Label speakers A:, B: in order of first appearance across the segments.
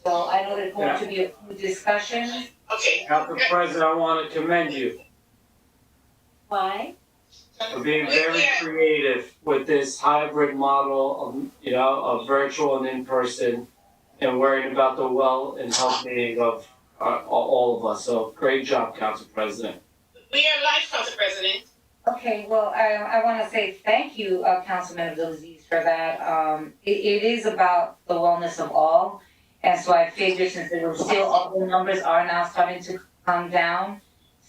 A: So I know there's going to be a few discussions.
B: Okay.
C: Council President, I want to commend you
A: Why?
C: for being very creative with this hybrid model of, of virtual and in-person, and worrying about the well and health-being of all of us. So great job, Council President.
B: We are live, Council President.
A: Okay, well, I want to say thank you, Councilman Abdulaziz, for that. It is about the wellness of all. And so I figured since there were still up, the numbers are now starting to come down.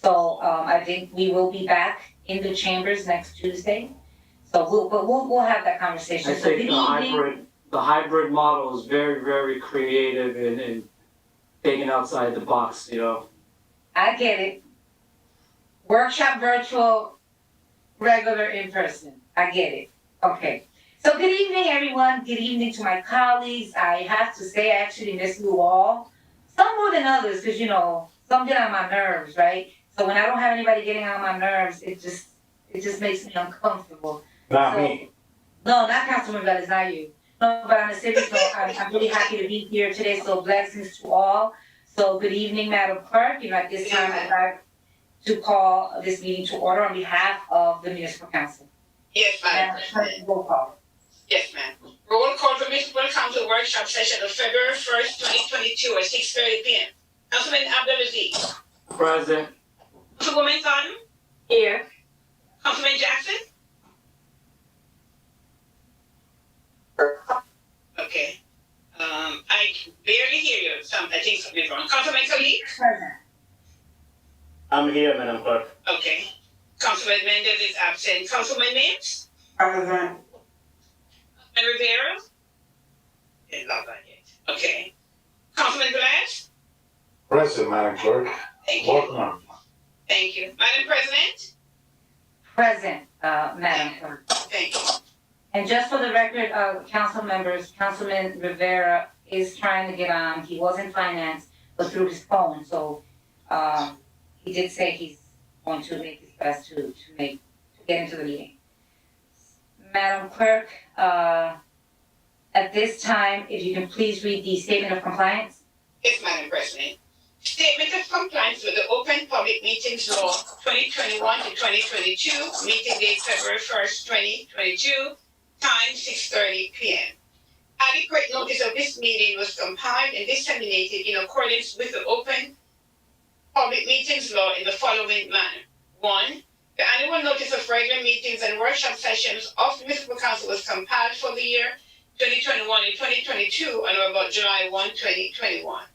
A: So I think we will be back in the chambers next Tuesday. So we'll have that conversation.
C: I think the hybrid model is very, very creative and thinking outside the box,
A: I get it. Workshop virtual, regular in person. I get it. Okay. So good evening, everyone. Good evening to my colleagues. I have to say, I actually miss you all. Some more than others, because, some get on my nerves, right? So when I don't have anybody getting on my nerves, it just makes me uncomfortable.
C: Not me.
A: No, not Councilman Bell, it's not you. No, but on a serious note, I'm really happy to be here today, so blessings to all. So good evening, Madam Clerk. At this time, I'd like to call this meeting to order on behalf of the Municipal Council.
B: Yes, Madam
A: Madam
B: President.
A: Clerk, roll call.
B: Yes, ma'am. Roll call for Municipal Council Workshop Session of February 1st, 2022 at 6:30 p.m. Councilman Abdulaziz.
C: Present.
B: Councilwoman Thornton.
A: Here.
B: Councilman Jackson. Okay. I barely hear you. I think something's wrong. Councilman Khalid.
A: Present.
C: I'm here, Madam Clerk.
B: Okay. Councilman Mendez is absent. Councilman Mims.
C: Present.
B: And Rivera. Didn't log on yet. Okay. Councilman Glass.
D: Present, Madam Clerk.
B: Thank you.
D: Welcome.
B: Thank you. Madam President.
A: Present, Madam Clerk.
B: Thank you.
A: And just for the record, council members, Councilman Rivera is trying to get on. He was in finance, but through his phone. So he did say he's going to make his best to get into the meeting. Madam Clerk, at this time, if you can please read the statement of compliance.
B: Yes, Madam President. Statement of compliance with the Open Public Meetings Law 2021 to 2022, meeting date February 1st, 2022, time 6:30 p.m. Adequate notice of this meeting was compiled and disseminated in accordance with the Open Public Meetings Law in the following manner. 1. The annual notice of regular meetings and workshop sessions of the Municipal Council was compiled for the year 2021 and 2022 on or about July 1, 2021.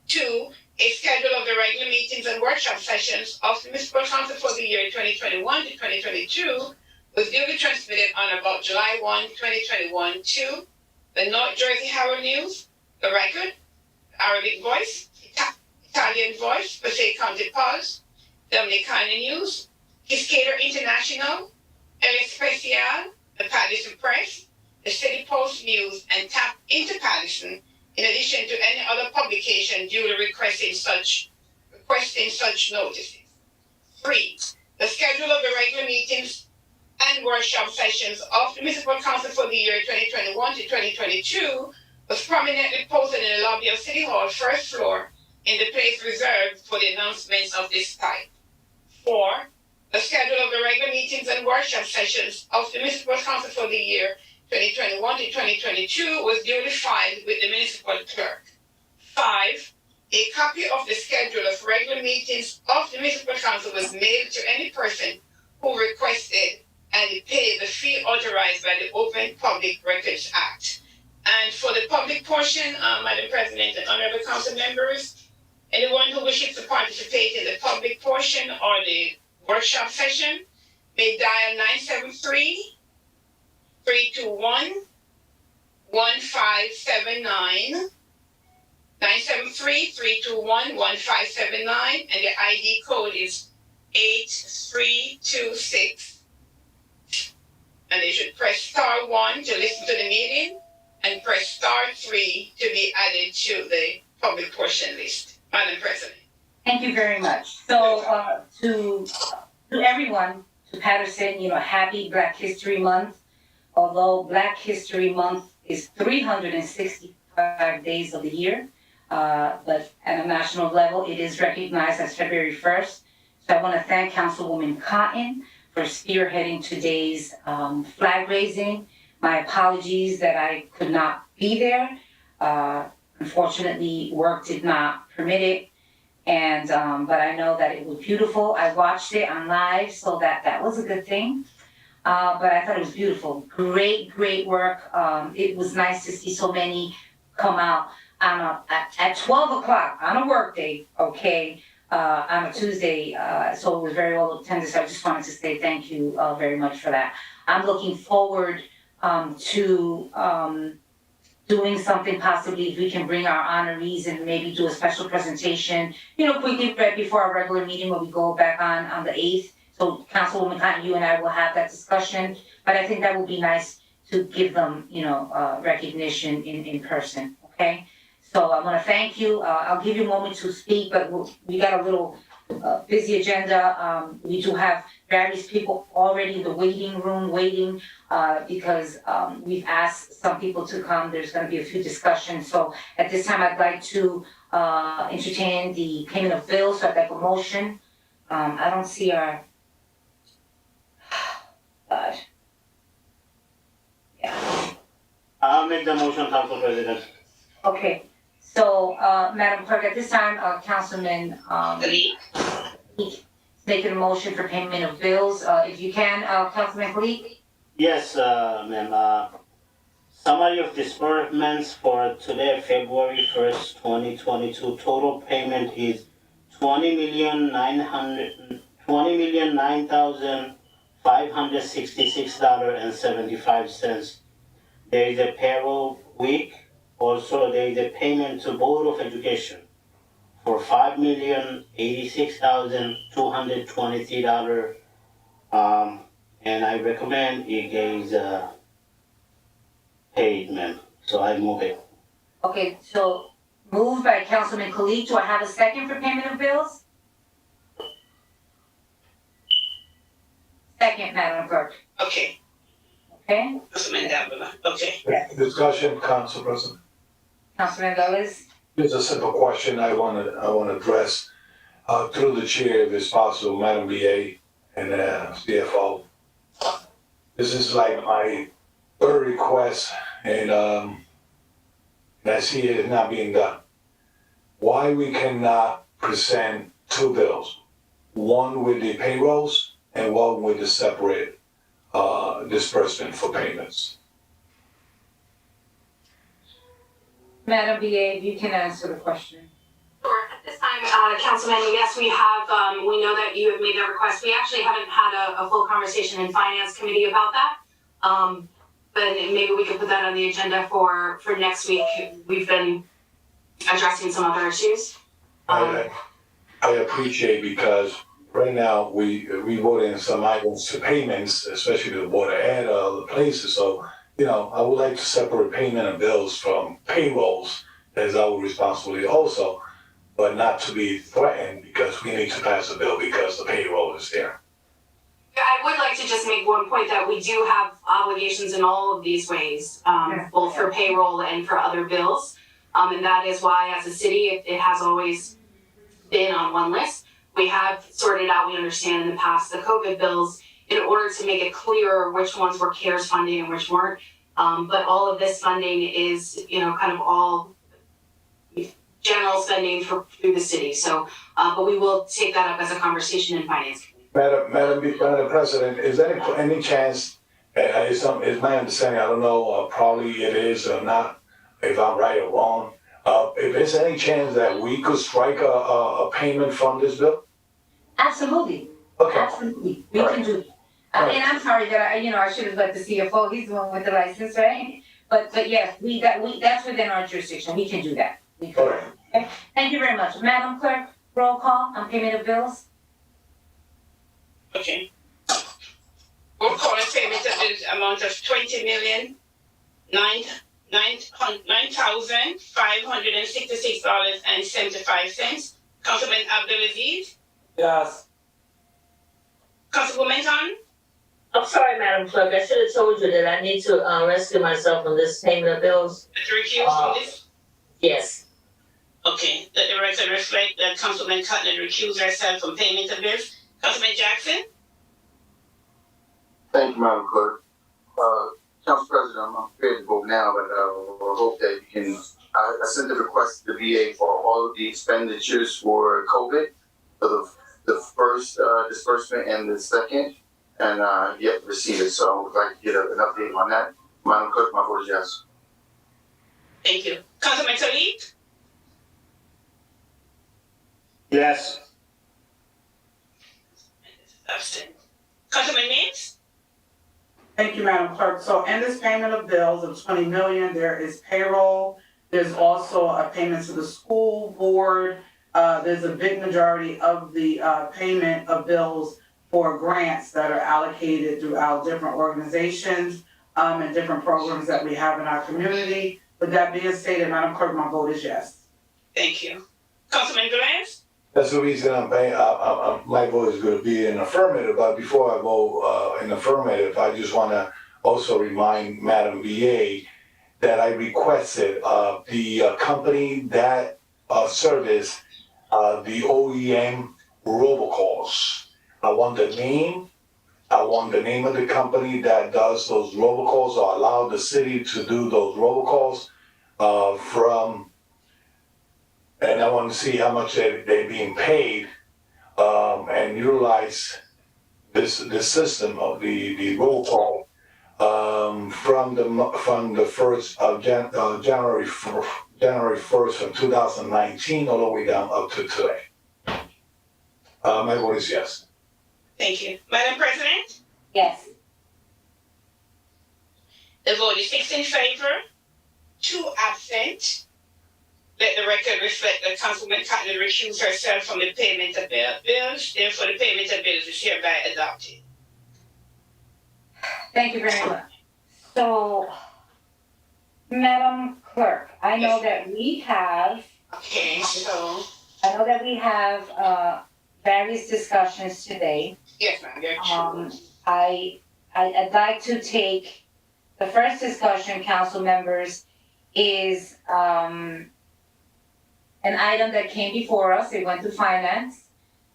B: 2. A schedule of the regular meetings and workshop sessions of the Municipal Council for the year 2021 to 2022 was duly transmitted on about July 1, 2021 to the North Jersey Herald News, the Record, the Arabic Voice, Italian Voice, Passaic County Pulse, Dominicana News, Cascader International, El Especial, the Patterson Press, the City Post News, and Tap into Patterson, in addition to any other publication duly requesting such notices. 3. The schedule of the regular meetings and workshop sessions of the Municipal Council for the year 2021 to 2022 was prominently posted in the lobby of City Hall, first floor, in the place reserved for the announcements of this type. 4. The schedule of the regular meetings and workshop sessions of the Municipal Council for the year 2021 to 2022 was duly filed with the municipal clerk. 5. A copy of the schedule of regular meetings of the Municipal Council was mailed to any person who requested and paid the fee authorized by the Open Public Records Act. And for the public portion, Madam President and honorable council members, anyone who wishes to participate in the public portion or the workshop session may dial 973-321-1579, 973-321-1579, and the ID code is 8326. And they should press star 1 to listen to the meeting and press star 3 to be added to the public portion list. Madam President.
A: Thank you very much. So to everyone, to Patterson, happy Black History Month. Although Black History Month is 365 days of the year, but at a national level, it is recognized as February 1st. So I want to thank Councilwoman Cotton for spearheading today's flag raising. My apologies that I could not be there. Unfortunately, work did not permit it. And, but I know that it was beautiful. I watched it on live, so that was a good thing. But I thought it was beautiful. Great work. It was nice to see so many come out at 12 o'clock on a work day, okay, on a Tuesday. So it was very well attended. So I just wanted to say thank you very much for that. I'm looking forward to doing something possibly if we can bring our honorees and maybe do a special presentation, quickly right before our regular meeting when we go back on the 8th. So Councilwoman Cotton, you and I will have that discussion, but I think that would be nice to give them, recognition in person, okay? So I wanna thank you. I'll give you a moment to speak, but we got a little busy agenda. We do have various people already in the waiting room waiting because we've asked some people to come. There's gonna be a few discussions. So at this time, I'd like to entertain the payment of bills. So I'd like a motion. I don't see our, God. Yeah,
E: I'll make the motion, Council President.
A: okay. So, Madam Clerk, at this time, Councilman, making a motion for payment of bills. If you can, Councilman Khalid?
E: Yes, ma'am. Summary of disbursements for today, February 1st, 2022. Total payment is $20,009,566.75. There is a payroll week. Also, there is a payment to Board of Education for $5,086,223. And I recommend it is paid, ma'am. So I move it.
A: Okay, so moved by Councilman Khalid. Do I have a second for payment of bills? Second, Madam Clerk.
B: Okay,
A: Okay,
B: Councilman Davila, okay.
D: Discussion, Council President.
A: Councilman Velez?
D: There's a simple question I want to address through the chair, if it's possible, Madam BA and CFO. This is like my third request, and I see it is not being done. Why we cannot present two bills, one with the payrolls and one with the separate disbursement for payments?
A: Madam BA, if you can answer the question.
F: Sure. At this time, Councilman, yes, we have, we know that you have made that request. We actually haven't had a full conversation in Finance Committee about that. But maybe we could put that on the agenda for next week. We've been addressing some other issues.
D: I appreciate, because right now we vote in some items to payments, especially the Board of Ed or other places. So, I would like to separate payment of bills from payrolls as our responsibility also, but not to be threatened because we need to pass a bill because the payroll is there.
F: I would like to just make one point that we do have obligations in all of these ways, both for payroll and for other bills. And that is why, as a city, it has always been on one list. We have sorted out, we understand in the past, the COVID bills in order to make it clearer which ones were CARES funding and which weren't. But all of this funding is, kind of all general spending through the city. So, but we will take that up as a conversation in Finance Committee.
D: Madam President, is there any chance, is my understanding, I don't know, probably it is or not, if I'm right or wrong, if there's any chance that we could strike a payment from this bill?
A: Absolutely.
D: Okay.
A: Absolutely. We can do it. And I'm sorry that I should have let the CFO, he's the one with the license, right? But yes, that's within our jurisdiction. We can do that. We can.
D: All right.
A: Okay. Thank you very much. Madam Clerk, roll call on payment of bills.
B: Okay. Roll call and payment of bills amount of $20,966.75. Councilman Abdulaziz?
C: Yes.
B: Councilwoman Khan?
G: I'm sorry, Madam Clerk, I should have told you that I need to rescue myself from this payment of bills.
B: To recuse from this?
G: Yes.
B: Okay, let the record reflect that Councilman Cutler recused herself from payment of bills. Councilman Jackson?
H: Thank you, Madam Clerk. Council President, I'm prepared to vote now, but I hope that you can, I sent a request to the VA for all of the expenditures for COVID, for the first disbursement and the second, and yet to receive it. So I would like to get an update on that. Madam Clerk, my vote is yes.
B: Thank you. Councilman Talib?
E: Yes.
B: Abstain. Councilman Mims?
I: Thank you, Madam Clerk. So in this payment of bills of 20 million, there is payroll. There's also a payment to the school board. There's a big majority of the payment of bills for grants that are allocated throughout different organizations and different programs that we have in our community. With that being stated, Madam Clerk, my vote is yes.
B: Thank you. Councilman Velez?
D: That's the reason I'm paying, my vote is gonna be an affirmative, but before I vote in affirmative, I just wanna also remind Madam VA that I requested the company that service the OEM robocalls. I want the name of the company that does those robocalls or allow the city to do those robocalls and I want to see how much they're being paid and utilize this system of the roll call from the first of January 1st of 2019 all the way down up to today. My vote is yes.
B: Thank you. Madam President?
A: Yes.
B: The vote is 6 in favor, 2 absent. Let the record reflect that Councilman Cutler recused herself from the payment of bills. Therefore, the payment of bills is hereby adopted.
A: Thank you very much. So, Madam Clerk, I know that we have
B: Okay, so,
A: various discussions today.
B: yes, ma'am, there are two.
A: I'd like to take, the first discussion, council members, is an item that came before us. It went to finance,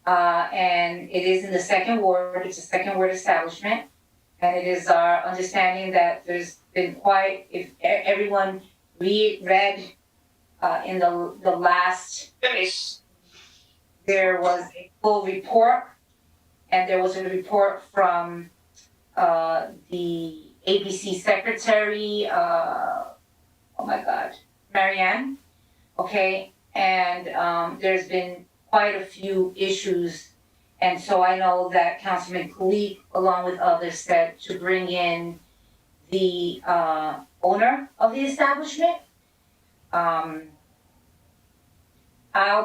A: and it is in the second ward. It's a second ward establishment. And it is our understanding that there's been quite, if everyone read in the last, there was a full report, and there was a report from the ABC secretary, Marianne, okay? And there's been quite a few issues. And so I know that Councilman Khalid, along with others, said to bring in the owner of the establishment. I'll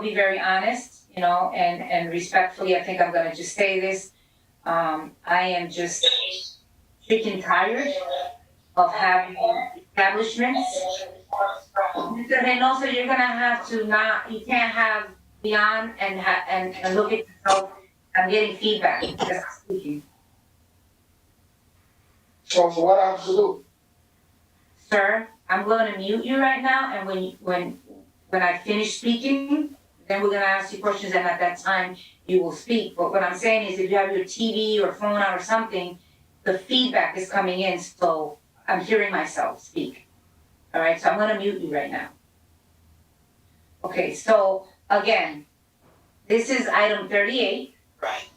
A: be very honest, and respectfully, I think I'm gonna just say this. I am just freaking tired of having establishments. Mr. Reynoso, you're gonna have to you can't have beyond and look at yourself. I'm getting feedback, just speaking.
J: So what I have to do?
A: Sir, I'm gonna mute you right now, and when I finish speaking, then we're gonna ask you questions, and at that time, you will speak. But what I'm saying is, if you have your TV or phone on or something, the feedback is coming in, so I'm hearing myself speak. All right, so I'm gonna mute you right now. Okay, so again, this is item 38.
B: Right,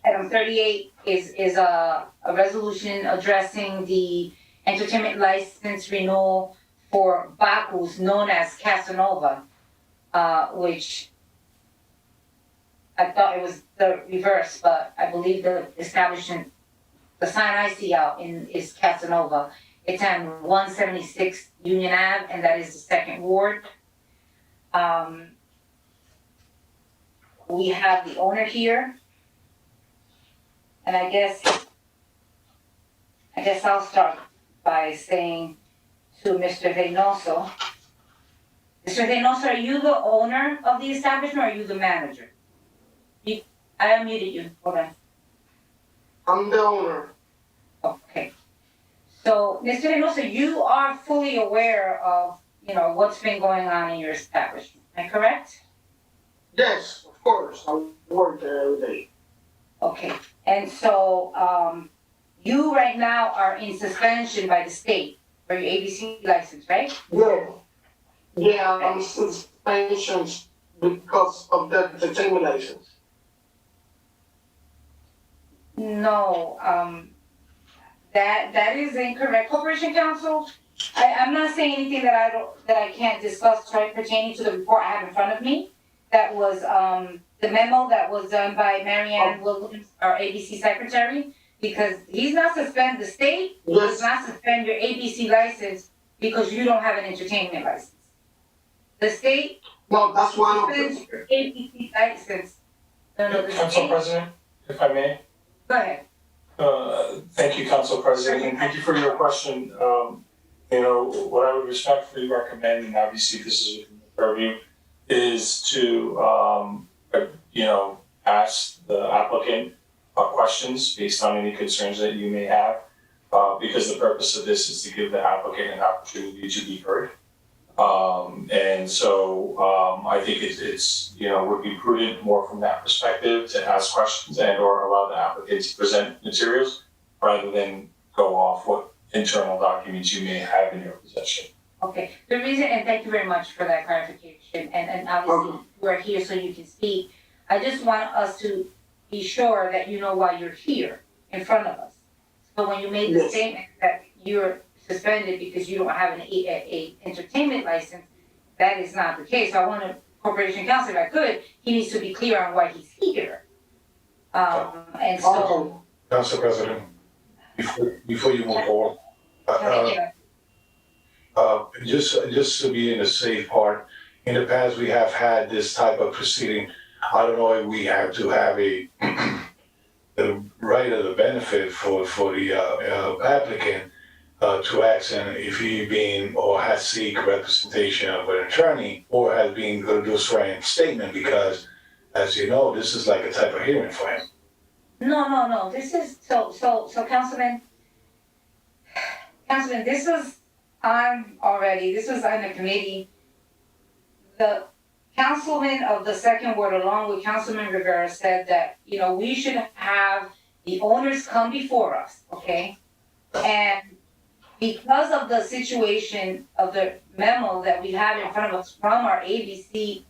A: Item 38 is a resolution addressing the entertainment license renewal for Bacchus, known as Casanova, which I thought it was the reverse, but I believe the establishment, the sign I see out is Casanova. It's on 176 Union Ave, and that is the second ward. We have the owner here. And I guess I'll start by saying to Mr. Reynoso. Mr. Reynoso, are you the owner of the establishment or are you the manager? I unmuted you, hold on.
J: I'm the owner.
A: Okay. So, Mr. Reynoso, you are fully aware of, what's been going on in your establishment, am I correct?
J: Yes, of course, I work there every day.
A: Okay, and so, you right now are in suspension by the state for your ABC license, right?
J: Yeah, I'm suspension because of the entertainment license.
A: No, that is incorrect. Corporation Counsel, I'm not saying anything that I can't discuss, right, pertaining to the report I have in front of me. That was, the memo that was done by Marianne Williams, our ABC secretary, because he's not suspend, the state does not suspend your ABC license because you don't have an entertainment license. The state
J: No, that's one of
A: suspends
J: them.
A: your ABC license. No, the
K: Council
A: state,
K: President, if I may.
A: go ahead.
K: Thank you, Council President, and thank you for your question. What I would respectfully recommend, and obviously this is within the purview, is to, ask the applicant questions based on any concerns that you may have, because the purpose of this is to give the applicant an opportunity to be heard. I think it's would be prudent more from that perspective to ask questions and or allow the applicant to present materials rather than go off what internal documents you may have in your possession.
A: Okay, the reason, and thank you very much for that clarification, and obviously we're here so you can speak. I just want us to be sure that you know why you're here in front of us. So when you made the statement that you're suspended because you don't have an a entertainment license, that is not the case. So I want to, Corporation Counsel, if I could, he needs to be clear on why he's here. And so.
D: Council President, before you move forward, just to be in the safe part, in the past, we have had this type of proceeding. I don't know if we have to have the right or the benefit for the applicant to ask him if he been or has seek representation of an attorney or has been going to do a swearing statement, because as you know, this is like a type of hearing for him.
A: No. This is, so Councilman, this was on already, this was on the committee. The councilman of the second ward, along with Councilman Rivera, said that, we should have the owners come before us, okay? And because of the situation of the memo that we have in front of us from our ABC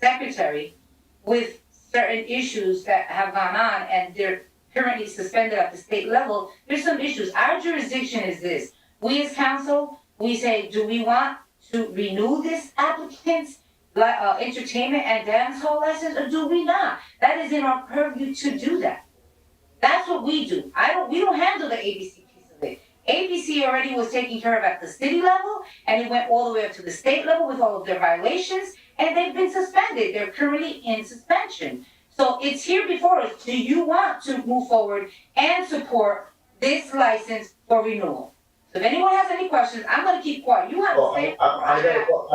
A: secretary with certain issues that have gone on and they're currently suspended at the state level, there's some issues. Our jurisdiction is this. We as council, we say, do we want to renew this applicant's entertainment and dance hall license, or do we not? That is in our purview to do that. That's what we do. We don't handle the ABC piece of it. ABC already was taken care of at the city level, and it went all the way up to the state level with all of their violations, and they've been suspended. They're currently in suspension. So it's here before us. Do you want to move forward and support this license for renewal? So if anyone has any questions, I'm gonna keep quiet. You have to say.
D: I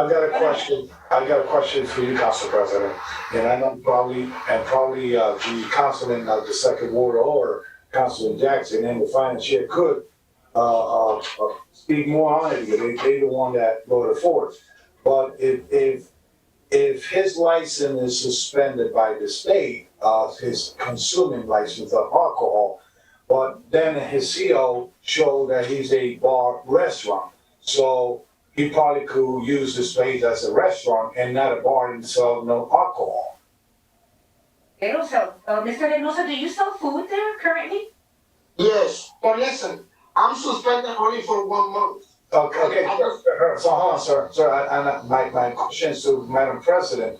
D: got a question. I got a question for you, Council President. And I know probably the councilman of the second ward or Councilman Jackson and the finance chair could speak more on it, because they're the one that voted for it. But if his license is suspended by the state, his consuming license of alcohol, but then his CO showed that he's a bar restaurant. So he probably could use the space as a restaurant and not a bar and sell no alcohol.
A: They don't sell, Mr. Reynoso, do you sell food there currently?
J: Yes, but listen, I'm suspended only for 1 month.
D: Okay, so hold on, sir, and my question is to Madam President.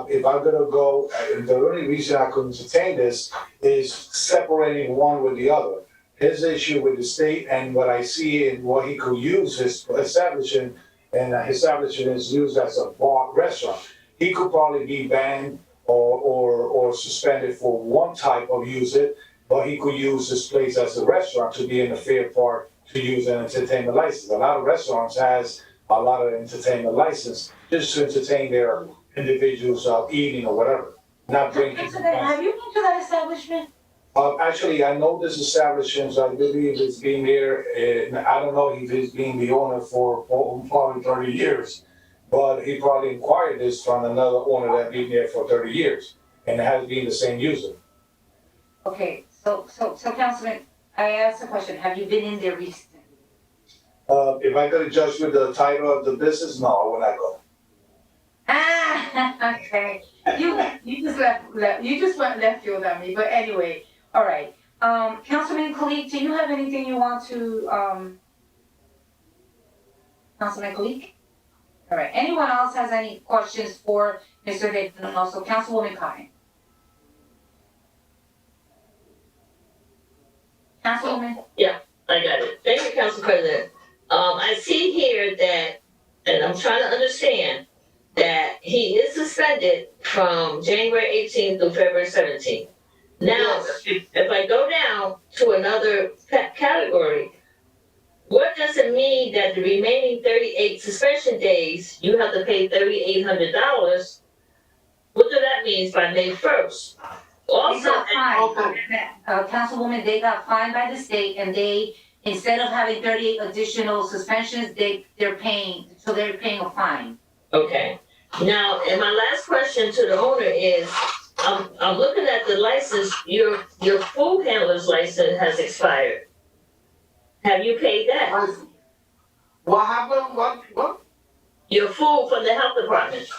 D: If I'm gonna go, the only reason I could entertain this is separating one with the other. His issue with the state and what I see and what he could use his establishment, and his establishment is used as a bar restaurant. He could probably be banned or suspended for one type of usage, but he could use this place as a restaurant to be in the fair part to use an entertainment license. A lot of restaurants has a lot of entertainment license just to entertain their individuals eating or whatever, not drinking.
A: Have you been to that establishment?
D: Actually, I know this establishment, I believe it's been there, and I don't know if he's been the owner for probably 30 years. But he probably acquired this from another owner that been there for 30 years and has been the same user.
A: Okay, so Councilman, I asked a question, have you been in there recently?
D: If I could judge with the title of the business, no, I would not go.
A: Ah, okay, you just went left field on me, but anyway, all right. Councilman Kalik, do you have anything you want to, Councilman Kalik? All right, anyone else has any questions for Mr. Reynoso? Councilwoman Cotton? Councilwoman?
G: I got it. Thank you, Council President. I see here that, and I'm trying to understand, that he is suspended from January 18th through February 17th. Now, if I go down to another category, what does it mean that the remaining 38 suspension days, you have to pay $3,800? What does that mean by May 1st?
A: They
G: Also,
A: got fined. Councilwoman, they got fined by the state and they, instead of having 38 additional suspensions, they're paying a fine.
G: okay. Now, and my last question to the owner is, I'm looking at the license, your food handler's license has expired. Have you paid that?
J: What happened? What?
G: Your food from the health department?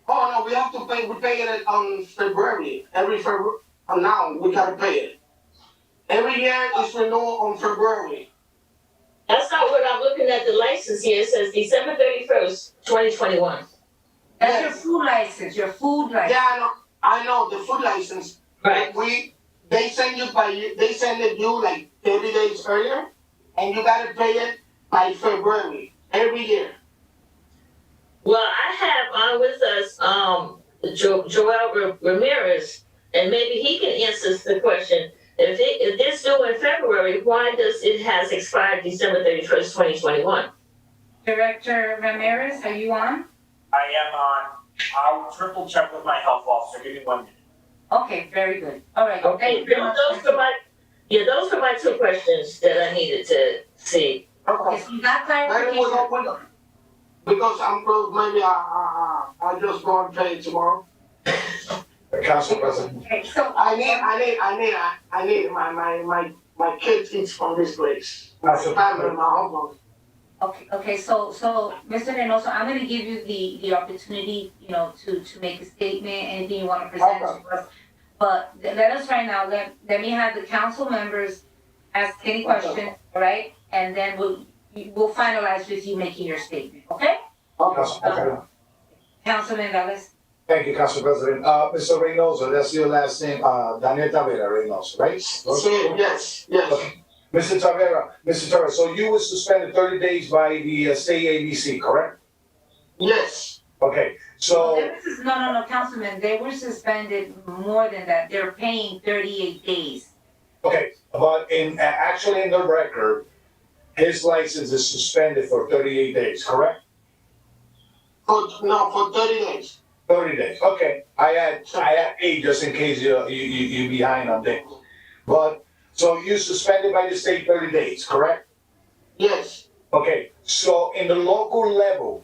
J: Oh, no, we have to pay, we pay it on February, every February, now, we gotta pay it. Every year is renewal on February.
G: That's not what I'm looking at the license here, it says December 31st, 2021.
A: That's your food license,
J: Yeah, I know, the food license.
G: Right.
J: They send it you like 30 days earlier, and you gotta pay it by February, every year.
G: Well, I have on with us, Joel Ramirez, and maybe he can answer the question. If this due in February, why does it has expired December 31st, 2021?
A: Director Ramirez, are you on?
L: I am on. I'll triple check with my health officer. Give me 1 minute.
A: Okay, very good. All right.
G: Okay,
A: Thank you very much.
G: those were my two questions that I needed to see.
A: Okay, so you got
J: Maybe we'll
A: clarification.
J: open, because I'm close, maybe I just go and pay it tomorrow.
D: Council President.
A: Okay, so.
J: I need my kids eat from this place. My
D: Council
J: family, my husband.
A: Okay, so, Mr. Reynoso, I'm gonna give you the opportunity, to make a statement, anything you wanna present to us. But let us right now, let me have the council members ask any question, all right? And then we'll finalize with you making your statement, okay?
D: Okay.
A: Councilman Velez?
D: Thank you, Council President. Mr. Reynoso, that's your last name, Daniel Tavera Reynoso, right?
J: Yes.
D: Okay. Mr. Tavera, so you were suspended 30 days by the state ABC, correct?
J: Yes.
D: Okay, so,
A: No, Councilman, they were suspended more than that, they're paying 38 days.
D: okay, but actually in the record, his license is suspended for 38 days, correct?
J: For 30 days.
D: 30 days, okay. I had 8 just in case you're behind on things. But, so you suspended by the state 30 days, correct?
J: Yes.
D: Okay, so in the local level,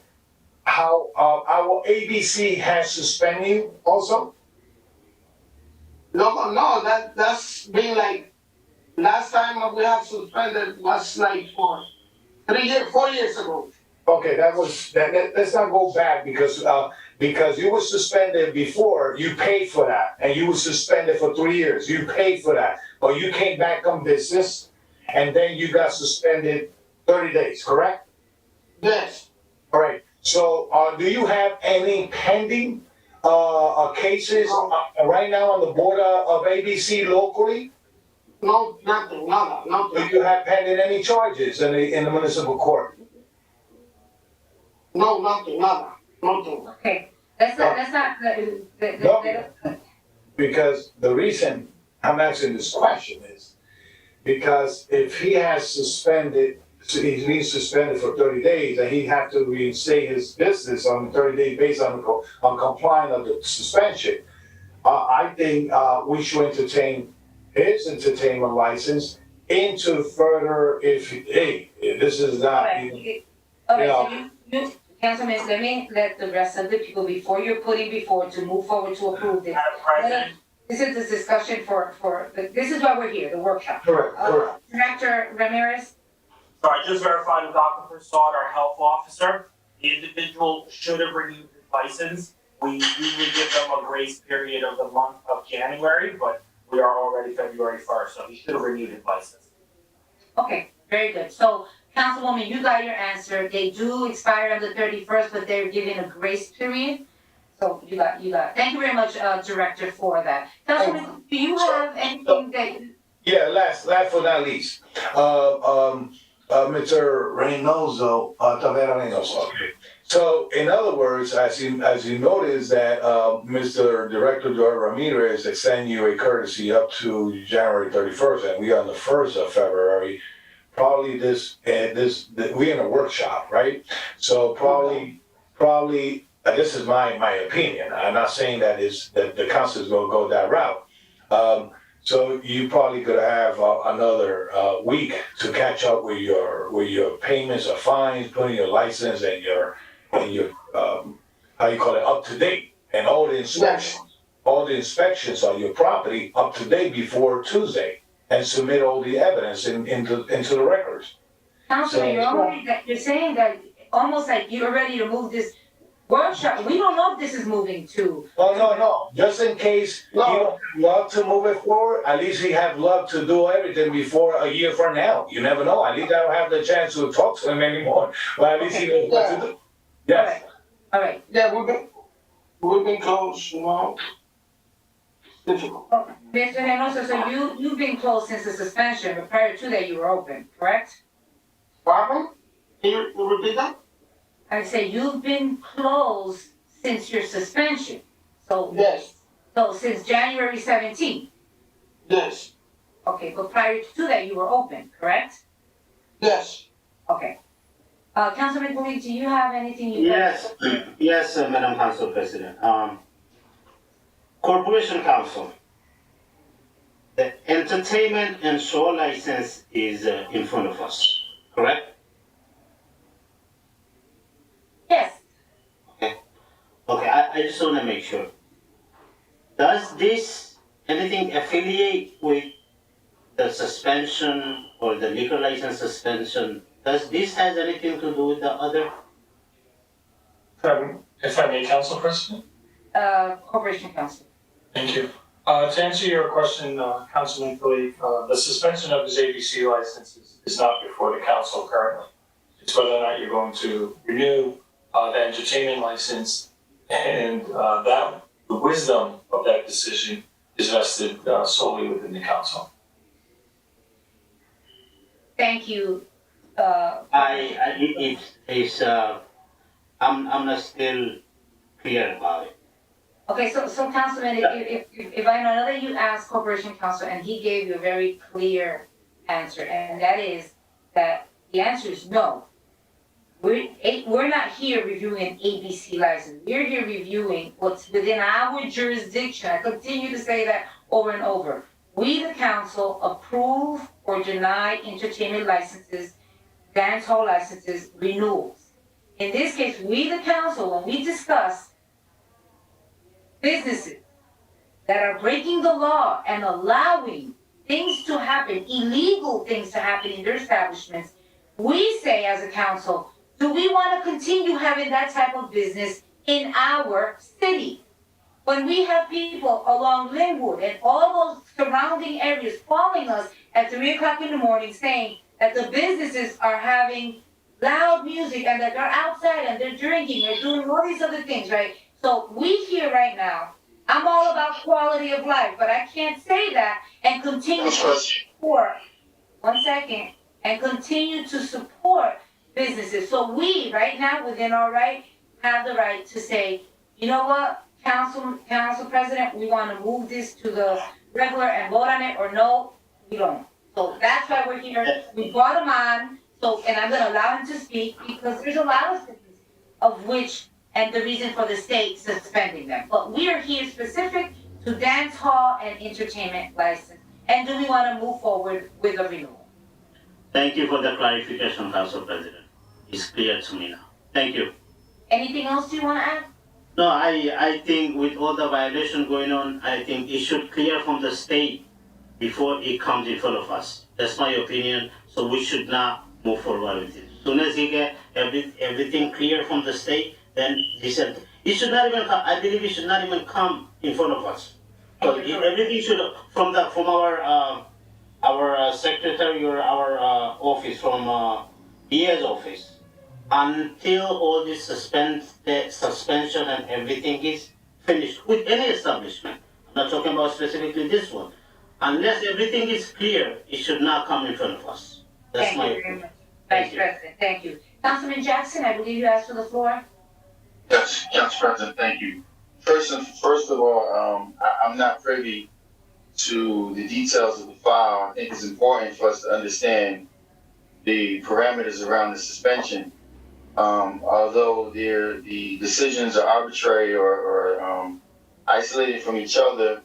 D: how, our ABC has suspended you also?
J: No, that's been like, last time we have suspended was like for 4 years ago.
D: Okay, let's not go back because you were suspended before, you paid for that, and you were suspended for 3 years, you paid for that. But you came back on business, and then you got suspended 30 days, correct?
J: Yes.
D: All right, so, do you have any pending, cases right now on the board of ABC locally?
J: No, nothing.
D: Do you have pending any charges in the municipal court?
J: No, nothing.
A: Okay, that's not,
D: Because the reason I'm asking this question is because if he has suspended, so he's being suspended for 30 days and he have to reinstate his business on a 30-day basis on complying of the suspension, I think, we should entertain his entertainment license into further, if, hey, this is not,
A: Alright, so you, Councilman, let me let the rest of the people, before you're putting before, to move forward to approve this.
L: Madam President,
A: This is the discussion this is why we're here, the workshop.
D: correct, correct.
A: Director Ramirez?
L: so I just verified with Dr. Prasad, our health officer, the individual should have renewed his license. We usually give them a grace period of the month of January, but we are already February 1st, so he should have renewed his license.
A: Okay, very good. So, Councilwoman, you got your answer. They do expire on the 31st, but they're given a grace period. So you got. Thank you very much, Director, for that. Councilman, do you have anything that?
D: Yeah, last but not least, Mr. Reynoso, Tavera Reynoso. So in other words, as you notice that, Mr. Director Joel Ramirez extend you a courtesy up to January 31st, and we are on the 1st of February. Probably we in a workshop, right? So probably, this is my opinion. I'm not saying that the council is gonna go that route. So you probably could have another week to catch up with your payments or fines, putting your license and your how you call it, up to date, and all the inspections on your property up to date before Tuesday, and submit all the evidence into the records.
A: Councilman, you're saying that almost like you're ready to move this workshop. We don't know if this is moving to.
D: Oh, no, just in case you don't have love to move it forward, at least you have love to do everything before a year from now. You never know, at least I don't have the chance to talk to him anymore, but at least he knows what to do. Yes.
A: All right.
J: Yeah, we've been close, you know. It's difficult.
A: Mr. Reynoso, so you've been closed since the suspension, but prior to that you were open, correct?
J: Pardon? Can you repeat that?
A: I say you've been closed since your suspension. So
J: Yes,
A: since January 17th.
J: yes,
A: Okay, but prior to that you were open, correct?
J: yes.
A: Okay. Councilman Khalid, do you have anything you?
E: Yes, Madam Council President. Corporation Council. The entertainment and show license is in front of us, correct?
A: Yes.
E: Okay, I just want to make sure. Does this anything affiliate with the suspension or the liquor license suspension? Does this has anything to do with the other?
K: If I may, Council President?
A: Corporation Council.
K: Thank you. To answer your question, Councilman Khalid, the suspension of his ABC license is not before the council currently. It's whether or not you're going to renew the entertainment license, and the wisdom of that decision is vested solely within the council.
A: Thank you.
E: I'm not still clear about it.
A: Okay, so Councilman, if I know that you asked Corporation Counsel and he gave you a very clear answer, and that is that the answer is no. We're not here reviewing an ABC license. We're here reviewing what's within our jurisdiction. I continue to say that over and over. We, the council, approve or deny entertainment licenses, dance hall licenses, renewals. In this case, we, the council, when we discuss businesses that are breaking the law and allowing things to happen, illegal things to happen in their establishments, we say as a council, do we want to continue having that type of business in our city? When we have people along Linwood and all those surrounding areas calling us at 3 o'clock in the morning saying that the businesses are having loud music and that they're outside and they're drinking, they're doing all these other things, right? So we here right now, I'm all about quality of life, but I can't say that and continue to support, and continue to support businesses. So we, right now, within our right, have the right to say, you know what, Council President, we want to move this to the regular and vote on it, or no, we don't. So that's why we're here. We brought him on, and I'm going to allow him to speak because there's a lot of things of which, and the reason for the state suspending them. But we are here specific to dance hall and entertainment license? And do we want to move forward with a renewal?
E: Thank you for the clarification, Council President. It's clear to me now. Thank you.
A: Anything else you want to add?
E: No, I think with all the violation going on, I think it should clear from the state before it comes in front of us. That's my opinion, so we should not move forward with it. As soon as you get everything clear from the state, then it should not even come, I believe it should not even come in front of us. But everything should, from our secretary or our office, from DA's office, until all this suspension and everything is finished with any establishment. I'm not talking about specifically this one. Unless everything is clear, it should not come in front of us. That's my
A: Thank you very
E: opinion.
A: much,
E: Thank
A: Vice
E: you.
A: President. Thank you. Councilman Jackson, I believe you asked for the floor.
H: Yes, Council President, thank you. First of all, I'm not privy to the details of the file. I think it's important for us to understand the parameters around the suspension. Although the decisions are arbitrary or isolated from each other,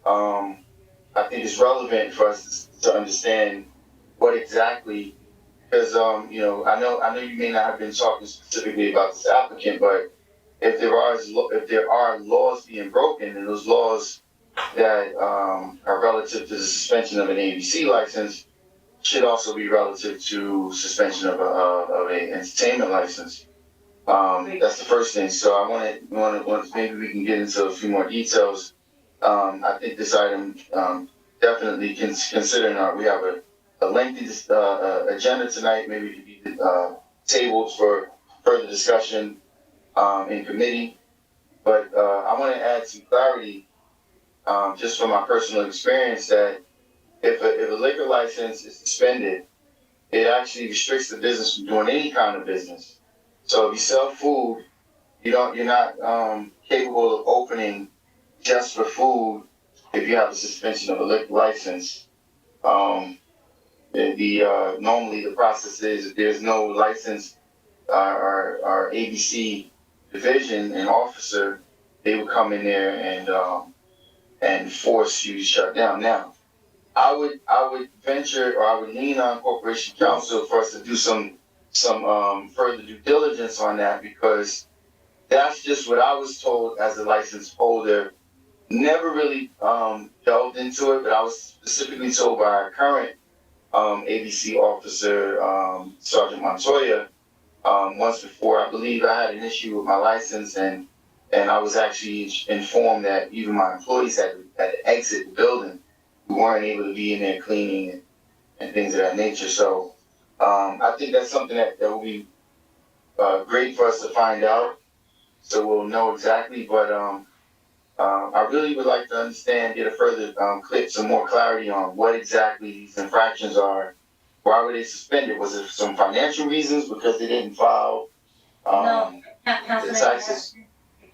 H: I think it's relevant for us to understand what exactly, because I know you may not have been talking specifically about this applicant, but if there are laws being broken, and those laws that are relative to the suspension of an ABC license should also be relative to suspension of a entertainment license. That's the first thing. So I want to maybe we can get into a few more details. I think this item definitely considering we have a lengthy agenda tonight, maybe it could be tabled for further discussion in committee. But I want to add some clarity just from my personal experience that if a liquor license is suspended, it actually restricts the business from doing any kind of business. So if you sell food, you're not capable of opening just for food if you have a suspension of a liquor license. Normally the process is if there's no license or ABC division and officer, they would come in there and force you to shut down. Now, I would venture, or I would lean on Corporation Counsel for us to do some further due diligence on that, because that's just what I was told as a license holder. Never really delved into it, but I was specifically told by our current ABC officer, Sergeant Montoya, once before. I believe I had an issue with my license, and I was actually informed that even my employees had to exit the building. We weren't able to be in there cleaning and things of that nature. So I think that's something that will be great for us to find out, so we'll know exactly. But I really would like to understand, get a further some more clarity on what exactly these infractions are. Why were they suspended? Was it some financial reasons because they didn't file
A: No,
H: the taxes?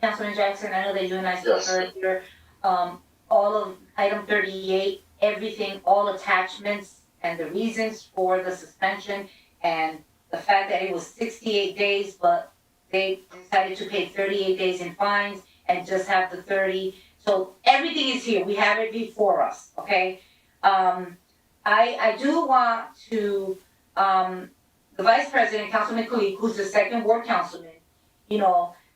A: Councilman Jackson, I know that you and I spoke
H: Yes.
A: earlier. All of item 38, everything, all attachments and the reasons for the suspension, and the fact that it was 68 days, but they decided to pay 38 days in fines and just have the 30. So everything is here. We have it before us, okay? I do want to, the Vice President, Councilman Khalid, who's the second ward councilman,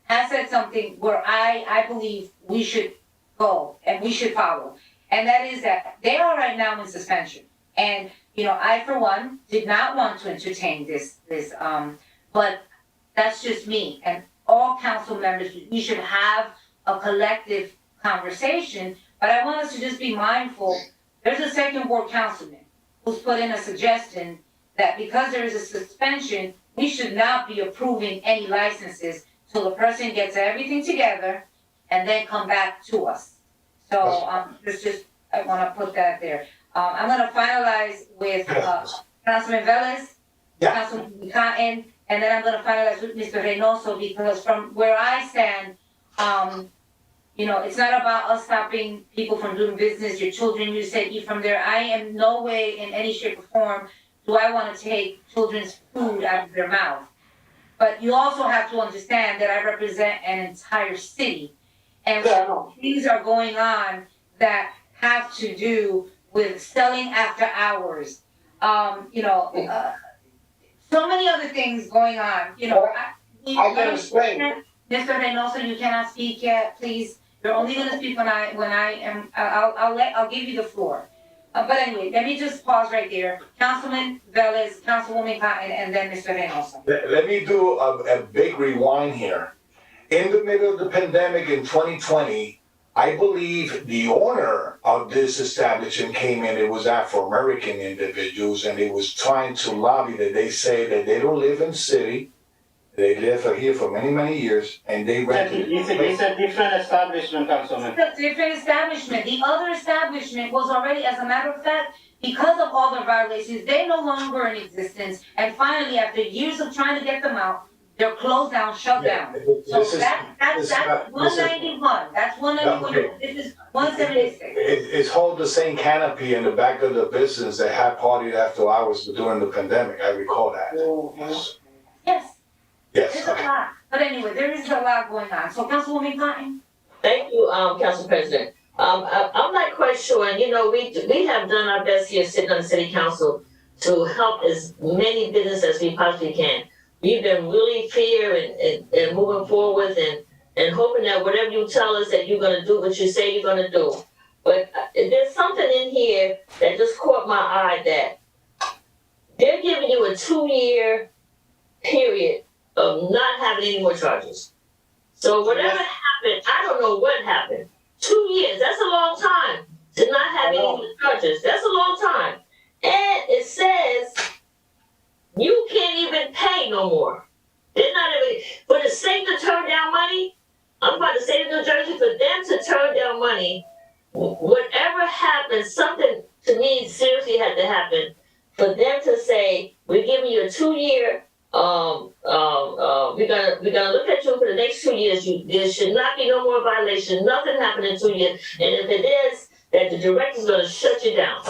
A: has said something where I believe we should go and we should follow. And that is that they are right now in suspension. And, I, for one, did not want to entertain this, but that's just me. And all council members, we should have a collective conversation, but I want us to just be mindful. There's a second ward councilman who's put in a suggestion that because there is a suspension, we should not be approving any licenses till the person gets everything together and then come back to us. So, I wanna put that there. I'm gonna finalize with, Councilman Velez,
J: Yeah.
A: Councilman Cotton, and then I'm gonna finalize with Mr. Reynoso, because from where I stand, it's not about us stopping people from doing business. Your children, you said, eat from there. I am no way, in any shape or form, do I wanna take children's food out of their mouth. But you also have to understand that I represent an entire city. And
J: Yeah, I know.
A: things are going on that have to do with selling after hours. So many other things going on,
J: I can explain.
A: Mr. Reynoso, you cannot speak yet, please. You're only gonna speak when I am, I'll give you the floor. But anyway, let me just pause right there. Councilman Velez, Councilwoman Cotton, and then Mr. Reynoso.
D: Let me do a big rewind here. In the middle of the pandemic in 2020, I believe the owner of this establishment came in, it was Afro-American individuals, and they was trying to lobby that they say that they don't live in the city, they live here for many, many years, and they rented.
E: It's a different establishment, Councilman.
A: It's a different establishment. The other establishment was already, as a matter of fact, because of all the violations, they no longer in existence. And finally, after years of trying to get them out, they're closed down, shut down. So that's 191. That's 191.
D: Okay.
A: This is 176.
D: It's hold the same canopy in the back of the business that had parties after hours during the pandemic. I recall that.
A: Yes,
D: Yes.
A: there's a lot. But anyway, there is a lot going on. So Councilwoman Cotton?
G: Thank you, Council President. I'm not quite sure, and we have done our best here sitting on the city council to help as many businesses as we possibly can. We've been really fair and moving forward and hoping that whatever you tell us that you're gonna do what you say you're gonna do. But there's something in here that just caught my eye, that they're giving you a 2-year period of not having any more charges. So whatever happened, I don't know what happened. 2 years, that's a long time to not have any more charges. That's a long time. And it says you can't even pay no more. They're not even, for the state to turn down money, I'm about to say to New Jersey, for them to turn down money, whatever happens, something to me seriously had to happen for them to say, we're giving you a 2-year, we're gonna look at you for the next 2 years. There should not be no more violation, nothing happened in 2 years. And if it is, that the director's gonna shut you down.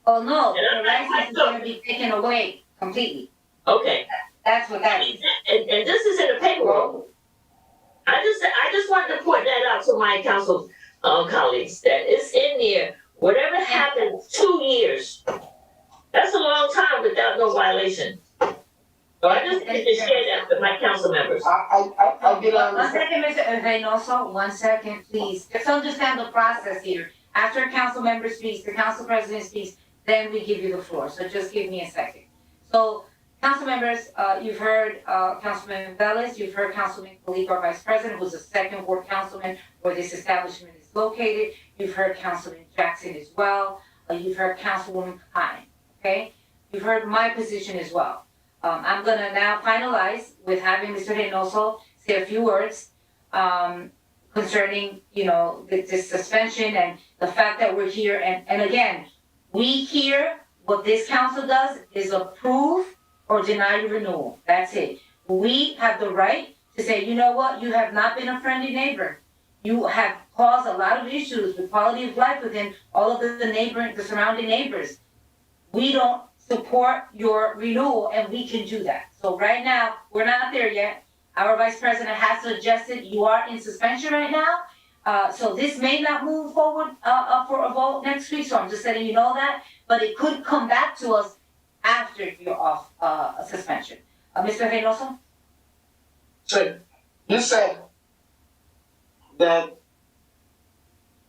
A: Oh, no, the license is gonna be taken away completely.
G: Okay.
A: That's what that is.
G: And this is in the paperwork. I just wanted to point that out to my council colleagues, that it's in there. Whatever happened, 2 years. That's a long time without no violation. So I just need to share that with my council members.
J: I did
A: One
J: understand.
A: second, Mr. Reynoso, 1 second, please. Just understand the process here. After a council member speaks, the council president speaks, then we give you the floor. So just give me a second. So, council members, you've heard Councilman Velez, you've heard Councilman Kalik, our vice president, who's the second ward councilman where this establishment is located. You've heard Councilman Jackson as well. You've heard Councilwoman Cotton, okay? You've heard my position as well. I'm gonna now finalize with having Mr. Reynoso say a few words concerning, this suspension and the fact that we're here. And again, we here, what this council does is approve or deny renewal. That's it. We have the right to say, you know what, you have not been a friendly neighbor. You have caused a lot of issues with quality of life within all of the surrounding neighbors. We don't support your renewal, and we can do that. So right now, we're not there yet. Our vice president has suggested you are in suspension right now. So this may not move forward for a vote next week, so I'm just letting you know that. But it could come back to us after you're off suspension. Mr. Reynoso?
J: So, you said that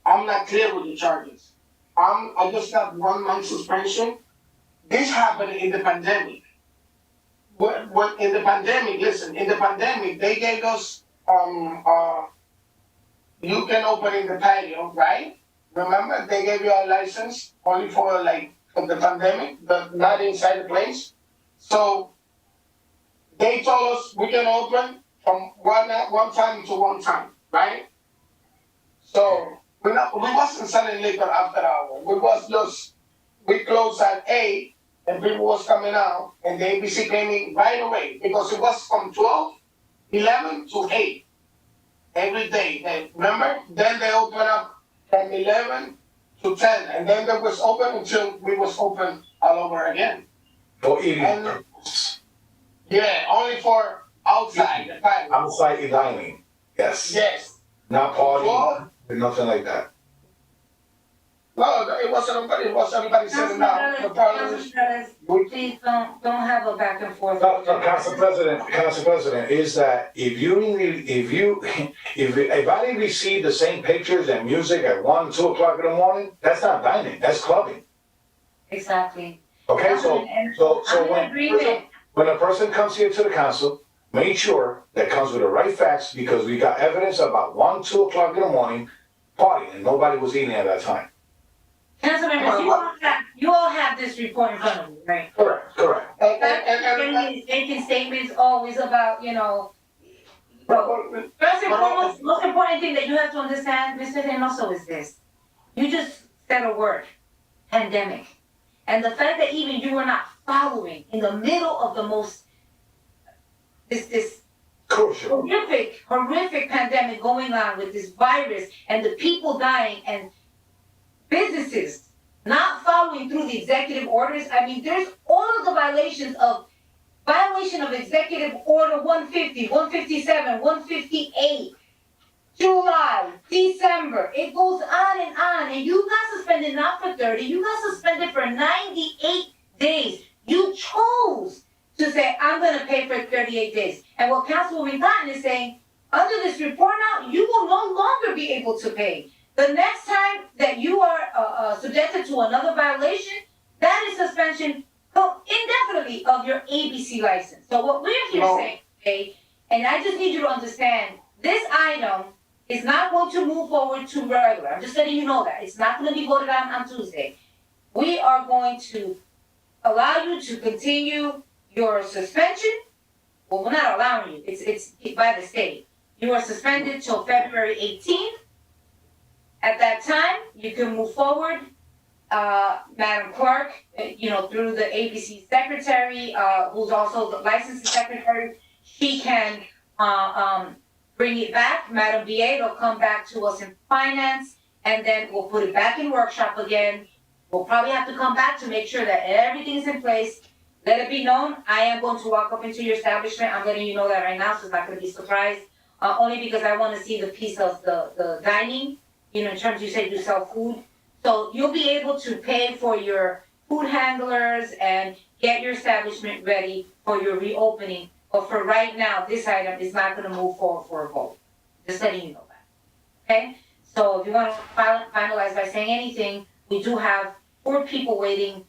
J: I'm not clear with the charges. I just got 1 month suspension. This happened in the pandemic. What in the pandemic, listen, in the pandemic, they gave us, you can open in the patio, right? Remember, they gave you a license only for the pandemic, but not inside the place. So they told us we can open from one time to one time, right? So we wasn't selling liquor after hours. We closed at 8 and people was coming out and the ABC came in right away because it was from 12, 11 to 8 every day. Remember? Then they opened up from 11 to 10 and then they was open until we was open all over again.
D: For eating
J: And-
D: purposes.
J: Yeah, only for outside the patio.
D: Outside dining, yes.
J: Yes.
D: Not partying, nothing like that.
J: No, it wasn't anybody sitting down. The problem is,
A: Please don't have a back and forth.
D: No, Council President, is that if I didn't receive the same pictures and music at 1, 2 o'clock in the morning, that's not dining, that's clubbing.
A: Exactly.
D: Okay, so
A: I'm in agreement.
D: when a person comes here to the council, make sure that comes with the right facts, because we got evidence about 1, 2 o'clock in the morning partying, and nobody was eating at that time.
A: Council members, you all have this report in front of you, right?
D: Correct.
A: He's making statements always about, first and foremost, most important thing that you have to understand, Mr. Reynoso, is this. You just said a word, pandemic. And the fact that even you were not following in the middle of the most, this
D: Crucial.
A: horrific pandemic going on with this virus and the people dying and businesses not following through the executive orders. I mean, there's all of the violation of Executive Order 150, 157, 158, July, December. It goes on, and you got suspended not for 30, you got suspended for 98 days. You chose to say, I'm gonna pay for 38 days. And what Councilwoman Cotton is saying, under this report now, you will no longer be able to pay. The next time that you are subjected to another violation, that is suspension indefinitely of your ABC license. So what we're here saying today, and I just need you to understand, this item is not going to move forward to regular. I'm just letting you know that. It's not going to be voted on Tuesday. We are going to allow you to continue your suspension. Well, we're not allowing you. It's by the state. You are suspended till February 18th. At that time, you can move forward, Madam Clerk, through the ABC secretary, who's also the licensing secretary. She can bring it back. Madam VA, it'll come back to us in finance, and then we'll put it back in workshop again. We'll probably have to come back to make sure that everything's in place. Let it be known, I am going to walk up into your establishment. I'm letting you know that right now, so it's not going to be a surprise. Only because I want to see the piece of the dining. In terms, you say you sell food. So you'll be able to pay for your food handlers and get your establishment ready for your reopening. But for right now, this item is not going to move forward for a vote. Just letting you know that. Okay? So if you want to finalize by saying anything, we do have 4 people waiting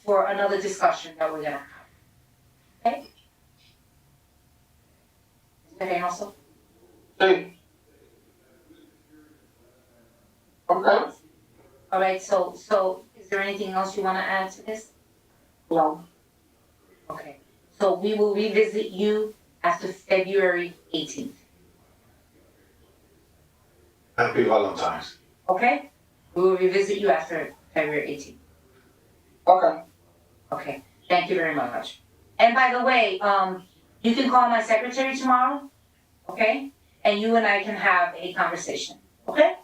A: for another discussion that we're going to have. Okay? Mr. Reynoso?
J: hey. Okay,
A: All right, so is there anything else you want to add to this?
J: no,
A: Okay, so we will revisit you after February 18th,
D: Happy Valentine's.
A: okay? We will revisit you after February 18th.
J: okay,
A: Okay, thank you very much. And by the way, you can call my secretary tomorrow, okay? And you and I can have a conversation, okay?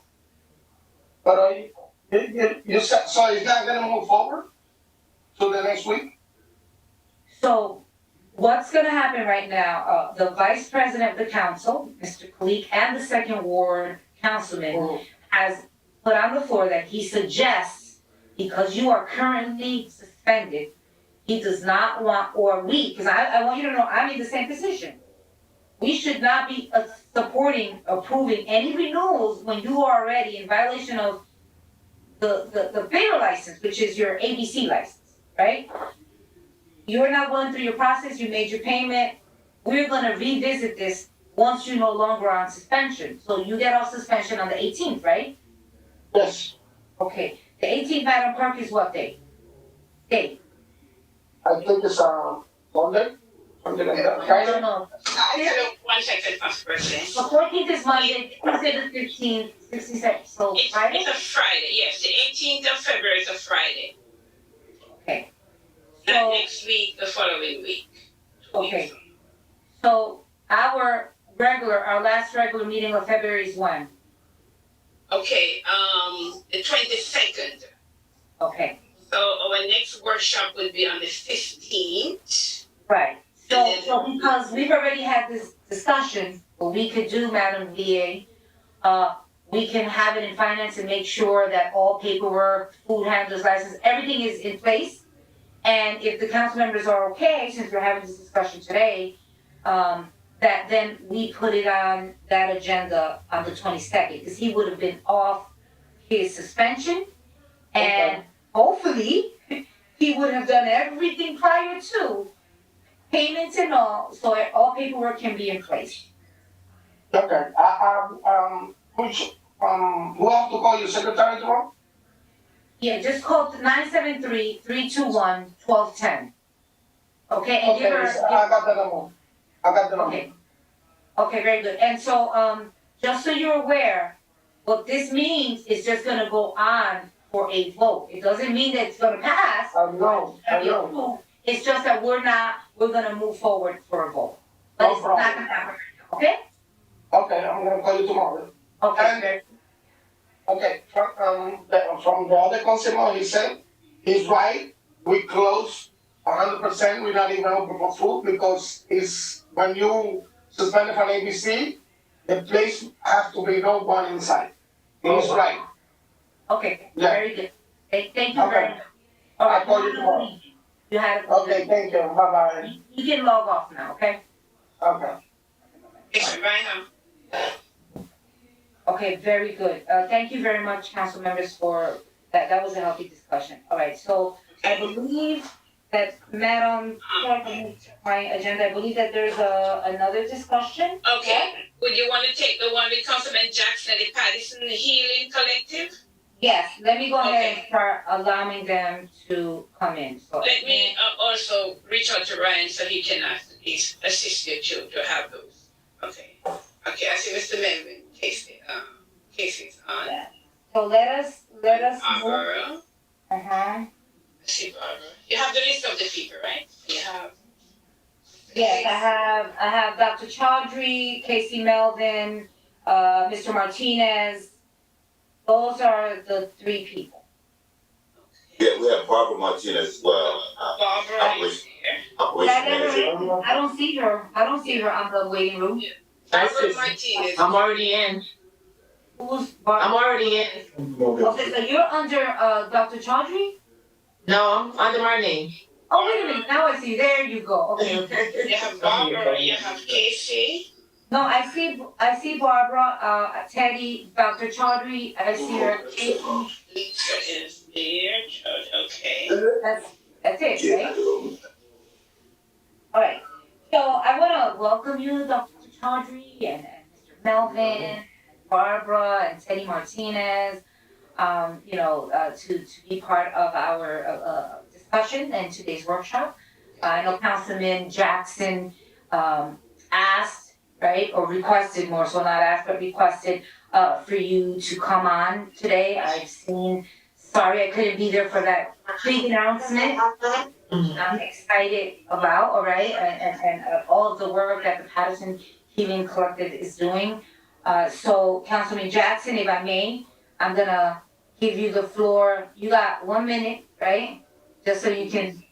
J: but you said, so it's not gonna move forward to the next week?
A: So what's gonna happen right now, the vice president of the council, Mr. Kalik, and the second ward councilman has put on the floor that he suggests, because you are currently suspended, he does not want, or we, because I want you to know, I'm in the same position. We should not be approving any renewals when you are already in violation of the bigger license, which is your ABC license, right? You're not going through your process, you made your payment. We're gonna revisit this once you're no longer on suspension. So you get off suspension on the 18th, right?
J: Yes,
A: Okay, the 18th, Madam Clerk, is what day? Date?
J: I think it's Monday, something like that,
A: I
J: Friday.
A: don't know.
B: One second, Council President.
A: The 14th is Monday, Tuesday the 15th, 66, so Friday?
B: It's a Friday, yes, the 18th of February is a Friday.
A: Okay.
B: Not
A: So,
B: next week, the following week.
A: okay. So our last regular meeting of February is when?
B: Okay, the 22nd.
A: Okay,
B: So our next workshop will be on the 15th.
A: right. So because we've already had this discussion, what we could do, Madam VA, we can have it in finance and make sure that all paperwork, food handlers license, everything is in place. And if the council members are okay, since we're having this discussion today, that then we put it on that agenda on the 22nd, because he would have been off his suspension. And hopefully, he would have done everything prior to payments and all, so that all paperwork can be in place.
J: Okay, who have to call your secretary tomorrow?
A: Yeah, just call 973-321-1210. Okay, and give her.
J: Okay, I got the number.
A: Okay. Okay, very good. And so, just so you're aware, what this means is just gonna go on for a vote. It doesn't mean that it's gonna pass.
J: I know.
A: It's just that we're gonna move forward for a vote. But
J: No
A: it's not
J: problem.
A: gonna happen, okay?
J: Okay, I'm gonna call you tomorrow.
A: Okay,
J: Okay, from the other consumer, he said, he's right, we close 100%, we're not even open for food, because it's, when you suspend it from ABC, the place has to be no one inside. He's right.
A: okay,
J: Yeah.
A: very good. Thank you
J: Okay.
A: very much. All
J: I'll
A: right,
J: call you tomorrow.
A: you had a.
J: Okay, thank you, bye-bye.
A: You can log off now, okay?
J: Okay.
B: Mr. Bynum.
A: Okay, very good. Thank you very much, council members, for that. That was a healthy discussion. All right, so I believe that, Madam Clerk, let me check my agenda. I believe that there's another discussion.
B: Okay, would you want to take the one with Councilman Jackson at the Paterson Healing Collective?
A: Yes, let me go ahead and start allowing them to come in, so.
B: Let me also reach out to Ryan so he can assist you to have those. Okay, I see Mr. Melvin, Casey's on.
A: Yeah. So let us move.
B: Barbara,
A: Uh-huh.
B: I see Barbara. You have the list of the people, right? You have.
A: Yes, I have Dr. Chaudhry, Casey Melvin, Mr. Martinez. Those are the three people.
M: Yeah, we have Barbara Martinez as well.
B: Barbara is here.
M: Operation manager.
A: I don't see her. I don't see her on the waiting room.
B: Barbara Martinez.
G: I'm already in.
A: Who's
G: I'm
A: Barbara?
G: already in.
A: Okay, so you're under Dr. Chaudhry?
G: No, I'm under my name.
A: Oh, wait a minute. Now I see. There you go. Okay.
B: You have Barbara, you have Casey.
A: No, I see Barbara, Teddy, Dr. Chaudhry. I see her. Casey.
B: Lisa is there, okay.
A: That's it, right? All right. So I want to welcome you, Dr. Chaudhry, and Mr. Melvin, Barbara, and Teddy Martinez. To be part of our discussion and today's workshop. I know Councilman Jackson asked, right, or requested more, so not asked, but requested for you to come on today. Sorry I couldn't be there for that big announcement. I'm excited about, all right, and all of the work that the Patterson Healing Collective is doing. So Councilman Jackson, if I may, I'm gonna give you the floor. You got 1 minute, right? Just so you can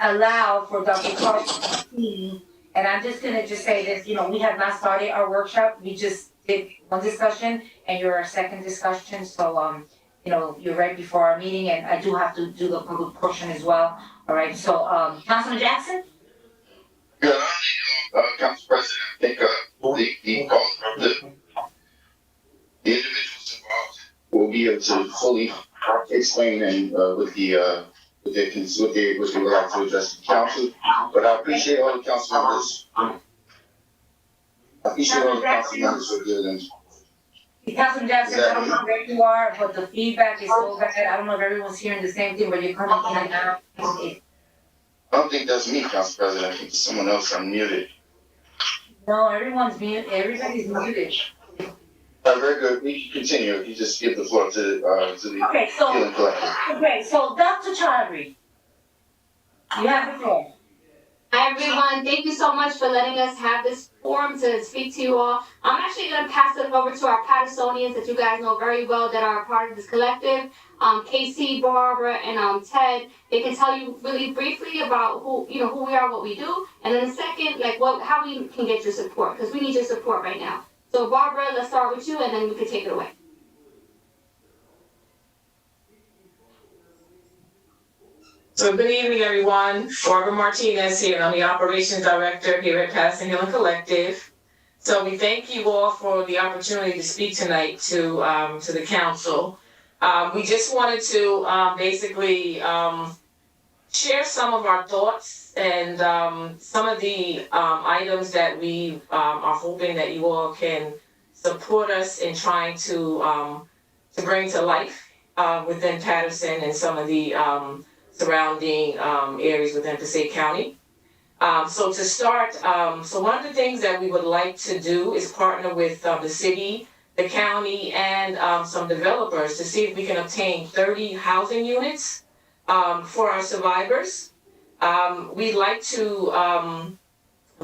A: allow for Dr. Clark to speak. And I'm just gonna say this, we have not started our workshop. We just did one discussion and you're our second discussion. So, you're right before our meeting and I do have to do the public portion as well. All right, so, Councilman Jackson?
H: Good, Council President, I think, the individuals involved will be able to fully explain and, what they would like to address the council. But I appreciate all the council members. For good.
A: Councilman Jackson, I don't know where you are, but the feedback is so bad. I don't know if everyone's hearing the same thing, but you're coming in and out.
H: I don't think that's me, Council President. I think it's someone else. I'm muted.
A: No, everybody's muted.
H: Very good. We can continue. You just give the floor to the
A: Okay,
H: Healing Collective.
A: so Dr. Chaudhry, you have the floor.
N: Hi everyone, thank you so much for letting us have this forum to speak to you all. I'm actually going to pass it over to our Pattersonians that you guys know very well that are a part of this collective. Casey, Barbara, and Ted. They can tell you really briefly about who we are, what we do, and then the second, how we can get your support, because we need your support right now. So Barbara, let's start with you and then we can take it away.
O: So good evening, everyone. Barbara Martinez here, and I'm the Operations Director here at Patterson Healing Collective. So we thank you all for the opportunity to speak tonight to the council. We just wanted to basically share some of our thoughts and some of the items that we are hoping that you all can support us in trying to bring to life within Patterson and some of the surrounding areas within Passaic County. So to start, so one of the things that we would like to do is partner with the city, the county, and some developers to see if we can obtain 30 housing units for our survivors. We'd like to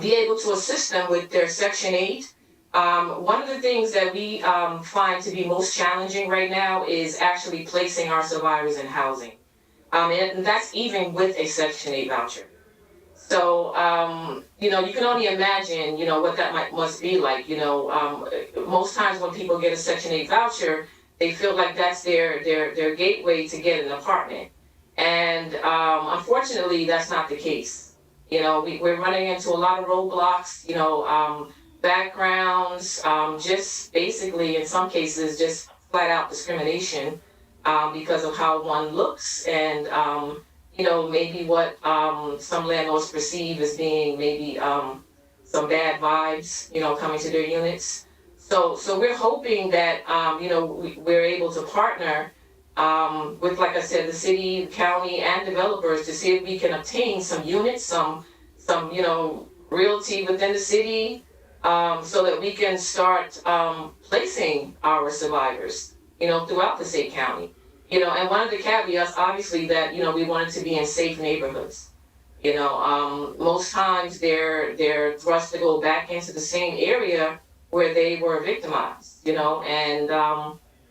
O: be able to assist them with their Section 8. One of the things that we find to be most challenging right now is actually placing our survivors in housing. And that's even with a Section 8 voucher. So, you can only imagine, what that must be like. Most times when people get a Section 8 voucher, they feel like that's their gateway to get an apartment. And unfortunately, that's not the case. We're running into a lot of roadblocks, backgrounds, just basically, in some cases, just flat out discrimination because of how one looks and, maybe what some landlords perceive as being maybe some bad vibes, coming to their units. So we're hoping that, we're able to partner with, like I said, the city, the county, and developers to see if we can obtain some units, some realty within the city, so that we can start placing our survivors, throughout the state county. And one of the caveats, obviously, that, we want it to be in safe neighborhoods. Most times they're thrust to go back into the same area where they were victimized, and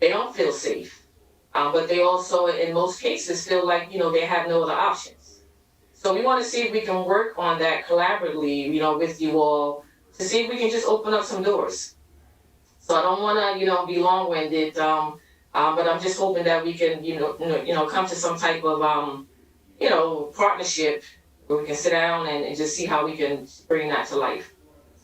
O: they don't feel safe. But they also, in most cases, feel like, they have no other options. So we want to see if we can work on that collaboratively, with you all to see if we can just open up some doors. So I don't want to, be long-winded, but I'm just hoping that we can, come to some type of, partnership where we can sit down and just see how we can bring that to life.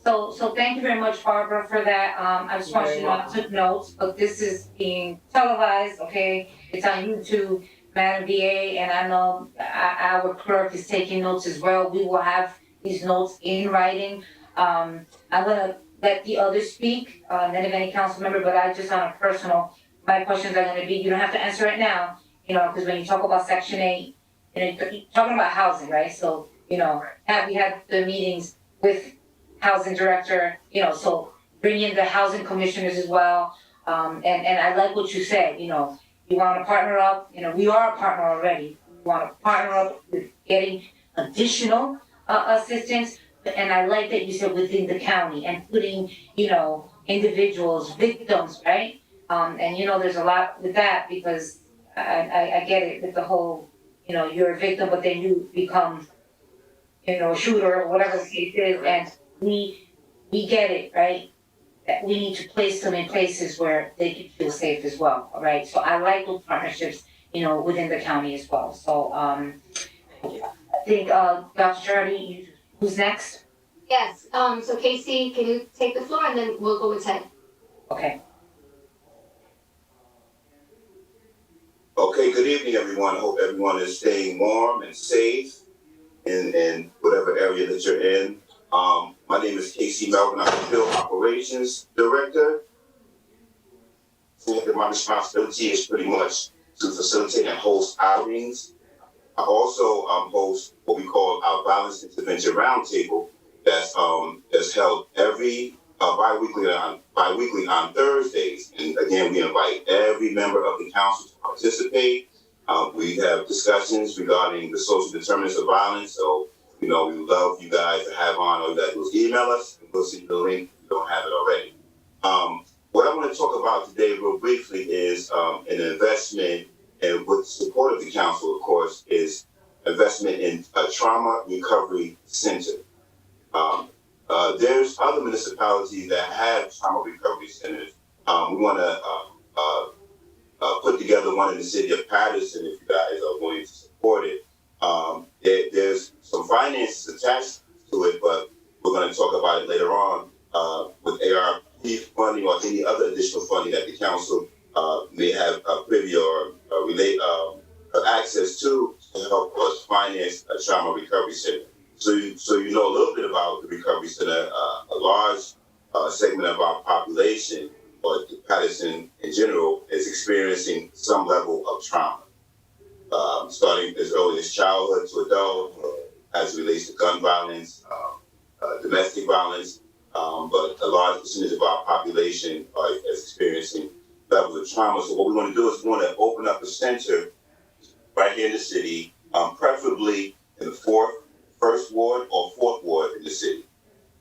A: So thank you very much, Barbara, for that. I just want you to know I took notes, but this is being televised, okay? It's on YouTube, Madam VA, and I know our clerk is taking notes as well. We will have these notes in writing. I'm gonna let the others speak, then if any council member, but I just on a personal, my questions are gonna be, you don't have to answer it now, because when you talk about Section 8, you're talking about housing, right? So, we had the meetings with housing director, so bring in the housing commissioners as well. And I like what you said, you want to partner up, we are a partner already. We want to partner up with getting additional assistance. And I like that you said within the county and putting, individuals, victims, right? And there's a lot with that because I get it with the whole, you're a victim, but then you become, a shooter or whatever the case is. And we get it, right? That we need to place them in places where they can feel safe as well, all right? So I like those partnerships, within the county as well. So I think Dr. Charity, who's next?
N: Yes, so Casey, can you take the floor and then we'll go with Ted.
A: Okay.
M: Okay, good evening, everyone. I hope everyone is staying warm and safe in whatever area that you're in. My name is Casey Melvin. I'm the Field Operations Director. My responsibility is pretty much to facilitate and host outings. I also host what we call our Violence Intervention Roundtable that's held every bi-weekly on Thursdays. And again, we invite every member of the council to participate. We have discussions regarding the social determinants of violence. So, we love you guys to have on. All you guys do is email us and we'll send you the link if you don't have it already. What I want to talk about today real briefly is an investment, and with the support of the council, of course, is investment in a trauma recovery center. There's other municipalities that have trauma recovery centers. We want to put together one in the city of Patterson if you guys are willing to support it. There's some finances attached to it, but we're going to talk about it later on with ARP funding or any other additional funding that the council may have privy or relate access to help us finance a trauma recovery center. So you know a little bit about the recovery center. A large segment of our population, or Patterson in general, is experiencing some level of trauma, starting as early as childhood to adult, as it relates to gun violence, domestic violence. But a large percentage of our population is experiencing levels of trauma. So what we want to do is we want to open up a center right here in the city, preferably in the first ward or fourth ward in the city.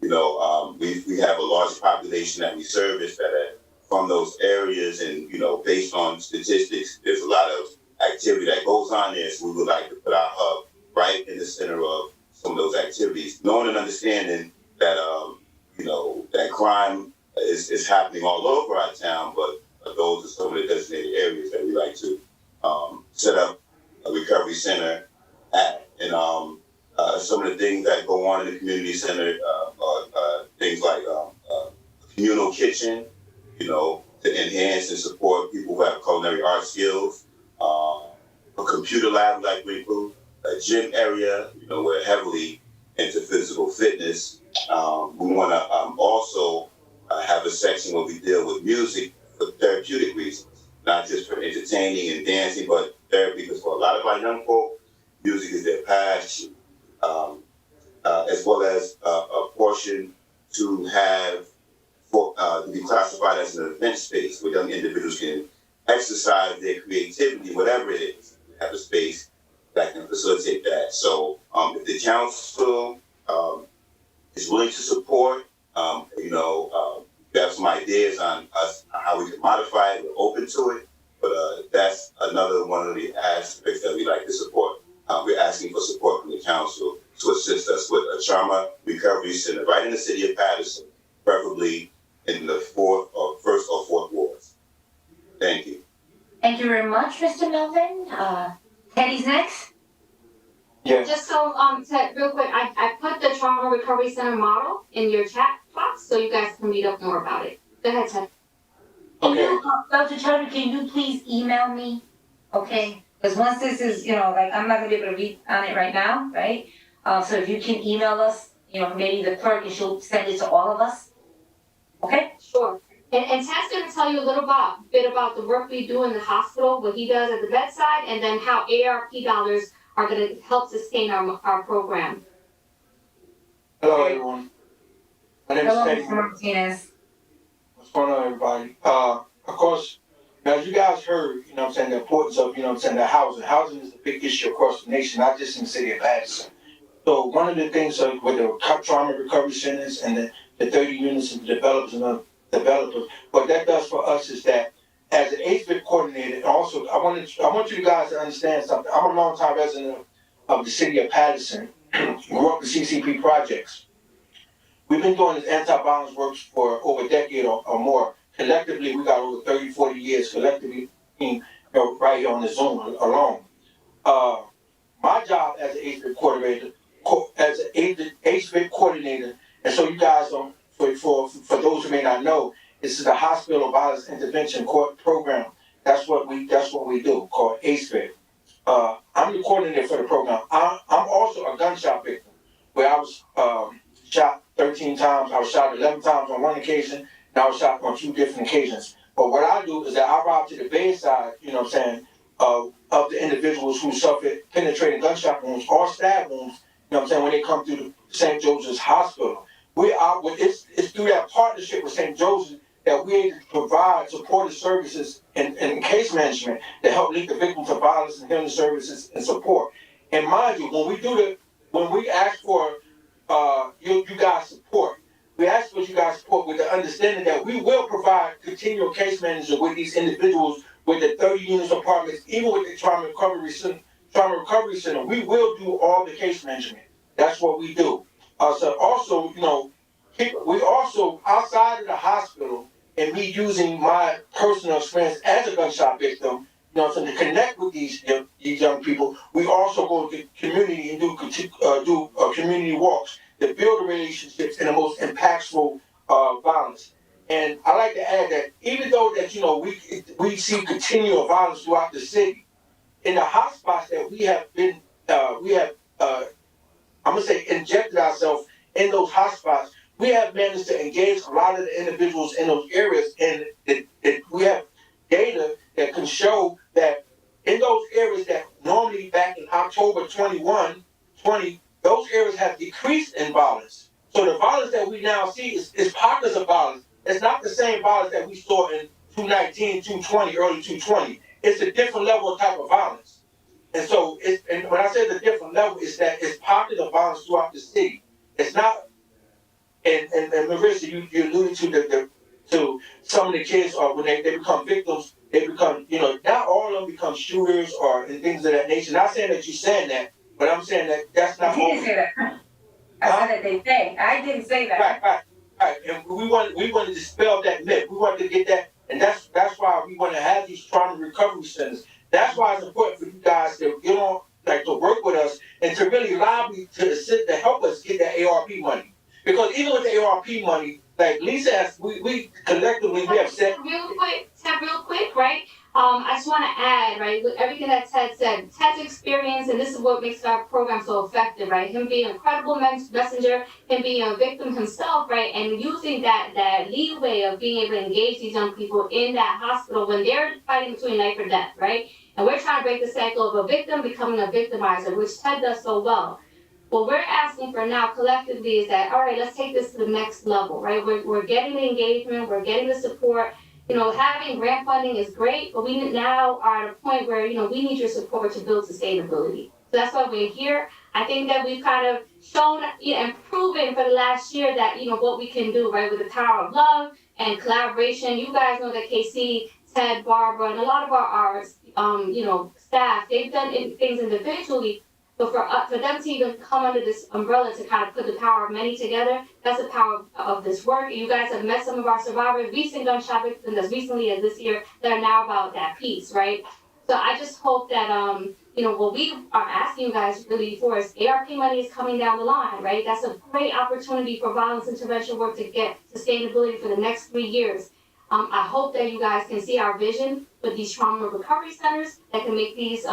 M: You know, we have a large population that we service that are from those areas, and you know, based on statistics, there's a lot of activity that goes on there. So we would like to put our hub right in the center of some of those activities, knowing and understanding that you know, that crime is happening all over our town, but those are some of the designated areas that we like to set up a recovery center at. And some of the things that go on in the community center are things like a communal kitchen, you know, to enhance and support people who have culinary art skills, a computer lab like we include, a gym area, you know, we're heavily into physical fitness. We want to also have a section where we deal with music for therapeutic reasons, not just for entertaining and dancing, but therapy, because for a lot of our young folk, music is their passion, as well as a portion to have to be classified as an event space where young individuals can exercise their creativity, whatever it is, have a space that can facilitate that. So if the council is willing to support, you know, if you have some ideas on us, how we can modify it, we're open to it. But that's another one of the aspects that we like to support. We're asking for support from the council to assist us with a trauma recovery center right in the city of Patterson, preferably in the first or fourth wards. Thank you.
A: Thank you very much, Mr. Melvin. Teddy's next.
C: Yeah.
N: Just so, Ted, real quick, I put the trauma recovery center model in your chat box so you guys can read up more about it. Go ahead, Ted.
A: Can you, Dr. Charlie, can you please email me? Okay, because once this is, you know, like, I'm not gonna be able to read on it right now, right? So if you can email us, you know, maybe the clerk, and she'll send it to all of us. Okay?
N: Sure. And Ted's gonna tell you a little bit about the work we do in the hospital, what he does at the bedside, and then how ARP dollars are gonna help sustain our program.
P: Hello, everyone. My name is
A: Hello,
P: Teddy.
A: Mr. Martinez.
P: What's going on, everybody? Of course, as you guys heard, you know what I'm saying, the importance of, you know what I'm saying, the housing. Housing is a big issue across the nation, not just in the city of Patterson. So one of the things with the trauma recovery centers and the 30 units and the developers, what that does for us is that as an HVIP coordinator, and also I want you guys to understand something. I'm a longtime resident of the city of Patterson, grew up in CCP projects. We've been doing this anti-violence work for over a decade or more. Collectively, we got over 30, 40 years collectively, you know, right here on the Zoom alone. My job as an HVIP coordinator, and so you guys don't, for those who may not know, this is the Hospital Violence Intervention Court Program. That's what we do, called HVIP. I'm the coordinator for the program. I'm also a gunshot victim, where I was shot 13 times. I was shot 11 times on one occasion, and I was shot on 2 different occasions. But what I do is that I ride to the bedside, you know what I'm saying, of the individuals who suffered penetrating gunshot wounds or stab wounds, you know what I'm saying, when they come through the St. Joseph's Hospital. It's through that partnership with St. Joseph's that we're able to provide supportive services and case management to help link the victims of violence and healing services and support. And mind you, when we ask for you guys support, we ask for you guys support with the understanding that we will provide continual case management with these individuals with the 30 units apartments, even with the trauma recovery center. We will do all the case management. That's what we do. So also, you know, we also, outside of the hospital, and me using my personal experience as a gunshot victim, so to connect with these young people, we also go to community and do community walks that build the relationships in the most impactful violence. And I like to add that even though that we see continual violence throughout the city, in the hotspots that we have been I'm gonna say injected ourselves in those hotspots, we have managed to engage a lot of the individuals in those areas, and we have data that can show that in those areas that normally back in October 20, those areas have decreased in violence. So the violence that we now see is pockets of violence. It's not the same violence that we saw in 219, 220, early 220. It's a different level of type of violence. And so, and when I say the different level, it's that it's pockets of violence throughout the city. It's not, and Marissa, you alluded to some of the kids, or when they become victims, they become, not all of them become shooters or and things of that nature. Not saying that you're saying that, but I'm saying that that's not.
A: I didn't say that. I said that they think. I didn't say that.
P: Right. And we want to dispel that myth. We want to get that, and that's why we want to have these trauma recovery centers. That's why it's important for you guys to to work with us and to really lobby to help us get that ARP money. Because even with the ARP money, like Lisa has, we collectively we have said.
N: Real quick, right? I just want to add, right, with everything that Ted said, Ted's experience, and this is what makes our program so effective, right? Him being an incredible messenger, him being a victim himself, right? And using that leeway of being able to engage these young people in that hospital when they're fighting between life or death, right? And we're trying to break the cycle of a victim becoming a victimizer, which Ted does so well. What we're asking for now collectively is that, all right, let's take this to the next level, right? We're getting the engagement, we're getting the support. Having grant funding is great, but we now are at a point where, we need your support to build sustainability. So that's why we're here. I think that we've kind of shown and proven for the last year that, what we can do, right, with the power of love and collaboration. You guys know that KC, Ted, Barbara, and a lot of our staff, they've done things individually. But for them to even come under this umbrella to kind of put the power of many together, that's the power of this work. You guys have met some of our survivors, recent gunshot victims as recently as this year, that are now about that peace, right? So I just hope that, what we are asking you guys really for is ARP money is coming down the line, right? That's a great opportunity for violence intervention work to get sustainability for the next 3 years. I hope that you guys can see our vision with these trauma recovery centers that can make these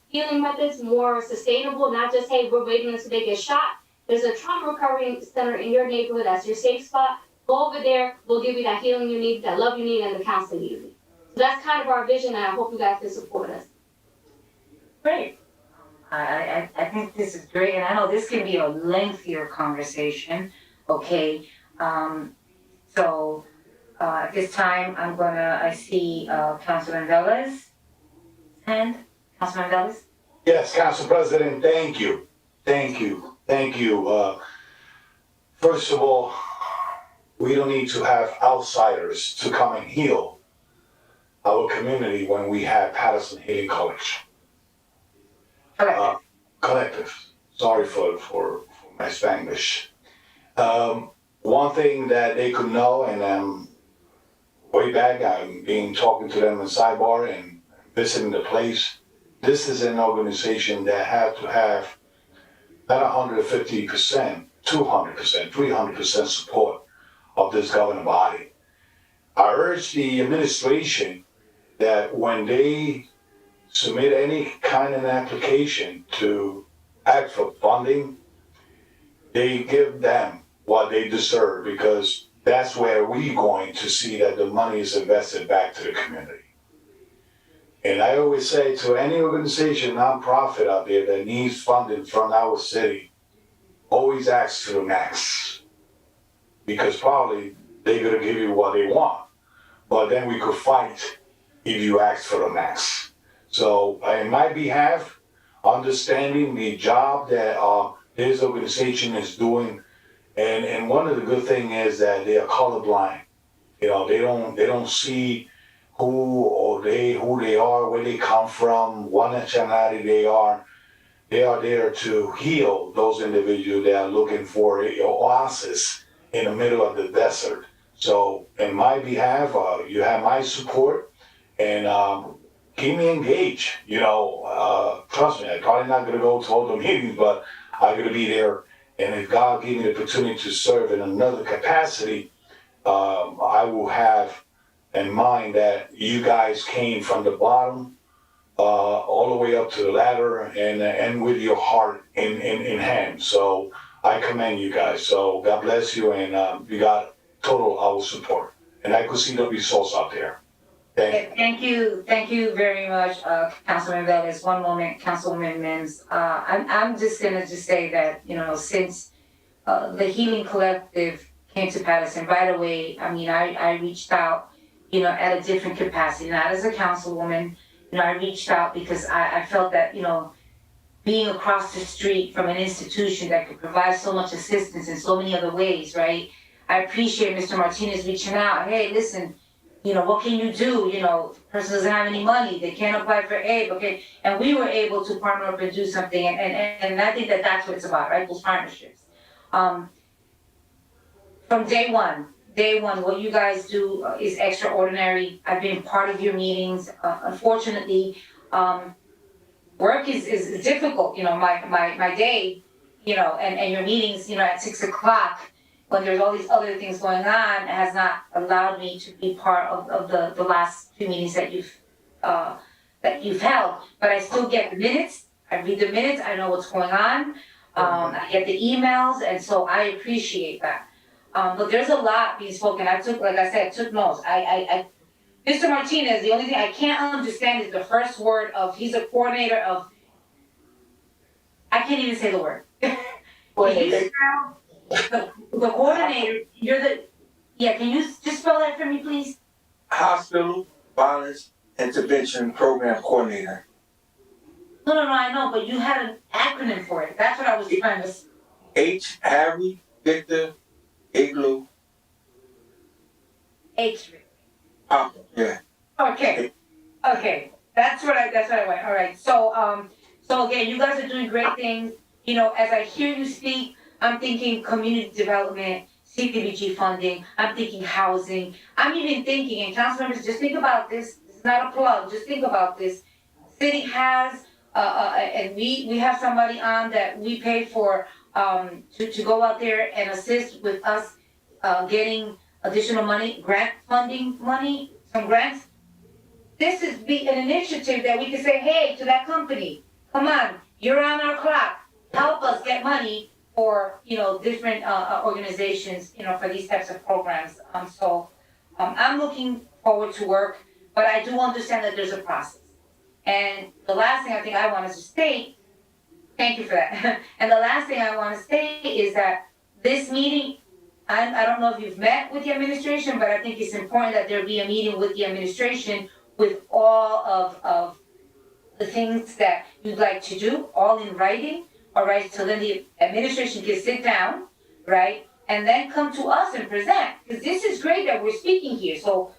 N: healing methods more sustainable, not just, hey, we're waiting until they get shot. There's a trauma recovery center in your neighborhood that's your safe spot. Go over there, we'll give you that healing you need, that love you need, and the counseling you need. So that's kind of our vision, and I hope you guys can support us.
A: Great. I think this is great, and I know this can be a lengthier conversation, okay? At this time, I see Councilman Velez hand. Councilman Velez?
D: Yes, Council President, thank you. First of all, we don't need to have outsiders to come and heal our community when we have Patterson Healing College. Collective. Sorry for my Spanglish. One thing that they could know, and way back, I'm talking to them in sidebar and visiting the place. This is an organization that had to have not 150%, 200%, 300% support of this governing body. I urge the administration that when they submit any kind of application to ask for funding, they give them what they deserve, because that's where we're going to see that the money is invested back to the community. And I always say to any organization, nonprofit out there that needs funding from our city, always ask for the max. Because probably they're gonna give you what they want. But then we could fight if you ask for the max. So in my behalf, understanding the job that this organization is doing, and one of the good things is that they are colorblind. They don't see who they are, where they come from, what nationality they are. They are there to heal those individuals that are looking for an oasis in the middle of the desert. So in my behalf, you have my support, and keep me engaged. Trust me, I'm probably not gonna go to all the meetings, but I'm gonna be there. And if God gave me the opportunity to serve in another capacity, I will have in mind that you guys came from the bottom all the way up to the ladder, and with your heart in hand. So I commend you guys. So God bless you, and you got total our support. And I could see the results out there. Thank you.
A: Thank you very much, Councilman Velez. One moment, Councilwoman Mims. I'm just gonna say that, since the Healing Collective came to Patterson right away, I reached out, at a different capacity, not as a councilwoman. I reached out because I felt that, being across the street from an institution that could provide so much assistance in so many other ways, right? I appreciate Mr. Martinez reaching out. Hey, listen, what can you do? The person doesn't have any money, they can't apply for aid, okay? And we were able to partner up and do something, and I think that that's what it's about, right? Those partnerships. From day one, what you guys do is extraordinary. I've been part of your meetings. Unfortunately, work is difficult. My day, and your meetings, at 6 o'clock, when there's all these other things going on, has not allowed me to be part of the last few meetings that you've held. But I still get the minutes. I read the minutes. I know what's going on. I get the emails, and so I appreciate that. But there's a lot being spoken. Like I said, took notes. Mr. Martinez, the only thing I can't understand is the first word of, he's a coordinator of, I can't even say the word. The coordinator, can you just spell that for me, please?
P: Hospital Violence Intervention Program Coordinator.
A: No, I know, but you had an acronym for it. That's what I was trying to.
P: H, Harry, Victor, Igloo.
A: H.
P: Yeah.
A: Okay. That's what I went. All right. So again, you guys are doing great things. As I hear you speak, I'm thinking community development, CDBG funding. I'm thinking housing. I'm even thinking, and council members, just think about this. This is not a plug. Just think about this. City has, and we have somebody on that we pay for to go out there and assist with us getting additional money, grant funding money, some grants. This is an initiative that we can say, hey, to that company, come on, you're on our clock. Help us get money for, different organizations, for these types of programs. I'm looking forward to work, but I do understand that there's a process. And the last thing I think I want to state, thank you for that. And the last thing I want to say is that this meeting, I don't know if you've met with the administration, but I think it's important that there be a meeting with the administration with all of the things that you'd like to do, all in writing, all right? So then the administration can sit down, right? And then come to us and present, because this is great that we're speaking here. So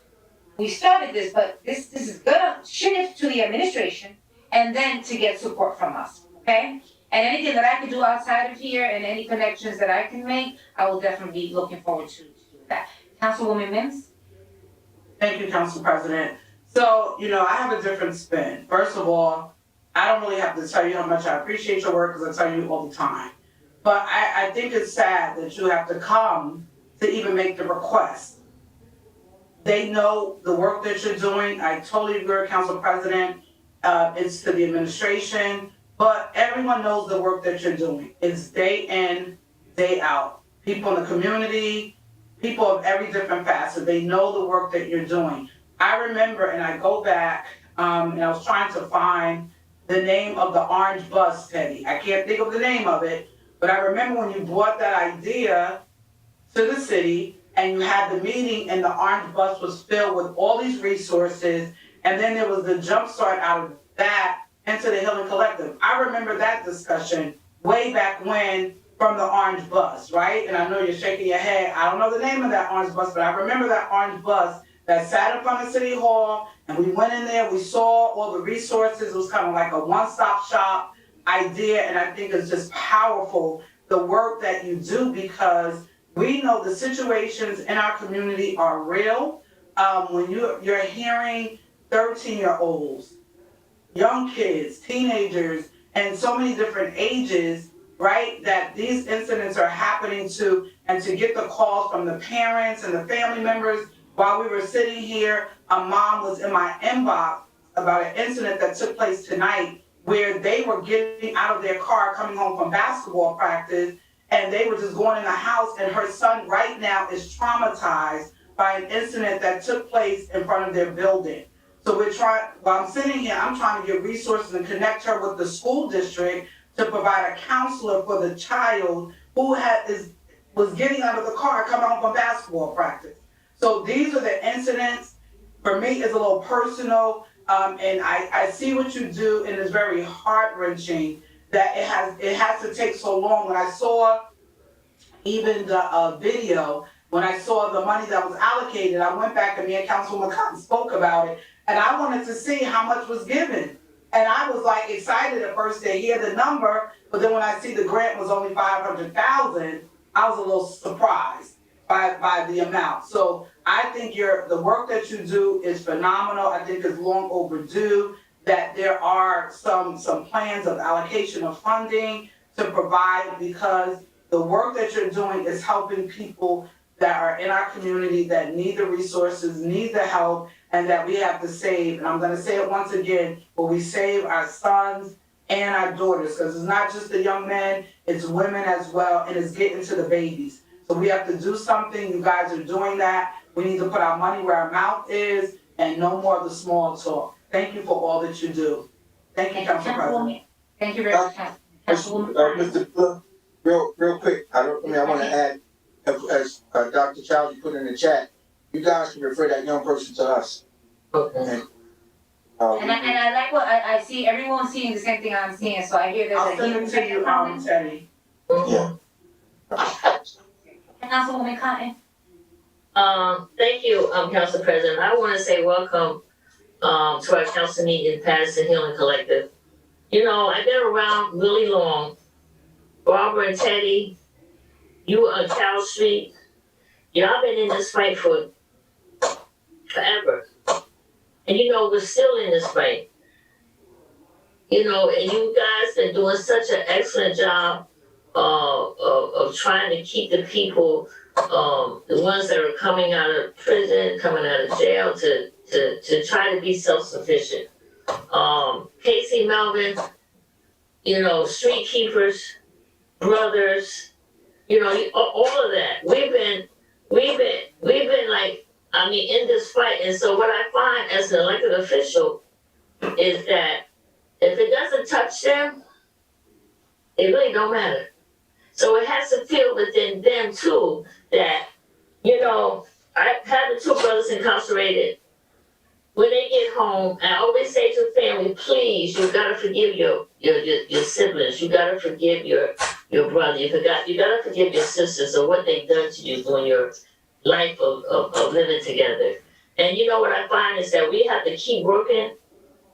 A: we started this, but this is gonna shift to the administration and then to get support from us, okay? And anything that I can do outside of here and any connections that I can make, I will definitely be looking forward to that. Councilwoman Mims?
I: Thank you, Council President. So, I have a different spin. First of all, I don't really have to tell you how much I appreciate your work, because I tell you all the time. But I think it's sad that you have to come to even make the request. They know the work that you're doing. I totally agree with Council President. It's to the administration, but everyone knows the work that you're doing. It's day in, day out. People in the community, people of every different facet, they know the work that you're doing. I remember, and I go back, and I was trying to find the name of the orange bus, Teddy. I can't think of the name of it, but I remember when you brought that idea to the city, and you had the meeting, and the orange bus was filled with all these resources, and then there was the jump start out of that into the Healing Collective. I remember that discussion way back when, from the orange bus, right? And I know you're shaking your head. I don't know the name of that orange bus, but I remember that orange bus that sat up on the city hall, and we went in there, we saw all the resources. It was kind of like a one-stop shop idea, and I think it's just powerful, the work that you do, because We know the situations in our community are real. When you're hearing 13-year-olds, young kids, teenagers, and so many different ages, right, that these incidents are happening to, and to get the calls from the parents and the family members. While we were sitting here, a mom was in my inbox about an incident that took place tonight where they were getting out of their car coming home from basketball practice, and they were just going in the house, and her son right now is traumatized by an incident that took place in front of their building. So we're trying, while I'm sitting here, I'm trying to get resources and connect her with the school district to provide a counselor for the child who was getting out of the car coming home from basketball practice. So these are the incidents. For me, it's a little personal, and I see what you do, and it's very heart-wrenching that it has to take so long. When I saw even the video, when I saw the money that was allocated, I went back and me and Councilwoman Cotton spoke about it, and I wanted to see how much was given. And I was like excited at first to hear the number, but then when I see the grant was only 500,000, I was a little surprised by the amount. So I think the work that you do is phenomenal. I think it's long overdue that there are some plans of allocation of funding to provide, because the work that you're doing is helping people that are in our community that need the resources, need the help, and that we have to save. And I'm gonna say it once again, but we save our sons and our daughters, because it's not just the young men, it's women as well, and it's getting to the babies. So we have to do something. You guys are doing that. We need to put our money where our mouth is and no more of the small talk. Thank you for all that you do. Thank you, Council President.
A: Thank you very much.
P: Mr. Real quick, I want to add, as Dr. Childs put in the chat, you guys can refer that young person to us.
G: Okay.
A: And I like what I see, everyone's seeing the same thing I'm seeing, so I hear
I: I'll
A: there's
I: send it to you, Teddy.
P: Yeah.
A: Councilwoman Cotton?
G: Thank you, Council President. I want to say welcome to our council meeting in Patterson Healing Collective. You know, I've been around really long. Barbara and Teddy, you on Cal Street, y'all been in this fight for forever. And you know, we're still in this fight. You know, and you guys are doing such an excellent job of trying to keep the people, the ones that are coming out of prison, coming out of jail, to try to be self-sufficient. Casey Melvin, you know, street keepers, brothers, you know, all of that. We've been like, I mean, in this fight. And so what I find as an elected official is that if it doesn't touch them, it really don't matter. So it has to feel within them too that, you know, I have the two brothers incarcerated. When they get home, I always say to family, please, you gotta forgive your siblings. You gotta forgive your brother. You gotta forgive your sisters of what they've done to you during your life of living together. And you know what I find is that we have to keep working,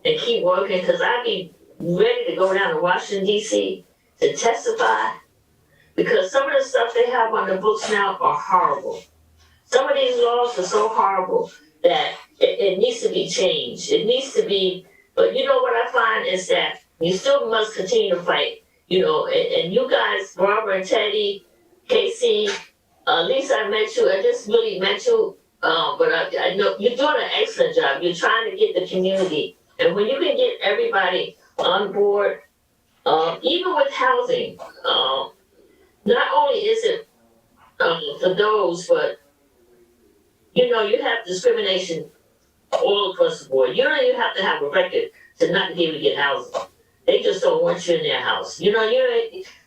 G: because I be ready to go down to Washington, D.C. to testify, because some of the stuff they have on the books now are horrible. Some of these laws are so horrible that it needs to be changed. It needs to be, but you know what I find is that you still must continue to fight, you know, and you guys, Barbara and Teddy, Casey, Lisa, I met you, I just really met you, but I know you're doing an excellent job. You're trying to get the community, and when you can get everybody on board, even with housing, not only is it for those, but you know, you have discrimination all across the board. You don't even have to have a record to not be able to get housing. They just don't want you in their house. You know,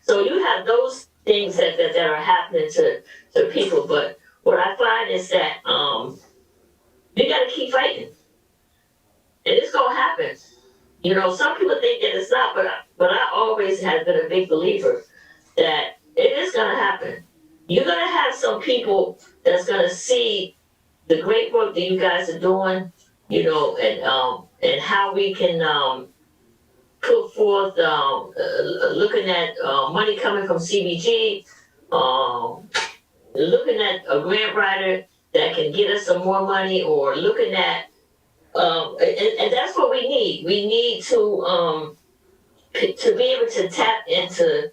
G: so you have those things that are happening to people. But what I find is that you got to keep fighting, and it's gonna happen. You know, some people think that it's not, but I always have been a big believer that it is gonna happen. You're gonna have some people that's gonna see the great work that you guys are doing, you know, and how we can put forth looking at money coming from CBG, looking at a grant writer that can get us some more money, or looking at, and that's what we need. We need to be able to tap into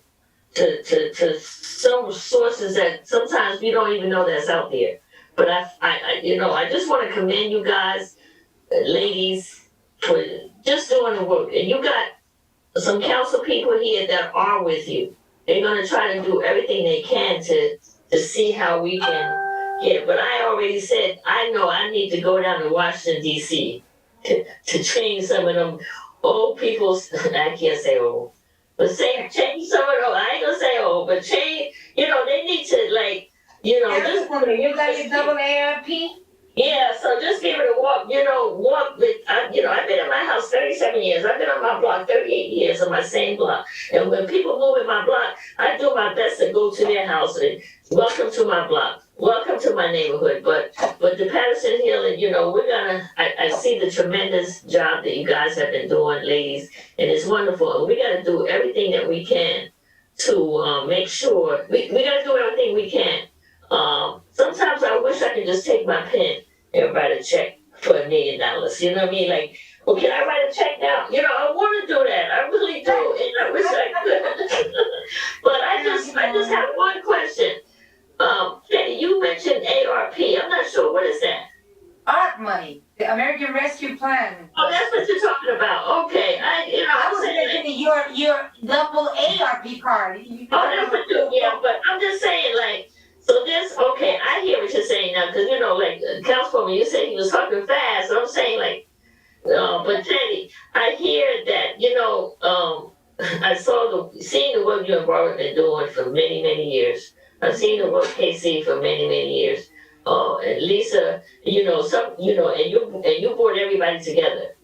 G: to some sources that sometimes we don't even know that's out there. But I just want to commend you guys, ladies, for just doing the work. And you got some council people here that are with you. They're gonna try to do everything they can to see how we can get. But I already said, I know I need to go down to Washington DC to train some of them old people. I can't say old, but change some of them. I ain't gonna say old, but change. They need to
A: You got your double ARP?
G: Yeah, so just be able to walk with, I've been in my house 37 years. I've been on my block 38 years on my same block. And when people move in my block, I do my best to go to their house and welcome to my block. Welcome to my neighborhood. But the Patterson Hill, and I see the tremendous job that you guys have been doing, ladies, and it's wonderful. And we gotta do everything that we can to make sure, we gotta do everything we can. Sometimes I wish I could just take my pen and write a check for $1 million. You know what I mean? Like, well, can I write a check now? I want to do that. I really do, and I wish I could. But I just have one question. Penny, you mentioned ARP. I'm not sure, what is that?
A: ARP money, the American Rescue Plan.
G: Oh, that's what you're talking about. Okay,
A: I was thinking your double ARP card.
G: Oh, that's what but I'm just saying, so this, okay, I hear what you're saying now, because, Councilwoman, you said he was talking fast, so I'm saying, but Teddy, I hear that, I seen the work you and Barbara have been doing for many, many years. I've seen the work KC for many, many years. And Lisa, and you brought everybody together.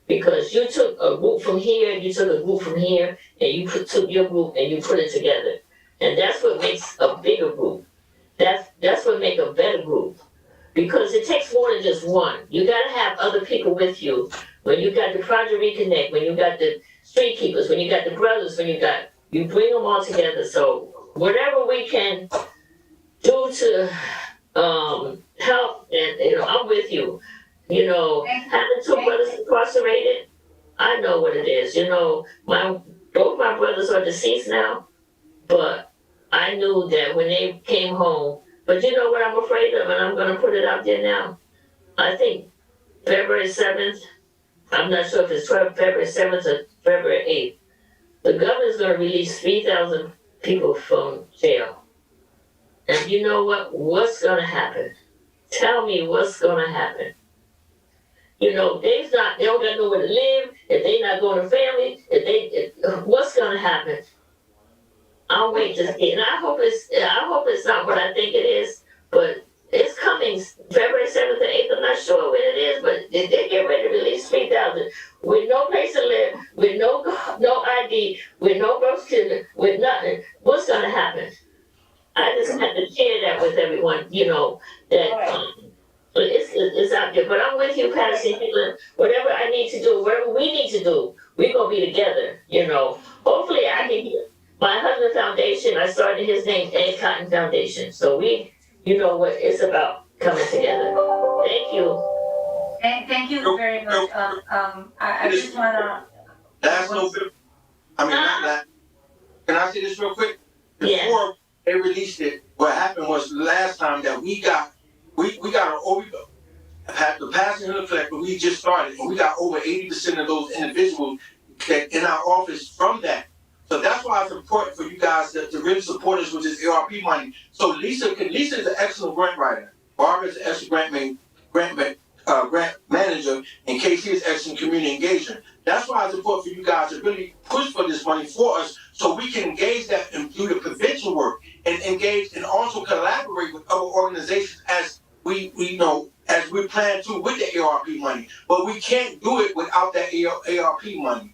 G: Because you took a group from here, you took a group from here, and you took your group and you put it together. And that's what makes a bigger group. That's what makes a better group. Because it takes more than just one. You gotta have other people with you. When you got the Project Reconnect, when you got the Street Keepers, when you got the brothers, you bring them all together. So whatever we can do to help, and I'm with you. Having two brothers incarcerated, I know what it is. Both my brothers are deceased now, but I knew that when they came home, but you know what I'm afraid of, and I'm going to put it out there now. I think February 7th, I'm not sure if it's February 7th or February 8th, the governor's going to release 3,000 people from jail. And you know what? What's going to happen? Tell me what's going to happen. They don't got nowhere to live, if they not going to family, what's going to happen? I'll wait to see, and I hope it's not what I think it is, but it's coming February 7th or 8th. I'm not sure when it is, but they get ready to release 3,000 with no place to live, with no ID, with no birth certificate, with nothing. What's gonna happen? I just have to share that with everyone. That it's out there. But I'm with you, Patterson. Whatever I need to do, whatever we need to do, we're gonna be together. Hopefully I can. My husband foundation, I started his name, Ed Cotton Foundation. So what it's about coming together. Thank you.
A: Thank you very much. I just wanna.
P: Last November, not last. Can I say this real quick? Before they released it, what happened was last time that we got the Patterson Hill Collective, we just started, and we got over 80% of those individuals that in our office from that. So that's why it's important for you guys to really support us with this ARP money. So Lisa is an excellent grant writer. Barbara is an excellent grant manager, and Casey is excellent community engagement. That's why it's important for you guys to really push for this money for us, so we can engage that and do the prevention work and engage and also collaborate with other organizations as we plan to with the ARP money. But we can't do it without that ARP money.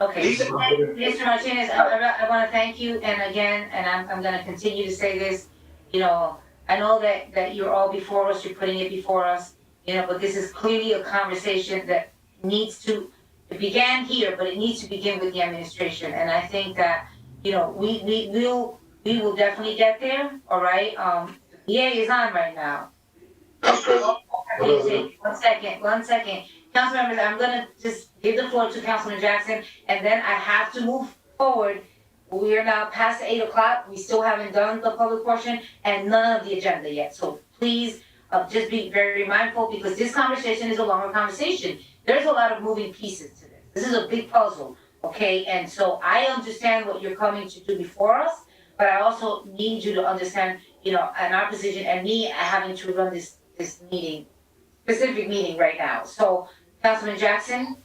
A: Okay, Mr. Martinez, I want to thank you, and again, and I'm going to continue to say this, I know that you're all before us, you're putting it before us, but this is clearly a conversation that it began here, but it needs to begin with the administration, and I think that, we'll we will definitely get there, all right? The EA is on right now.
H: Council President,
A: Okay, one second. Council members, I'm gonna just give the floor to Councilman Jackson, and then I have to move forward. We are now past 8 o'clock, we still haven't done the public portion, and none of the agenda yet, so please, just be very mindful, because this conversation is a longer conversation. There's a lot of moving pieces to this. This is a big puzzle, okay? And so I understand what you're coming to do before us, but I also need you to understand, in our position, and me having to run this meeting, specific meeting right now. So, Councilman Jackson?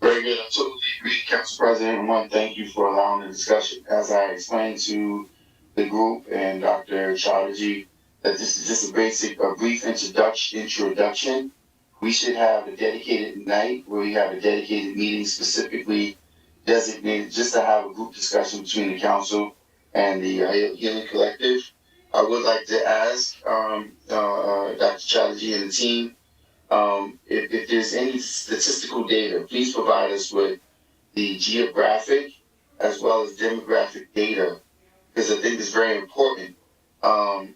H: very good. I totally agree, Council President. I want to thank you for allowing the discussion. As I explained to the group and Dr. Chatterjee, that this is just a brief introduction. We should have a dedicated night where we have a dedicated meeting specifically designated just to have a group discussion between the council and the Healing Collective. I would like to ask Dr. Chatterjee and the team, if there's any statistical data, please provide us with the geographic as well as demographic data, because I think it's very important. And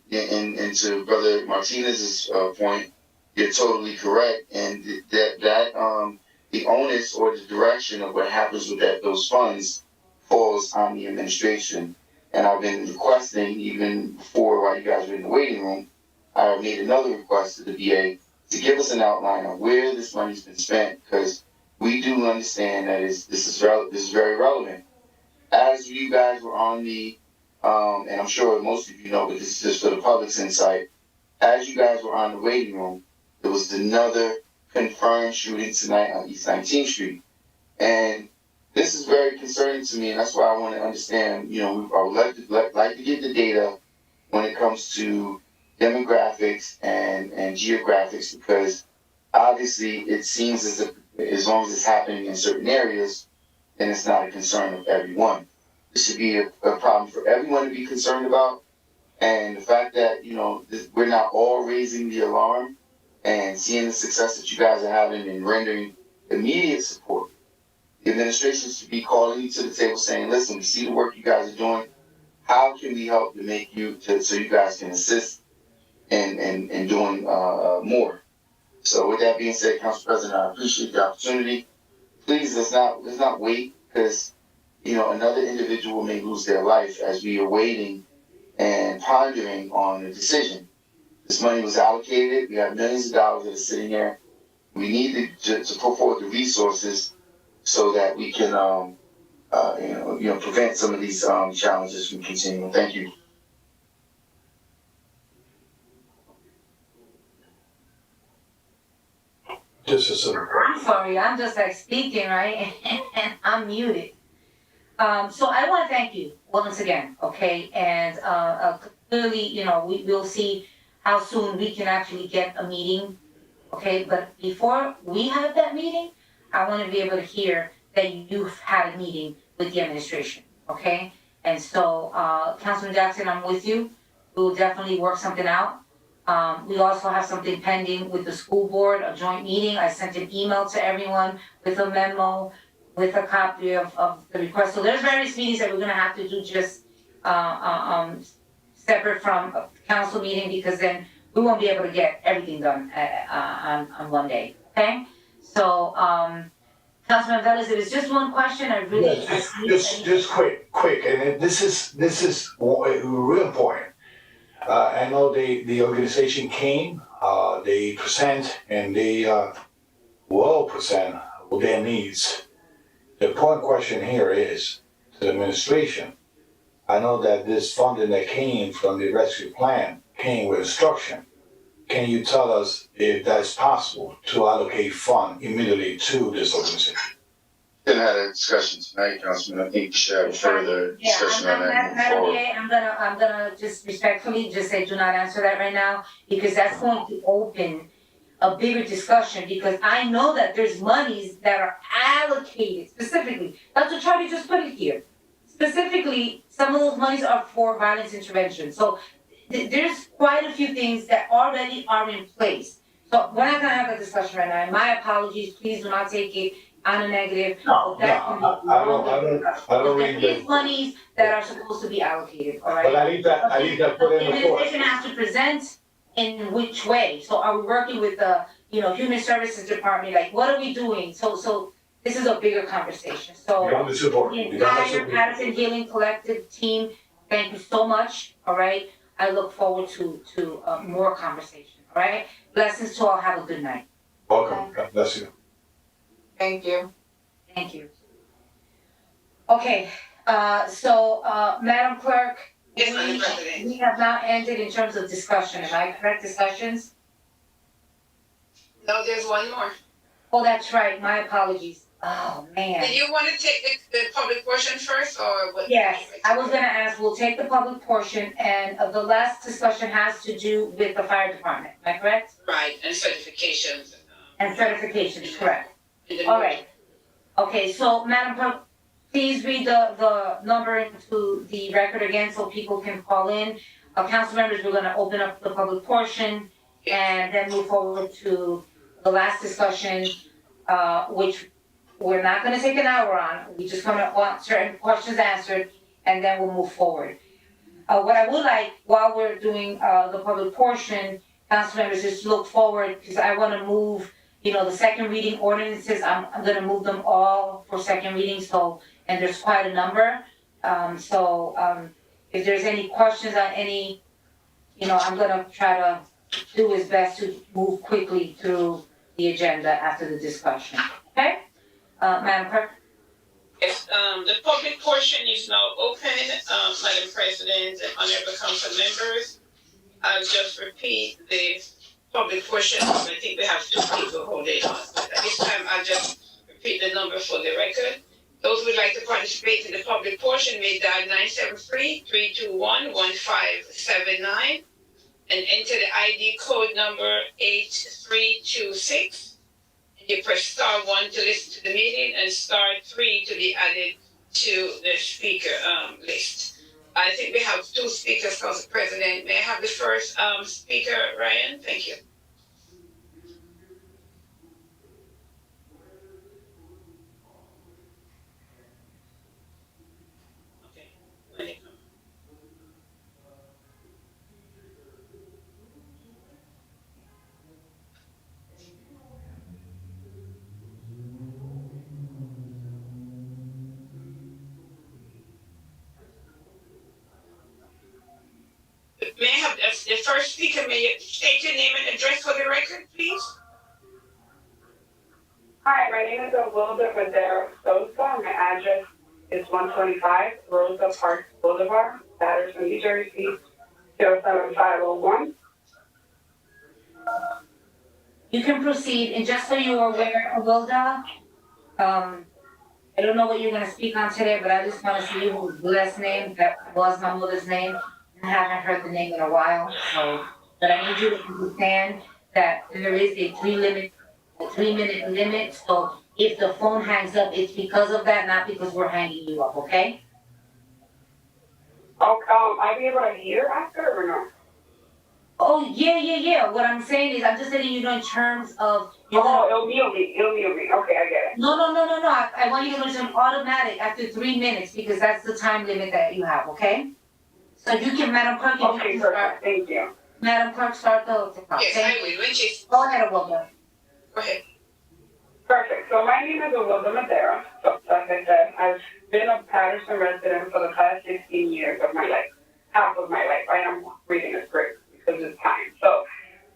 H: to Brother Martinez's point, you're totally correct, and that the onus or the direction of what happens with those funds falls on the administration. And I've been requesting, even before while you guys were in the waiting room, I made another request to the VA to give us an outline on where this money's been spent, because we do understand that this is very relevant. As you guys were on the, and I'm sure most of you know, but this is just for the public's insight, as you guys were on the waiting room, there was another confirmed shooting tonight on East 19th Street. And this is very concerning to me, and that's why I want to understand, I would like to get the data when it comes to demographics and geographics, because obviously it seems as if as long as it's happening in certain areas, then it's not a concern of everyone. It should be a problem for everyone to be concerned about. And the fact that, we're not all raising the alarm and seeing the success that you guys are having and rendering immediate support, the administration should be calling you to the table saying, listen, we see the work you guys are doing. How can we help to make so you guys can assist in doing more? So with that being said, Council President, I appreciate the opportunity. Please, let's not wait, because, another individual may lose their life as we are waiting and pondering on the decision. This money was allocated. We have millions of dollars that are sitting there. We need to put forward the resources so that we can, prevent some of these challenges from continuing. Thank you.
D: Just a sort of.
A: I'm sorry, I'm just speaking, right? And I'm muted. So I want to thank you once again, okay? And clearly, we will see how soon we can actually get a meeting, okay? But before we have that meeting, I want to be able to hear that you've had a meeting with the administration, okay? And so, Councilman Jackson, I'm with you. We will definitely work something out. We also have something pending with the school board, a joint meeting. I sent an email to everyone with a memo, with a copy of the request. So there's various meetings that we're gonna have to do just separate from a council meeting, because then we won't be able to get everything done on one day, okay? So, Councilman Velez, it is just one question. I really.
D: Just quick, and this is real important. I know the organization came, they present, and they will present their needs. The important question here is to the administration. I know that this funding that came from the rescue plan came with instruction. Can you tell us if that's possible to allocate fund immediately to this organization?
H: Didn't have a discussion tonight, Councilman. I think we should have a further discussion on that.
A: Madam DA, I'm gonna just respectfully just say do not answer that right now, because that's going to open a bigger discussion, because I know that there's monies that are allocated specifically. Dr. Charlie just put it here. Specifically, some of those monies are for violence intervention. So there's quite a few things that already are in place. So we're not gonna have a discussion right now. My apologies, please do not take it on a negative.
D: No,
A: but that can be
D: I don't read
A: There is
D: the,
A: monies that are supposed to be allocated, all right?
D: but I need that put
A: The
D: in the
A: administration
D: course.
A: has to present in which way, so are we working with the, Human Services Department, like, what are we doing? So this is a bigger conversation, so.
D: We got the support.
A: The
D: We got the
A: entire
D: support.
A: Patterson Healing Collective team, thank you so much, all right? I look forward to more conversation, all right? Blessings to all, have a good night.
D: Welcome, God bless you.
O: Thank you.
A: Thank you. Okay, Madam Clerk,
B: Yes, Madam President.
A: we have now ended in terms of discussion, am I correct, discussions?
B: No, there's one more.
A: Oh, that's right, my apologies. Oh, man.
B: Did you want to take the public portion first, or what?
A: Yes, I was gonna ask, we'll take the public portion, and the last discussion has to do with the fire department, am I correct?
B: Right, and certifications.
A: And certifications, correct.
B: And then-
A: All right. Okay, so Madam Clerk, please read the number into the record again so people can call in. Council members, we're gonna open up the public portion and then move forward to the last discussion, which we're not gonna take an hour on. We just gonna want certain questions answered and then we'll move forward. What I would like, while we're doing the public portion, council members, just look forward, because I wanna move, the second reading ordinances, I'm gonna move them all for second reading, and there's quite a number. If there's any questions on any, I'm gonna try to do his best to move quickly through the agenda after the discussion, okay? Madam Clerk?
B: Yes, the public portion is now open, Madam President and honorable council members. I'll just repeat the public portion. I think we have two people holding on. But at this time, I'll just repeat the number for the record. Those who would like to participate in the public portion may dial 973-321-1579 and enter the ID code number 8326. You press star 1 to listen to the meeting and star 3 to be added to the speaker list. I think we have two speakers, Council President. May I have the first speaker, Ryan? Thank you. Okay. When it comes. May I have the first speaker, may you state your name and address for the record, please?
Q: Hi, my name is Elizabeth Madera Sosa. My address is 125 Rosa Parks Boulevard, Patterson, New Jersey, 07501.
A: You can proceed, and just so you are aware, Wilda, I don't know what you're gonna speak on today, but I just wanna see your last name, that was my mother's name. I haven't heard the name in a while, but I need you to understand that there is a 3-minute limit, so if the phone hangs up, it's because of that, not because we're hanging you up, okay?
Q: Oh, I'll be able to hear after or no?
A: Oh, yeah, what I'm saying is, I'm just letting you know in terms of.
Q: It'll mute me. Okay, I get it.
A: No, I want you to listen automatic after 3 minutes, because that's the time limit that you have, okay? So you can, Madam Clerk,
Q: Okay, perfect, thank you.
A: Madam Clerk, start the clock.
B: Yes, I will. When she's,
A: Go ahead, Wilda.
B: go ahead.
Q: Perfect, so my name is Elizabeth Madera. So, like I said, I've been a Patterson resident for the past 16 years of my life, half of my life. I am reading a script because it's time. So,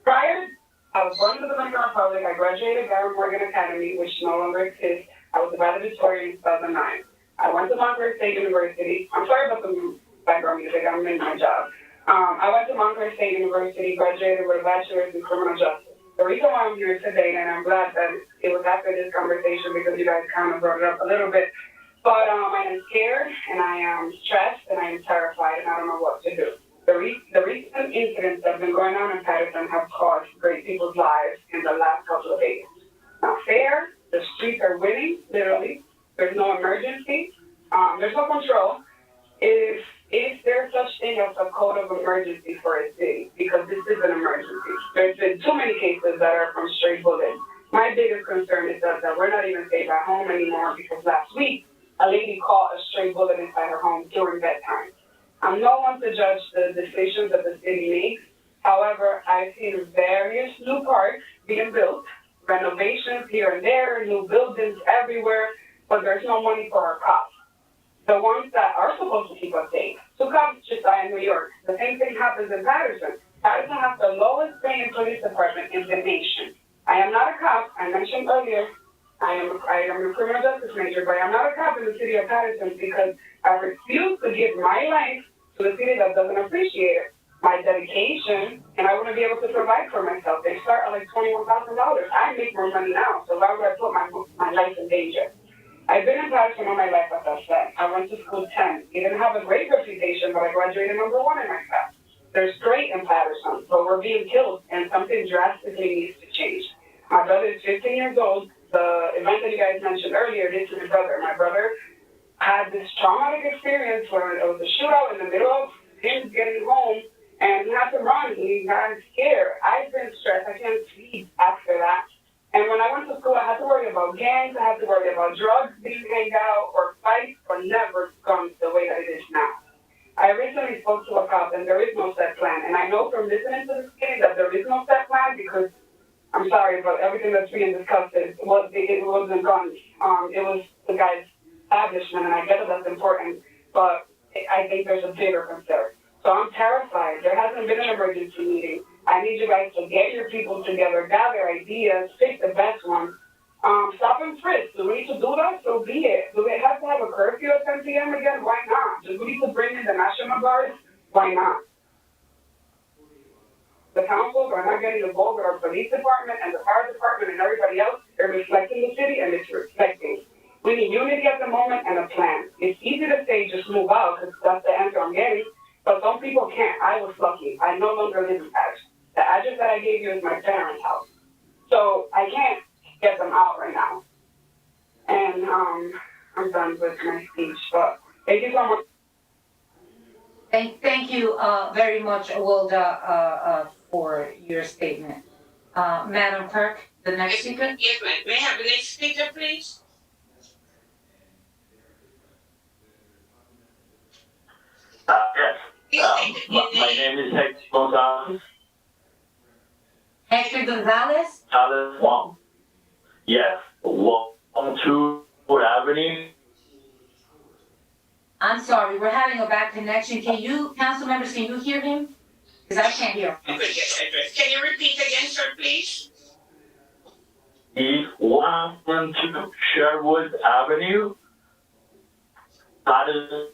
Q: prior, I was born in the Dominican Republic. I graduated Garrett Morgan Academy, which no longer exists. I was a valedictorian in 2009. I went to Montclair State University. I'm sorry about the background music, I'm in my job. I went to Montclair State University, graduated with a bachelor's in criminal justice. The reason why I'm here today, and I'm glad that it was after this conversation because you guys kind of brought it up a little bit, but I am scared, and I am stressed, and I am terrified, and I don't know what to do. The recent incidents that have been going on in Patterson have cost great people's lives in the last couple of days. Not fair, the streets are winning, literally. There's no emergency, there's no control. Is there such thing as a code of emergency for a city? Because this is an emergency. There's been too many cases that are from stray bullets. My biggest concern is that we're not even safe at home anymore because last week a lady caught a stray bullet inside her home during bedtime. I'm no one to judge the decisions that the city makes. However, I've seen various new parks being built, renovations here and there, new buildings everywhere, but there's no money for our cops. The ones that are supposed to keep us safe. 2 cops just died in New York. The same thing happens in Patterson. Patterson has the lowest paying police department in the nation. I am not a cop. I mentioned earlier, I am a criminal justice major, but I'm not a cop in the city of Patterson because I refuse to give my life to a city that doesn't appreciate it. My dedication, and I want to be able to provide for myself. They start at like $21,000. I make more money now, so why would I put my life in danger? I've been in Patterson all my life, as I said. I went to school 10. Didn't have a great reputation, but I graduated number 1 in my class. There's great in Patterson, but we're being killed, and something drastically needs to change. My brother is 15 years old. The event that you guys mentioned earlier, this is my brother. My brother had this traumatic experience where it was a shootout in the middle of him getting home, and he had to run. He got scared. I've been stressed. I can't sleep after that. And when I went to school, I had to worry about gangs. I had to worry about drugs being hanged out or fights, but never guns the way that it is now. I recently spoke to a cop, and there is no set plan. And I know from listening to this case that there is no set plan because, I'm sorry, but everything that's being discussed it wasn't guns. It was the guy's establishment, and I get that that's important, but I think there's a bigger concern. So I'm terrified. There hasn't been an emergency meeting. I need you guys to get your people together, gather ideas, pick the best one. Stop and frisk. Do we need to do that? So be it. Do we have to have a curfew at 10 p.m. again? Why not? Do we need to bring in the National Guard? Why not? The councils are not getting involved with our police department and the fire department and everybody else. They're reflecting the city and it's reflecting. We need unity at the moment and a plan. It's easy to say just move out because that's the answer I'm getting, but some people can't. I was lucky. I no longer live in Patterson. The address that I gave you is my parents' house. So I can't get them out right now. And I'm done with my speech, but thank you so much.
A: Thank you very much, Wilda, for your statement. Madam Clerk, the next speaker?
B: Yes, ma'am. May I have the next speaker, please?
R: Yes. My name is Hector Gonzalez.
A: Hector Gonzalez?
R: Gonzalez, yes, 112 Wood Avenue.
A: I'm sorry, we're having a bad connection. Can you, council members, can you hear him? Because I can't hear him.
B: I couldn't get the address. Can you repeat again, sir, please?
R: Is 112 Sherwood Avenue. Patterson,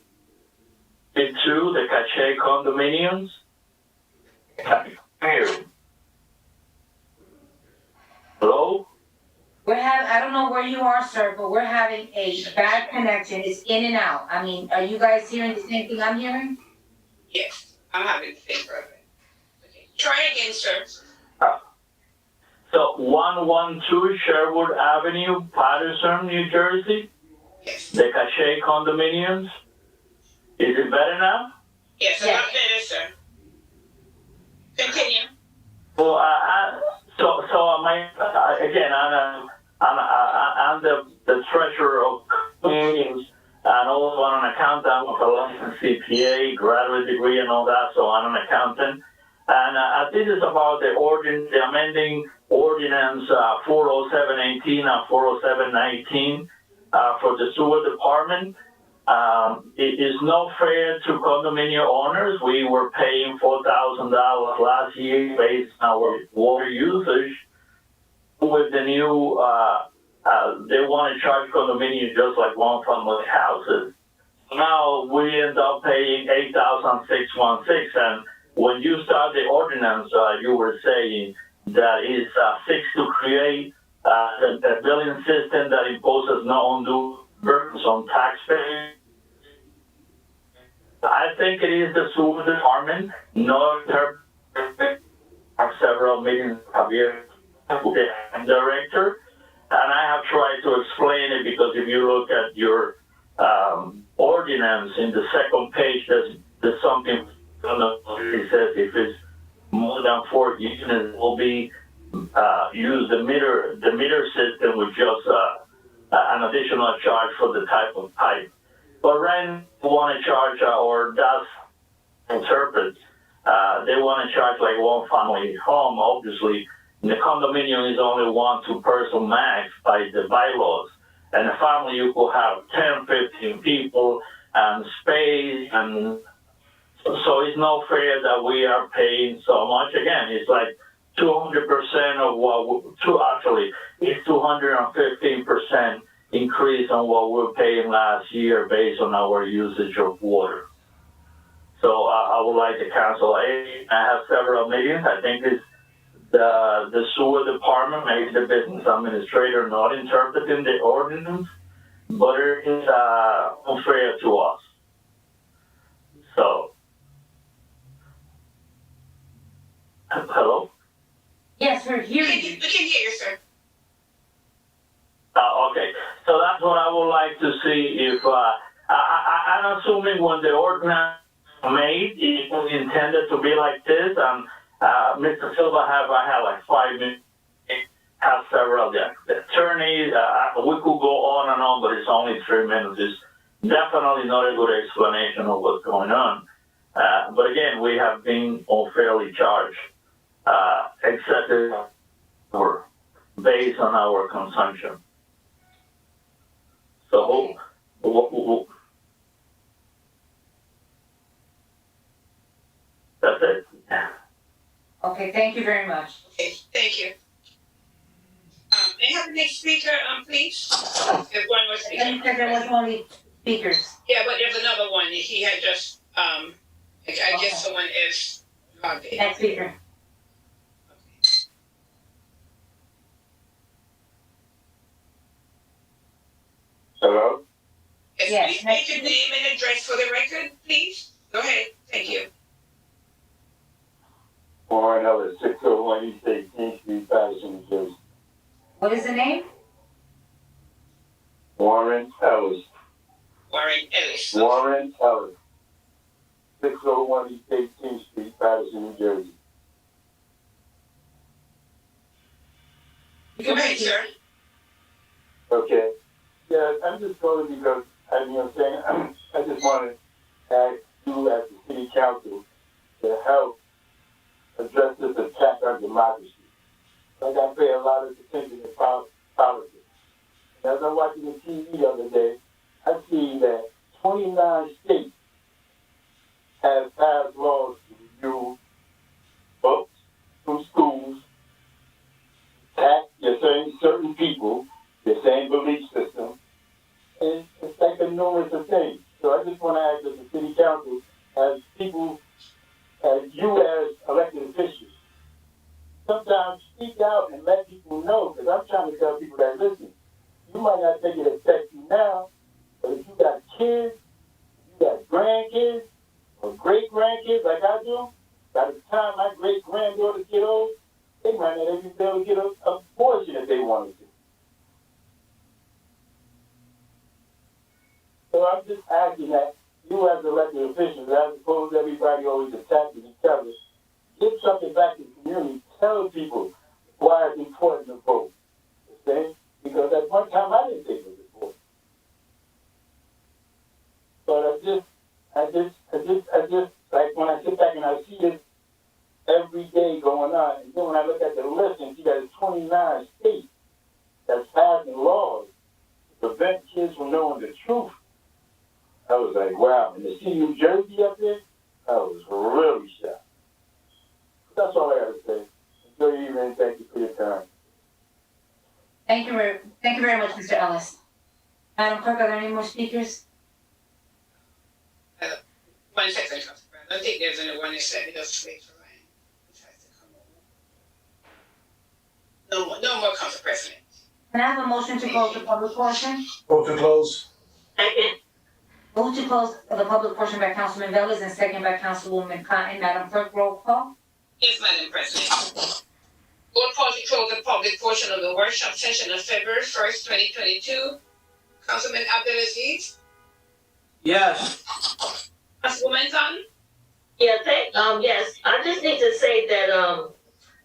R: into the Cache condominiums. Hello?
A: I don't know where you are, sir, but we're having a bad connection. It's in and out. I mean, are you guys hearing the same thing I'm hearing?
B: Yes, I'm having the same problem. Okay. Try again, sir.
R: So 112 Sherwood Avenue, Patterson, New Jersey.
B: Yes.
R: The Cache condominiums. Is it better now?
B: Yes, a lot better, sir. Continue.
R: Well, I'm the treasurer of condominiums and also I'm an accountant with a licensed CPA, graduate degree and all that, so I'm an accountant. And this is about the amending ordinance 40718 and 40719 for the sewer department. It is not fair to condominium owners. We were paying $4,000 last year based on our water usage. With the new, they want to charge condominiums just like one-family houses. Now we end up paying $8,616, and when you start the ordinance, you were saying that it's fixed to create a billing system that imposes no undue burdens on taxpayers. I think it is the sewer department, not her. Have several meetings of years with the director, and I have tried to explain it because if you look at your ordinance in the second page, there's something it says if it's more than 4 units, it will be use the meter system with just an additional charge for the type of pipe. But rent want to charge or does interpret, they want to charge like one family home. Obviously, the condominium is only 1-2 person max by the bylaws. And a family, you could have 10, 15 people and space, and so it's not fair that we are paying so much. Again, it's like 200% of what it's 215% increase on what we were paying last year based on our usage of water. So I would like to cancel. I have several meetings. I think it's the sewer department, maybe the business administrator, not interpreting the ordinance, but it is unfair to us. So, hello?
A: Yes, we're hearing you.
B: We can hear you, sir.
R: Okay, so that's what I would like to see if, I'm assuming when the ordinance made, it was intended to be like this, and Mr. Silva I had like 5 minutes, have several attorneys, we could go on and on, but it's only 3 minutes. It's definitely not a good explanation of what's going on. But again, we have been unfairly charged, excessive based on our consumption. So, that's it.
A: Okay, thank you very much.
B: Okay, thank you. May I have the next speaker, please? If one more speaker.
A: And because there was only speakers.
B: Yeah, but there's another one. He had just, I guess someone is logged in.
A: Next speaker.
K: Hello?
B: Yes,
A: Yes,
B: please state your name and address for the record, please. Go ahead, thank you.
K: Warren Ellis, 601 East 18th Street, Patterson, New Jersey.
A: What is the name?
K: Warren Ellis.
B: Warren Ellis.
K: Warren Ellis. 601 East 18th Street, Patterson, New Jersey.
B: Go ahead, sir.
K: Okay. Yeah, I'm just calling because, I just want to ask you as the city council to help address this attack on democracy. Like I pay a lot of attention to politics. And as I'm watching the TV the other day, I see that 29 states have passed laws to review books from schools, attack certain people, the same belief system, and it's like a numerous of things. So I just want to ask as the city council, as people, as you as elected officials, sometimes speak out and let people know, because I'm trying to tell people that, listen, you might not think it affects you now, but if you got kids, you got grandkids, or great-grandkids like I do, by the time my great-granddaughters get old, they might not even be able to get an abortion if they wanted to. So I'm just asking that you as elected officials, as opposed to everybody always attacking each other, give something back to the community. Tell people why it's important to vote. Okay? Because at one time I didn't think it was important. But I just, like when I sit back and I see this every day going on, and then when I look at the list and see that it's 29 states that's passing laws to prevent kids from knowing the truth, I was like, wow. And to see New Jersey up there, I was really shocked. That's all I got to say. Enjoy your evening. Thank you for your time.
A: Thank you very much, Mr. Ellis. Madam Clerk, are there any more speakers?
B: 1 second, Council President. I don't think there's anyone that said just wait for Ryan. He tries to come over. No more, Council President.
A: Can I have a motion to close the public portion?
D: Vote to close.
G: Second.
A: Move to close the public portion by Councilman Velez and second by Councilwoman Cotton. Madam Clerk, roll call.
B: Yes, Madam President. Roll call to close the public portion of the workshop session of February 1st, 2022. Councilman Abdelaziz?
P: Yes.
B: Councilwoman Cotton?
G: Yeah, yes, I just need to say that,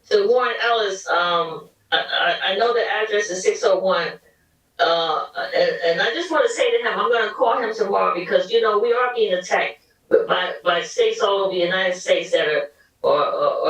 G: to Warren Ellis, I know the address is 601. And I just want to say to him, I'm going to call him tomorrow because, you know, we are being attacked by states all over the United States that are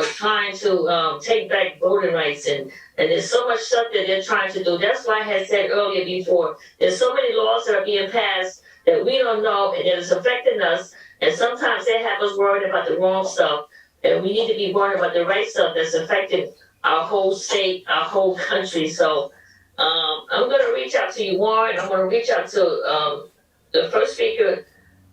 G: trying to take back voting rights. And there's so much stuff that they're trying to do. That's why I had said earlier before, there's so many laws that are being passed that we don't know and that is affecting us. And sometimes they have us worried about the wrong stuff. And we need to be worried about the right stuff that's affecting our whole state, our whole country. So I'm going to reach out to you, Warren. I'm going to reach out to the first speaker,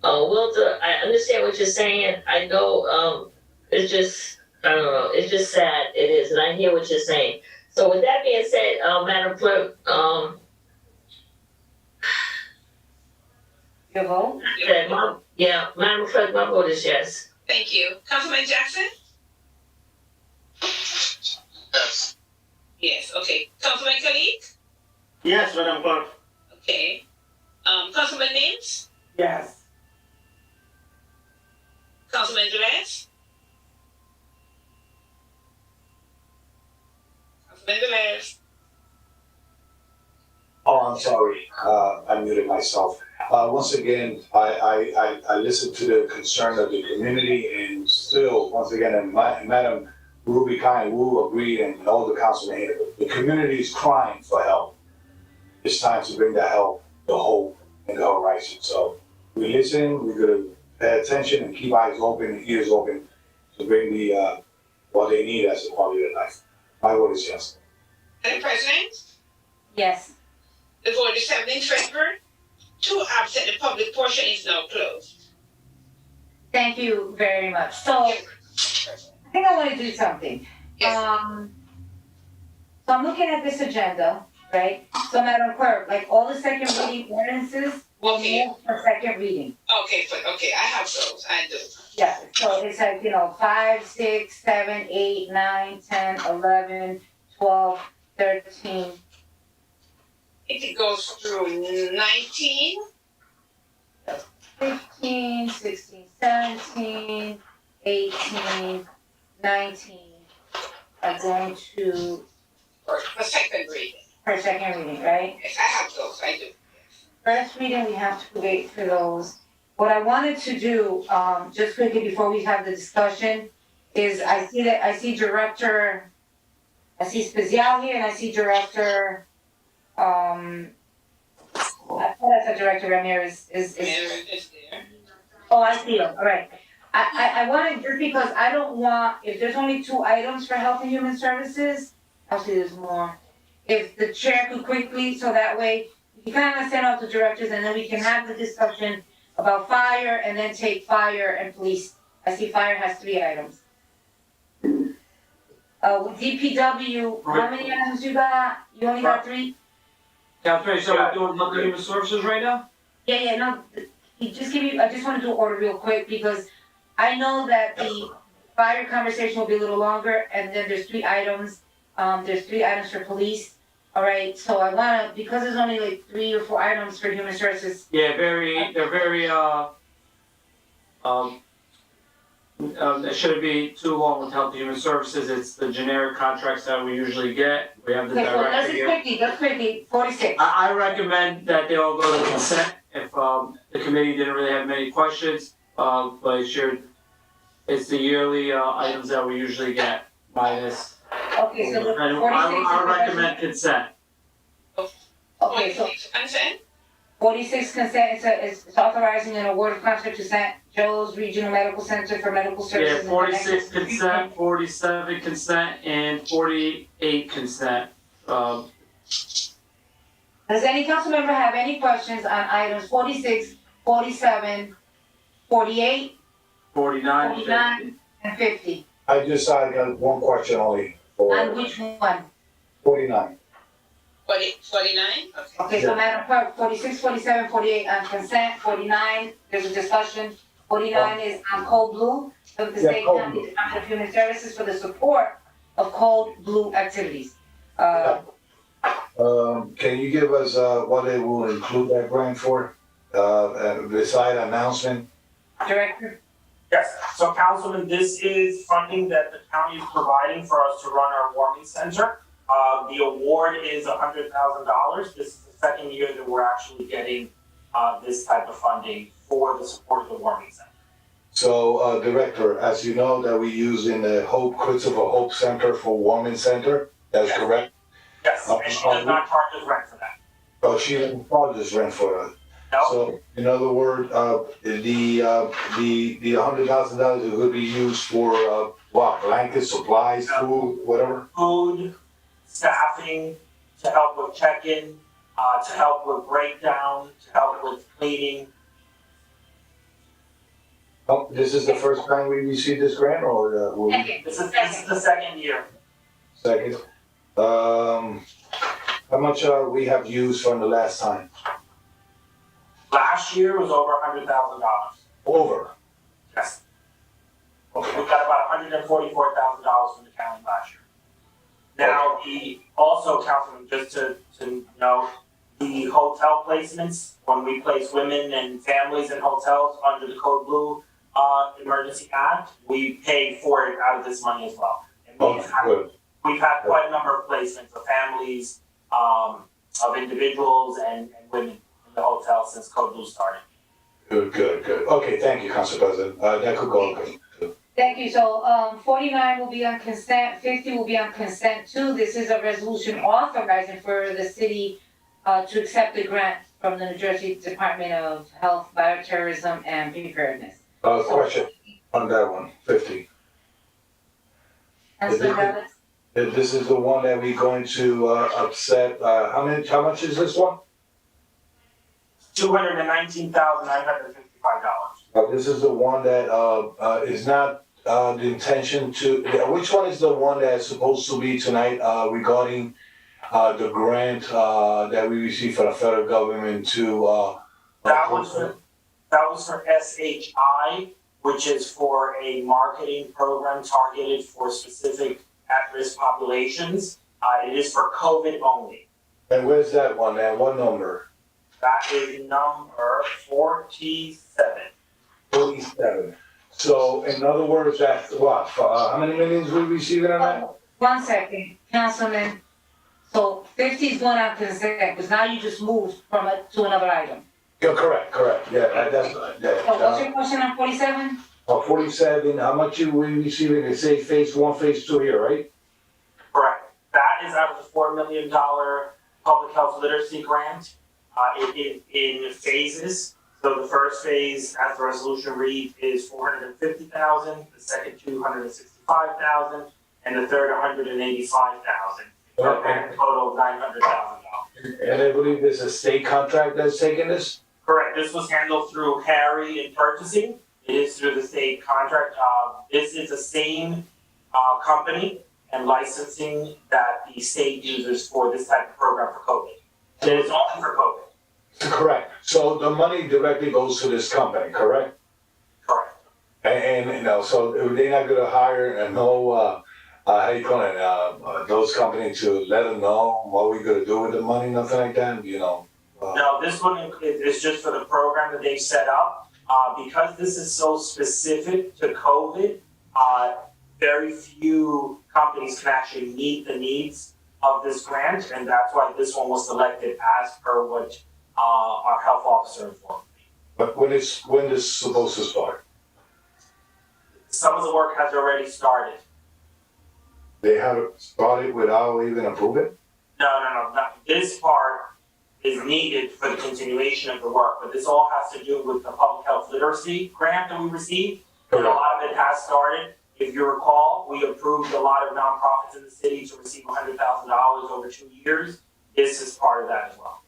G: Wilder. I understand what you're saying. I know it's just, I don't know, it's just sad. It is. And I hear what you're saying. So with that being said, Madam Clerk,
A: Your vote?
G: Madam Clerk, my vote is yes.
B: Thank you. Councilman Jackson?
H: Yes.
B: Yes, okay. Councilman Khalid?
E: Yes, Madam Clerk.
B: Okay. Councilman Mims?
I: Yes.
B: Councilman Velez? Councilman Velez?
D: Oh, I'm sorry, I muted myself. Once again, I listened to the concern of the community and still, once again, and Madam Ruby Kind Wu agreed and all the councilmen here, the community is crying for help. It's time to bring that help, the hope, and the horizon. So we listen, we're gonna pay attention and keep eyes open and ears open to bring the, what they need as a quality of life. My vote is yes.
B: Madam President?
A: Yes.
B: The vote is 7 in favor, 2 absent. The public portion is now closed.
A: Thank you very much. So I think I want to do something.
B: Yes.
A: So I'm looking at this agenda, right? So Madam Clerk, like all the second reading ordinances will
B: Okay.
A: move for second reading.
B: Okay, I have those. I do.
A: Yeah, so it's like, 5, 6, 7, 8, 9, 10, 11, 12, 13.
B: I think it goes through 19.
A: 15, 16, 17, 18, 19 are going to,
B: For second reading.
A: for second reading, right?
B: Yes, I have those. I do.
A: First reading, we have to wait for those. What I wanted to do, just quickly before we have the discussion, is I see Spezial here and I see Director, I thought I said Director Ramirez is.
B: Mayor is there.
A: Oh, I see them, all right. I wanted, just because I don't want, if there's only 2 items for Health and Human Services, actually there's more. If the chair could quickly, so that way, you kind of send out the directors and then we can have the discussion about fire and then take fire and police. I see fire has 3 items. With DPW, how many items you got? You only got 3?
C: Catherine, so we're doing Health and Human Services right now?
A: Yeah, no, I just wanna do order real quick because I know that the fire conversation will be a little longer and then there's 3 items. There's 3 items for police. All right, so I wanna, because there's only like 3 or 4 items for human services.
C: Yeah, they're very, it shouldn't be too long with Health and Human Services. It's the generic contracts that we usually get. We have the
A: Okay, so
C: director here.
A: let's quickly, 46.
C: I recommend that they all go to consent if, the committee didn't really have many questions. But it's the yearly, items that we usually get minus.
A: Okay, so the 46
C: And
A: is.
C: I recommend consent.
A: Okay, so
B: Consent?
A: 46 consent, it's authorizing an award of contract to St. Joe's Regional Medical Center for medical
C: Yeah,
A: services.
C: 46 consent, 47 consent, and 48 consent.
A: Does any council member have any questions on items 46, 47, 48,
C: 49,
A: 49, and 50?
D: I got one question only for
A: On which one?
D: 49.
B: 49? Okay.
A: Okay, so Madam Clerk, 46, 47, 48 on consent, 49, there's a discussion. 49 is on Code Blue, of the
D: Yeah,
A: State
D: Code
A: County
D: Blue.
A: Department of Human Services for the support of Code Blue activities.
D: Can you give us, what it will include that grant for? And beside announcement?
A: Director?
L: Yes, so Councilman, this is funding that the county is providing for us to run our warming center. The award is $100,000. This is the second year that we're actually getting this type of funding for the support of the warming center.
D: So, Director, as you know, that we use in the Christopher Hope Center for Warming Center, that's correct?
L: Yes, and she does not charge us rent for that.
D: Oh, she didn't charge us rent for it.
L: No,
D: So, in other words, the $100,000 would be used for, what, blankets, supplies, food, whatever?
L: food, staffing, to help with check-in, to help with breakdown, to help with cleaning.
D: Oh, this is the first time we received this grant, or, will we?
A: Second.
L: This is the second year.
D: Second. How much, we have used from the last time?
L: Last year was over $100,000.
D: Over.
L: Yes. We got about $144,000 from the county last year. Now, also, Councilman, just to know, the hotel placements, when we place women and families in hotels under the Code Blue Emergency Act, we pay for it out of this money as well. And
D: Good.
L: we've had quite a number of placements of families, of individuals and women in the hotel since Code Blue started.
D: Good. Okay, thank you, Council President. That could go okay.
A: Thank you. So, 49 will be on consent, 50 will be on consent too. This is a resolution authorizing for the city to accept the grant from the New Jersey Department of Health, Bioterrorism, and Preparedness.
D: Question on that one, 50.
A: Councilor Velez?
D: This is the one that we're going to upset, how much is this one?
L: $219,955.
D: This is the one that is not the intention to, which one is the one that's supposed to be tonight regarding the grant that we received from the federal government to
L: That was for SHI, which is for a marketing program targeted for specific at-risk populations. It is for COVID only.
D: And where's that one, what number?
L: That is number 47.
D: 47. So in other words, that's what, how many millions we receiving on that?
A: 1 second, Councilman. So 50 is going on consent, because now you just moved from it to another item.
D: Yeah, correct, yeah, that's,
A: So what's your question on 47?
D: 47, how much we receiving, they say phase 1, phase 2 here, right?
L: Correct. That is out of the $4 million public health literacy grant. It is in phases. So the first phase, as the resolution reads, is $450,000, the second $265,000, and the third $185,000. For a total of $900,000.
D: And I believe there's a state contract that's taking this?
L: Correct. This was handled through Harry in purchasing. It is through the state contract. This is the same company and licensing that the state uses for this type of program for COVID. It is only for COVID.
D: Correct. So the money directly goes to this company, correct?
L: Correct.
D: And so they're not gonna hire how you call it, those companies to let them know what we're gonna do with the money, nothing like that,
L: No, this one is just for the program that they've set up. Because this is so specific to COVID, very few companies can actually meet the needs of this grant, and that's why this one was selected as per what our health officer informed me.
D: But when is supposed to start?
L: Some of the work has already started.
D: They haven't started without even approving?
L: No. This part is needed for the continuation of the work, but this all has to do with the public health literacy grant that we received. And a lot of it has started. If you recall, we approved a lot of nonprofits in the city to receive $100,000 over 2 years. This is part of that as well.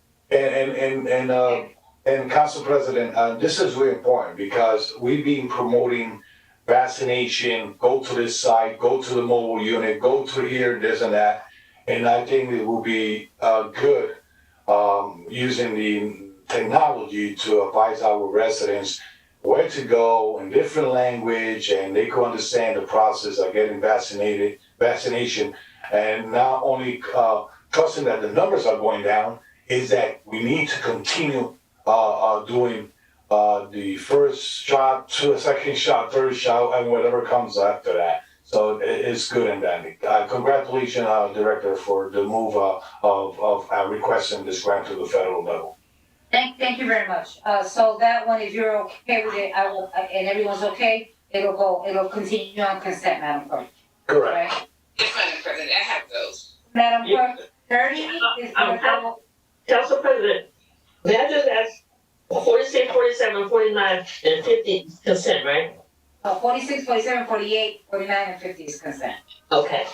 D: And Council President, this is really important because we've been promoting vaccination, go to this site, go to the mobile unit, go to here, this and that. And I think it will be good using the technology to advise our residents where to go in different language, and they can understand the process of getting vaccination, and not only trusting that the numbers are going down, is that we need to continue doing the first shot, second shot, third shot, and whatever comes after that. So it's good and dandy. Congratulations, Director, for the move of requesting this grant to the federal level.
A: Thank you very much. So that one, if you're okay with it, I will, and everyone's okay, it'll continue on consent, Madam Clerk.
D: Correct.
A: Right?
B: Yes, Madam President, I have those.
A: Madam Clerk, 30 is gonna go,
G: Council President, may I just ask, 46, 47, 49, and 50 consent, right?
A: 46, 47, 48, 49, and 50 is consent,
G: Okay.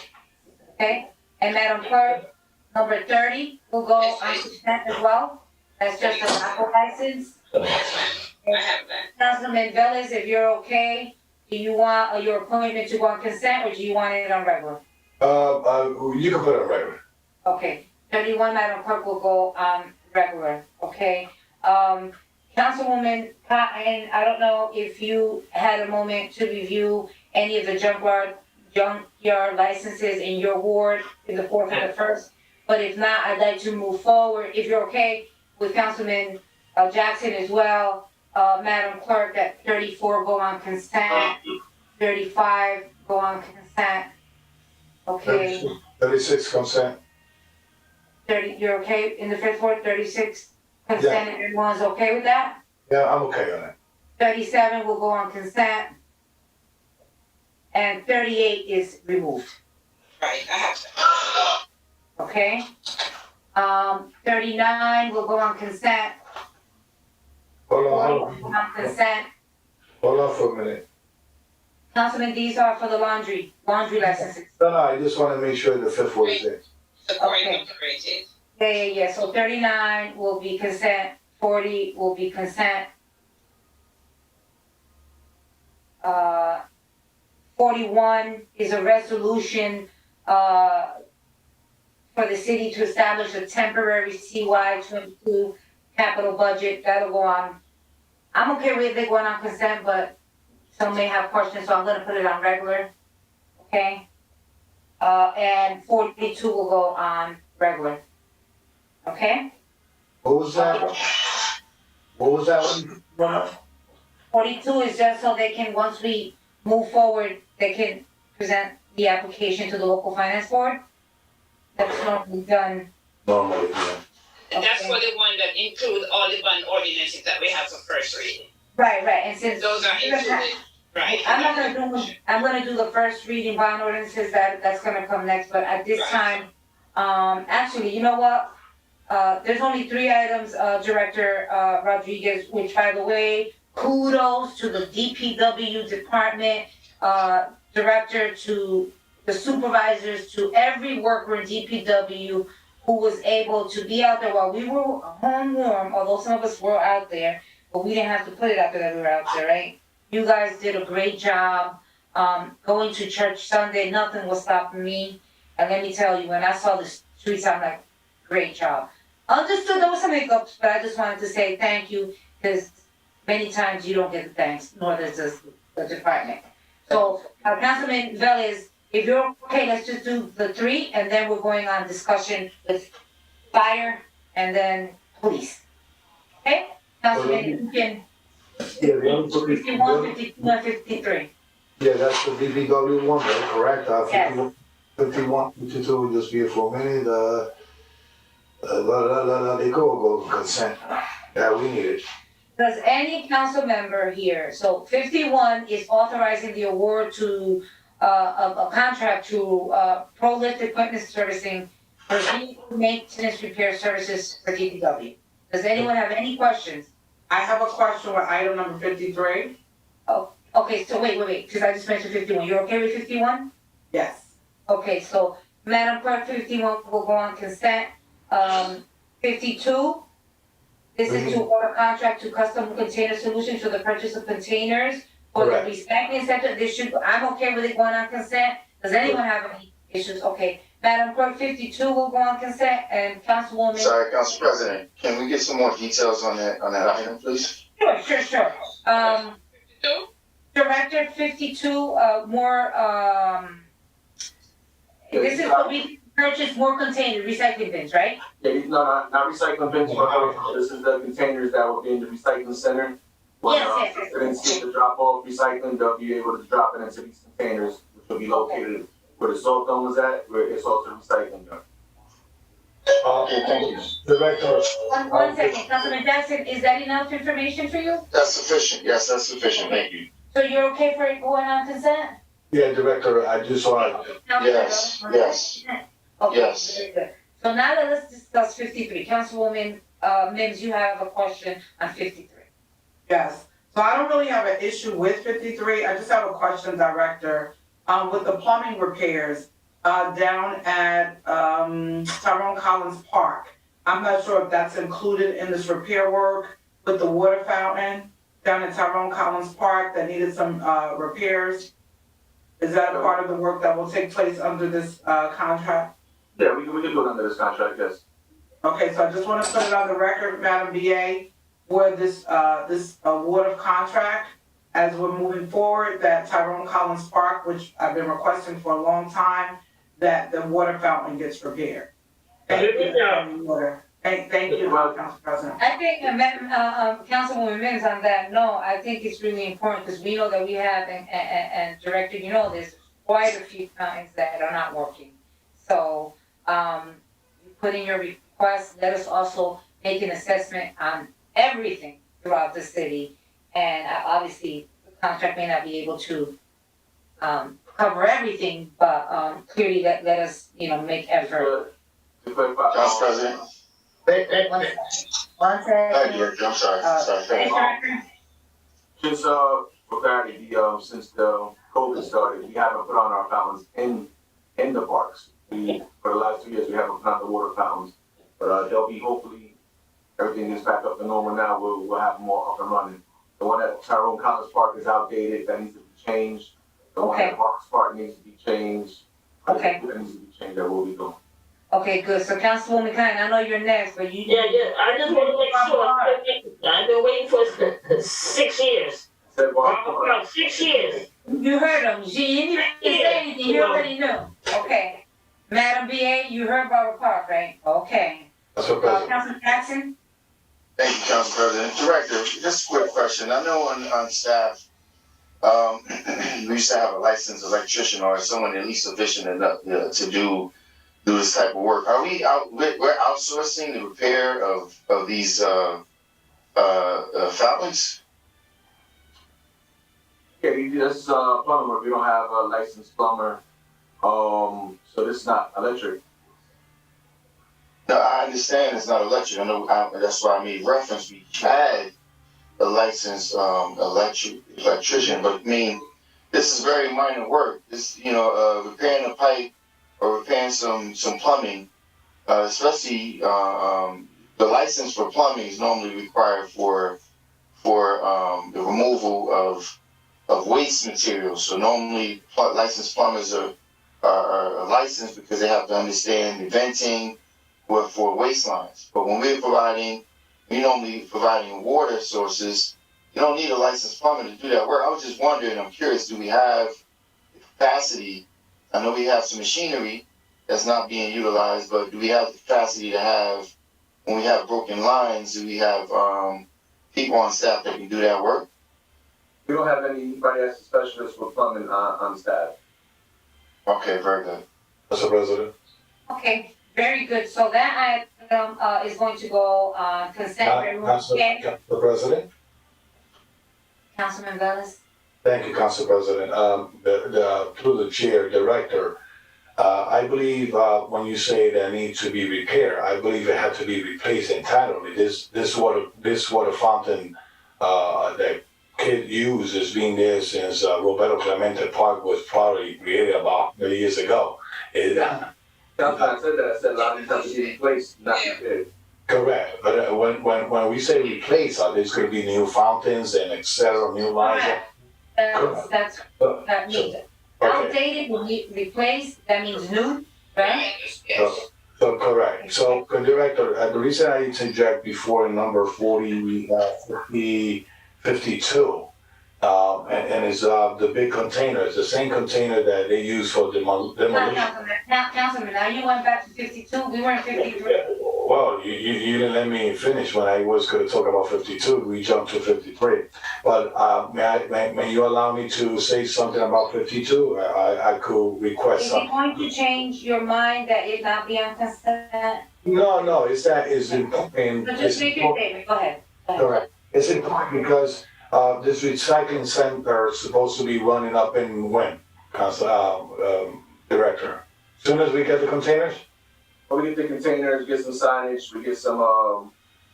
A: okay? And Madam Clerk, number 30 will go on consent as well. That's just an apple license.
B: I have that.
A: Councilman Velez, if you're okay, do you want your appointment to go on consent, or do you want it on regular?
D: You can put it on regular.
A: Okay, 31, Madam Clerk, will go on regular, okay? Councilwoman Cotton, I don't know if you had a moment to review any of the junkyard licenses in your ward in the 4th and the 1st, but if not, I'd like to move forward, if you're okay with Councilman Jackson as well, Madam Clerk, that 34 go on consent, 35 go on consent, okay?
D: 36 consent.
A: 30, you're okay in the 5th ward, 36 consent, and everyone's okay with that?
D: Yeah, I'm okay on it.
A: 37 will go on consent. And 38 is removed,
B: Right, I have that.
A: okay? 39 will go on consent.
D: Hold
A: 40
D: on,
A: will go on consent.
D: hold on for a minute.
A: Councilman, these are for the laundry licenses.
D: No, I just want to make sure the 5th ward is there.
B: Supporting
A: Okay.
B: operated.
A: Yeah, so 39 will be consent, 40 will be consent. 41 is a resolution, for the city to establish a temporary CY 22 capital budget. That'll go on. I'm okay with it going on consent, but some may have questions, so I'm gonna put it on regular, okay? And 42 will go on regular, okay?
D: What was that? What was that one?
A: 42 is just so they can, once we move forward, they can present the application to the local finance board. That's normally done.
D: Normally, yeah.
B: And that's
A: Okay.
B: for the one that include all the bond ordinances that we have for first reading.
A: Right, and since.
B: Those are included, right?
A: I'm gonna do the first reading bond ordinances, that's gonna come next, but at this
B: Right.
A: time, actually, you know what? There's only 3 items, Director, Rodriguez, which, by the way, kudos to the DPW department, director, to the supervisors, to every worker in DPW who was able to be out there while we were home warm, although some of us were out there, but we didn't have to put it out there that we were out there, right? You guys did a great job. Going to church Sunday, nothing was stopping me. And let me tell you, when I saw the streets, I'm like, great job. Understood there was some hiccups, but I just wanted to say thank you, because many times you don't get the thanks, nor does the department. So, Councilman Velez, if you're okay, let's just do the 3, and then we're going on discussion with fire and then police. Okay? Councilman, you can,
D: Yeah, the other
A: 51, 52, and 53.
D: Yeah, that's the DPW one, right? Correct?
A: Yes.
D: 51, 52, will just be here for a minute, they go consent. Yeah, we need it.
A: Does any council member here, so 51 is authorizing the award to, a contract to, Pro Lift Equipment Servicing for vehicle maintenance repair services for DPW. Does anyone have any questions?
I: I have a question with item number 53.
A: Okay, so wait, because I just mentioned 51. You're okay with 51?
I: Yes.
A: Okay, so Madam Clerk, 51 will go on consent. 52, this is to order contract to Custom Container Solutions for the purchase of containers for the
D: Correct.
A: recycling center. I'm okay with it going on consent. Does anyone have any issues? Okay, Madam Clerk, 52 will go on consent, and Councilwoman.
H: Sorry, Council President, can we get some more details on that item, please?
A: Sure.
B: Two?
A: Director 52, this is what we purchase more containers, recycling bins, right?
S: Yeah, no, not recycling bins, but this is the containers that will be in the recycling center.
A: Yes,
S: And instead of drop off recycling, they'll be able to drop it into these containers, which will be located where the salt dome is at, where it's also recycling done.
D: Okay, thank you. Director.
A: One second, Councilman Jackson, is that enough information for you?
M: That's sufficient, yes, that's sufficient, thank you.
A: So you're okay for it going on consent?
D: Yeah, Director, I just want,
M: Yes, yes,
A: Okay,
M: yes.
A: very good. So now let's discuss 53. Councilwoman, Mims, you have a question on 53.
I: Yes, so I don't really have an issue with 53, I just have a question, Director. With the plumbing repairs, down at, Tyrone Collins Park. I'm not sure if that's included in this repair work with the water fountain down at Tyrone Collins Park that needed some, repairs. Is that a part of the work that will take place under this, contract?
S: Yeah, we can do it under this contract, yes.
I: Okay, so I just want to put it on the record, Madam BA, for this award of contract, as we're moving forward, that Tyrone Collins Park, which I've been requesting for a long time, that the water fountain gets repaired. Thank you, Council President.
A: I think, Councilwoman Mims, on that note, I think it's really important because we know that we have, and Director, you know this, quite a few fountains that are not working. So, you put in your request, let us also make an assessment on everything throughout the city. And obviously, the contract may not be able to, cover everything, but, clearly let us, make effort.
M: Council President,
A: One second.
M: I'm sorry, thank you.
S: Just, for clarity, since the COVID started, we haven't put on our fountains in the parks. For the last 2 years, we haven't put on the water fountains, but, they'll be, hopefully, everything is back up to normal now, we'll have more up and running. The one at Tyrone Collins Park is outdated, that needs to be changed. The one at Parks Park needs to be changed.
A: Okay.
S: That needs to be changed, that will be doing.
A: Okay, good. So Councilwoman Kind, I know you're next, but you.
G: Yeah, I just want to make sure, I've been waiting for 6 years.
S: Said
G: About 6 years.
A: You heard him. You didn't even say anything. You already knew. Okay. Madam BA, you heard Barbara Park, right? Okay.
D: Council President.
A: Councilman Jackson?
M: Thank you, Council President. Director, just a quick question. I know on staff, we used to have a licensed electrician or someone at least sufficient enough to do this type of work. Are we we're outsourcing the repair of these fountains?
S: Yeah, this is plumber work. We don't have a licensed plumber, so this is not electric.
M: No, I understand it's not electric. I know that's why I made reference. We had a licensed electrician, but I mean, this is very minor work. This, repairing a pipe or repairing some plumbing, especially the license for plumbing is normally required for the removal of waste materials. So normally licensed plumbers are licensed because they have to understand the venting for waste lines. But when we're normally providing water sources, you don't need a licensed plumber to do that work. I was just wondering, I'm curious, do we have the capacity? I know we have some machinery that's not being utilized, but do we have the capacity to have, when we have broken lines, do we have people on staff that can do that work?
S: We don't have anybody as a specialist for plumbing on staff.
M: Okay, very good.
D: Council President.
A: Okay, very good. So that item is going to go on consent. Everyone okay?
D: Council President.
A: Councilman Velez?
D: Thank you, Council President. Through the chair, Director, I believe when you say that needs to be repaired, I believe it had to be replaced entirely. This water fountain that kid used has been there since Roberto Clemente Park was probably created about 30 years ago.
S: I said that. I said a lot of these have to be replaced, not repaired.
D: Correct, but when we say replace, there's going to be new fountains and et cetera, new lines.
A: That means outdated will be replaced, that means new, right?
B: Yes.
D: So correct. So Director, the reason I interject before number 52, and it's the big container. It's the same container that they use for demolition.
A: Now, Councilman, now you went back to 52. We were in 53.
D: Well, you didn't let me finish when I was gonna talk about 52, we jumped to 53. But, may you allow me to say something about 52? I could request
A: Is it
D: something.
A: going to change your mind that it not be on consent?
D: No, it's important.
A: So just make your statement, go ahead.
D: Correct. It's important because, this recycling center is supposed to be running up in when, Director? Soon as we get the containers?
S: When we get the containers, get some signage, we get some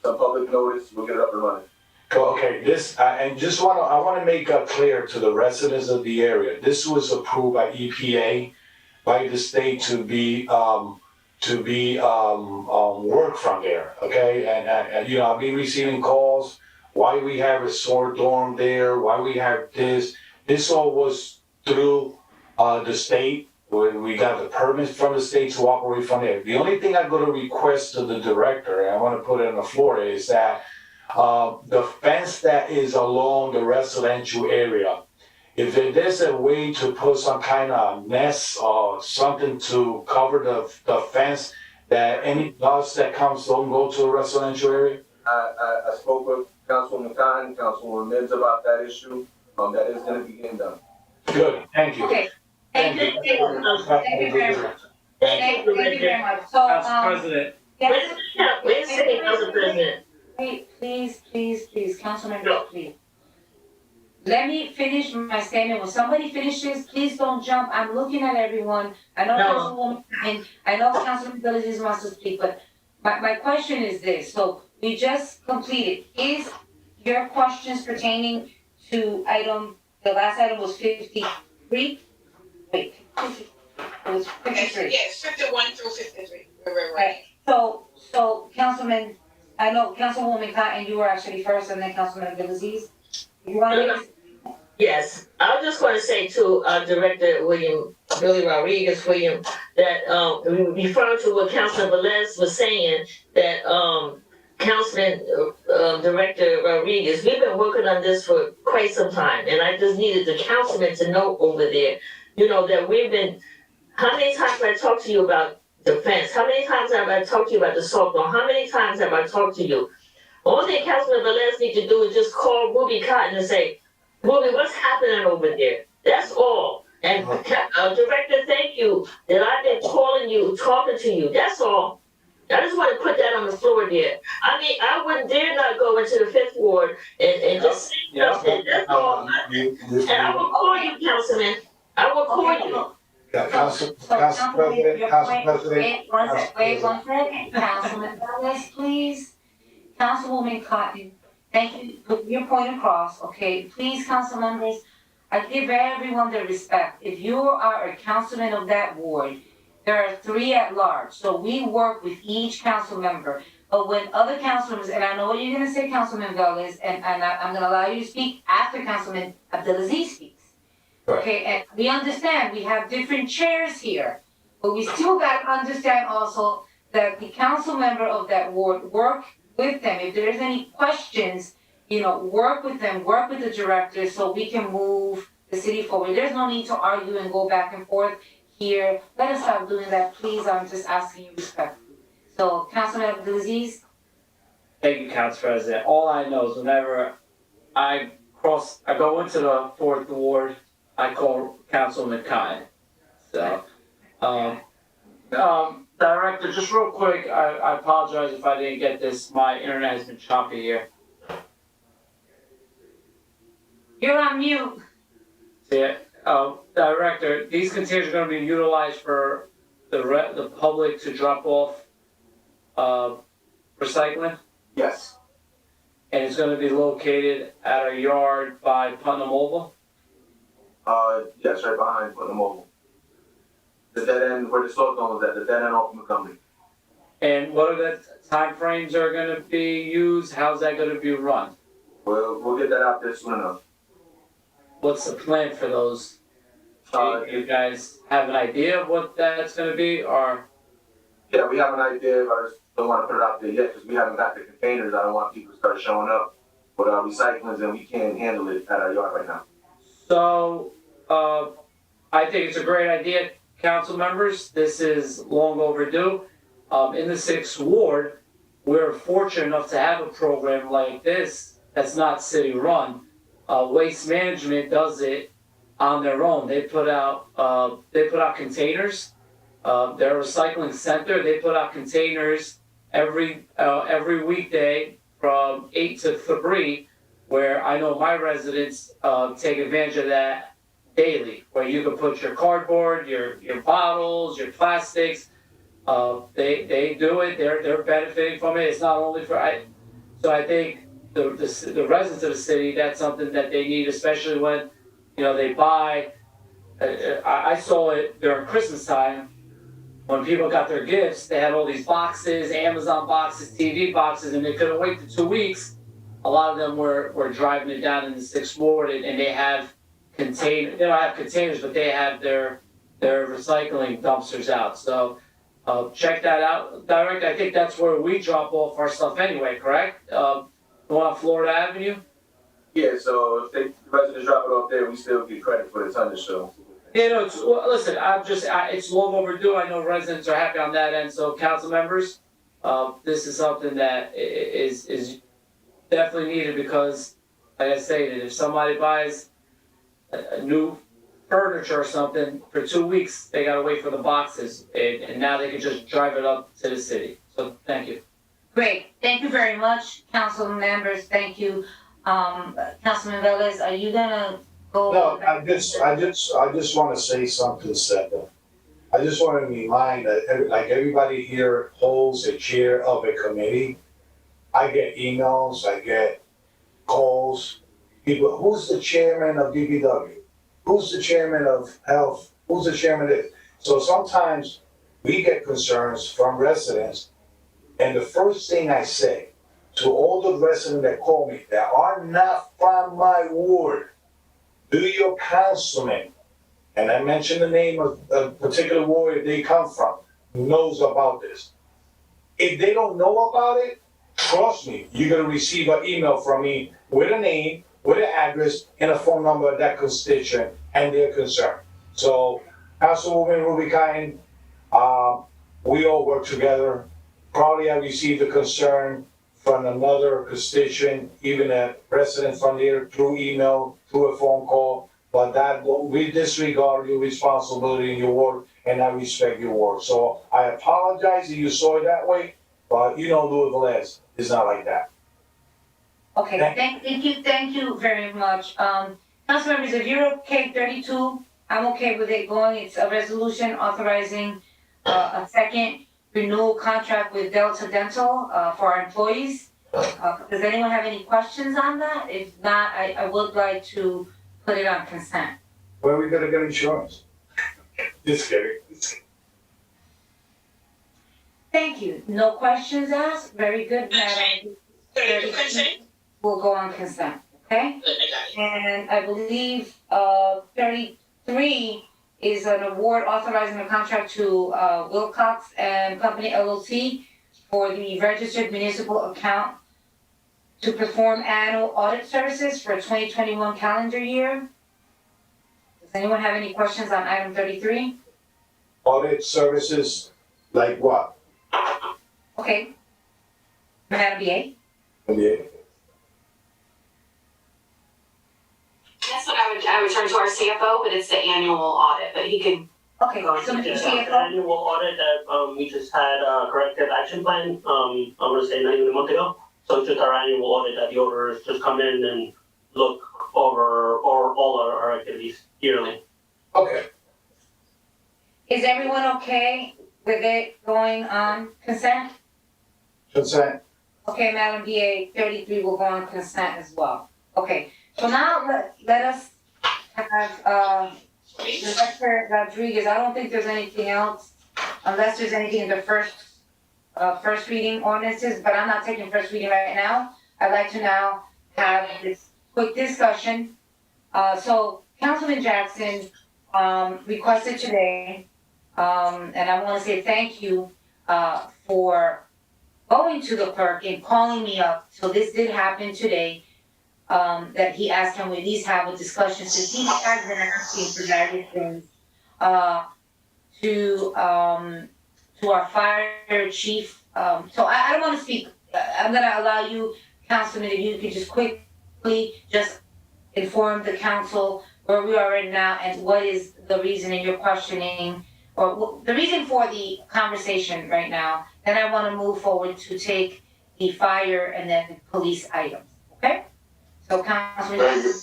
S: public notice, we'll get it up and running.
D: Okay, and I wanna make clear to the residents of the area, this was approved by EPA, by the state to be work from there, okay? And, you know, I've been receiving calls, why we have a sore dorm there, why we have this. This all was through, the state, when we got the permits from the state to operate from there. The only thing I'm gonna request to the director, and I wanna put it on the floor, is that, the fence that is along the residential area, if there's a way to put some kind of nest or something to cover the fence, that any dogs that comes don't go to a residential area?
S: I spoke with Councilwoman Khan, Councilwoman Mims about that issue, that is gonna be getting done.
D: Good, thank you.
A: Okay, thank you very much. Thank you very much. So,
C: Council President,
A: yes.
G: Wait a second, Council President.
A: Wait, please, Councilmember, please. Let me finish my statement. When somebody finishes, please don't jump. I'm looking at everyone. I know
G: No.
A: Councilwoman, and I know Councilman Villages wants to speak, but my question is this. So we just completed. Is your questions pertaining to the last item was 53? Wait, it was 53.
B: Yes, 51 through 53. Right.
A: So Councilman, I know Councilwoman Cotton, you were actually first, and then Councilman Abdulaziz. You want to?
G: Yes, I was just going to say to Director Billy Rodriguez, that referring to what Councilman Velez was saying, that Councilman Director Rodriguez, we've been working on this for quite some time, and I just needed the councilman to know over there, you know, that we've been. How many times have I talked to you about the fence? How many times have I talked to you about the salt dome? How many times have I talked to you? All thing Councilman Velez needs to do is just call Ruby Cotton and say, Ruby, what's happening over there? That's all. And Director, thank you that I've been calling you, talking to you. That's all. I just want to put that on the floor there. I mean, I wouldn't dare not go into the 5th Ward and just say something. That's all. And I will call you, Councilman. I will call you.
D: Council President,
A: Wait one second, Councilman Velez, please. Councilwoman Cotton, thank you, put your point across, okay? Please, council members, I give everyone their respect. If you are a councilman of that ward, there are 3 at large, so we work with each council member. But when other council members, and I know what you're gonna say, Councilman Velez, and I'm gonna allow you to speak after Councilman Abdulaziz speaks.
D: Right.
A: Okay, and we understand, we have different chairs here, but we still gotta understand also that the council member of that ward work with them. If there's any questions, you know, work with them, work with the director so we can move the city forward. There's no need to argue and go back and forth here. Let us stop doing that, please. I'm just asking you respectfully. So, Councilman Abdulaziz?
C: thank you, Council President. All I know is whenever I go into the 4th Ward, I call Councilman Cotton. So, Director, just real quick, I apologize if I didn't get this. My internet has been choppy here.
A: You're on mute.
C: Yeah, Director, these containers are gonna be utilized for the public to drop off, recycling?
S: Yes.
C: And it's gonna be located at a yard by Putnam Oval?
S: Yes, right behind Putnam Mobile. The dead end where the salt dome is at, the dead end off Montgomery.
C: And what are the timeframes are gonna be used? How's that gonna be run?
S: We'll get that out there soon enough.
C: What's the plan for those? Do you guys have an idea of what that's gonna be, or?
S: Yeah, we have an idea, but I just don't want to put it out there yet because we haven't got the containers. I don't want people to start showing up with our recyclings and we can't handle it at our yard right now.
C: So, I think it's a great idea, council members. This is long overdue. In the 6th Ward, we're fortunate enough to have a program like this that's not city run. Waste Management does it on their own. They put out containers. Their recycling center, they put out containers every weekday from 8 to 3, where I know my residents take advantage of that daily, where you can put your cardboard, your bottles, your plastics. They do it. They're benefiting from it. It's not only for so I think the residents of the city, that's something that they need, especially when they buy. I saw it during Christmas time when people got their gifts. They had all these boxes, Amazon boxes, TV boxes, and they couldn't wait for 2 weeks. A lot of them were driving it down in the 6th Ward, and they have they don't have containers, but they have their recycling dumpsters out. So check that out. Director, I think that's where we drop off our stuff anyway, correct? The one on Florida Avenue?
S: Yeah, so if the residents drop it off there, we still get credit for the tonnage, so.
C: Yeah, no, listen, it's long overdue. I know residents are happy on that end. So council members, this is something that is definitely needed, because, like I stated, if somebody buys a new furniture or something for 2 weeks, they gotta wait for the boxes, and now they can just drive it up to the city. So thank you.
A: Great, thank you very much, council members, thank you. Councilman Velez, are you gonna go?
D: No, I just wanna say something simple. I just wanna remind that, like, everybody here holds a chair of a committee. I get emails, I get calls, people, who's the chairman of DPW? Who's the chairman of health? Who's the chairman of this? So sometimes we get concerns from residents, and the first thing I say to all the residents that call me that are not from my ward, do your councilman, and I mention the name of a particular ward they come from, knows about this. If they don't know about it, trust me, you're gonna receive an email from me with a name, with an address, and a phone number of that constituent and their concern. So, Councilwoman Rubinstein, we all work together. Probably I received a concern from another constituent, even a resident from here, through email, through a phone call, but that, we disregard your responsibility in your work, and I respect your work. So I apologize if you saw it that way, but Louis Velez is not like that.
A: Okay, thank you very much. Council members, if you're okay, 32, I'm okay with it going. It's a resolution authorizing a second renewal contract with Delta Dental for our employees. Does anyone have any questions on that? If not, I would like to put it on consent.
D: Where are we gonna get insurance? Just kidding.
A: Thank you. No questions asked? Very good, Madam.
B: 32%?
A: We'll go on consent, okay?
B: Good, I got it.
A: And I believe 33 is an award authorizing a contract to Wilcox and Company LLC for the registered municipal account to perform annual audit services for 2021 calendar year. Does anyone have any questions on item 33?
D: Audit services, like what?
A: Okay. Madam BA?
D: Yeah.
F: That's what I would turn to our CFO, but it's the annual audit, but he could
A: Okay,
F: go
A: so
F: into
A: Mr.
F: detail.
A: CFO?
T: Annual audit that we just had a corrective action plan, I'm gonna say 90 months ago. So it's just our annual audit that the auditors just come in and look over all our activities yearly.
D: Okay.
A: Is everyone okay with it going on consent?
D: Consent.
A: Okay, Madam BA, 33 will go on consent as well. Okay, so now let us have, Director Rodriguez, I don't think there's anything else, unless there's anything in the first reading ordinances, but I'm not taking first reading right now. I'd like to now have this quick discussion. So Councilman Jackson, requested today, and I wanna say thank you, for going to the clerk and calling me up, so this did happen today, that he asked, can we at least have a discussion, since he has been asking for various things, to our fire chief, So I don't wanna speak, I'm gonna allow you, Councilman, if you could just quickly just inform the council where we are right now and what is the reason in your questioning, or the reason for the conversation right now. Then I wanna move forward to take the fire and then the police items, okay? So Councilman.
M: Very good.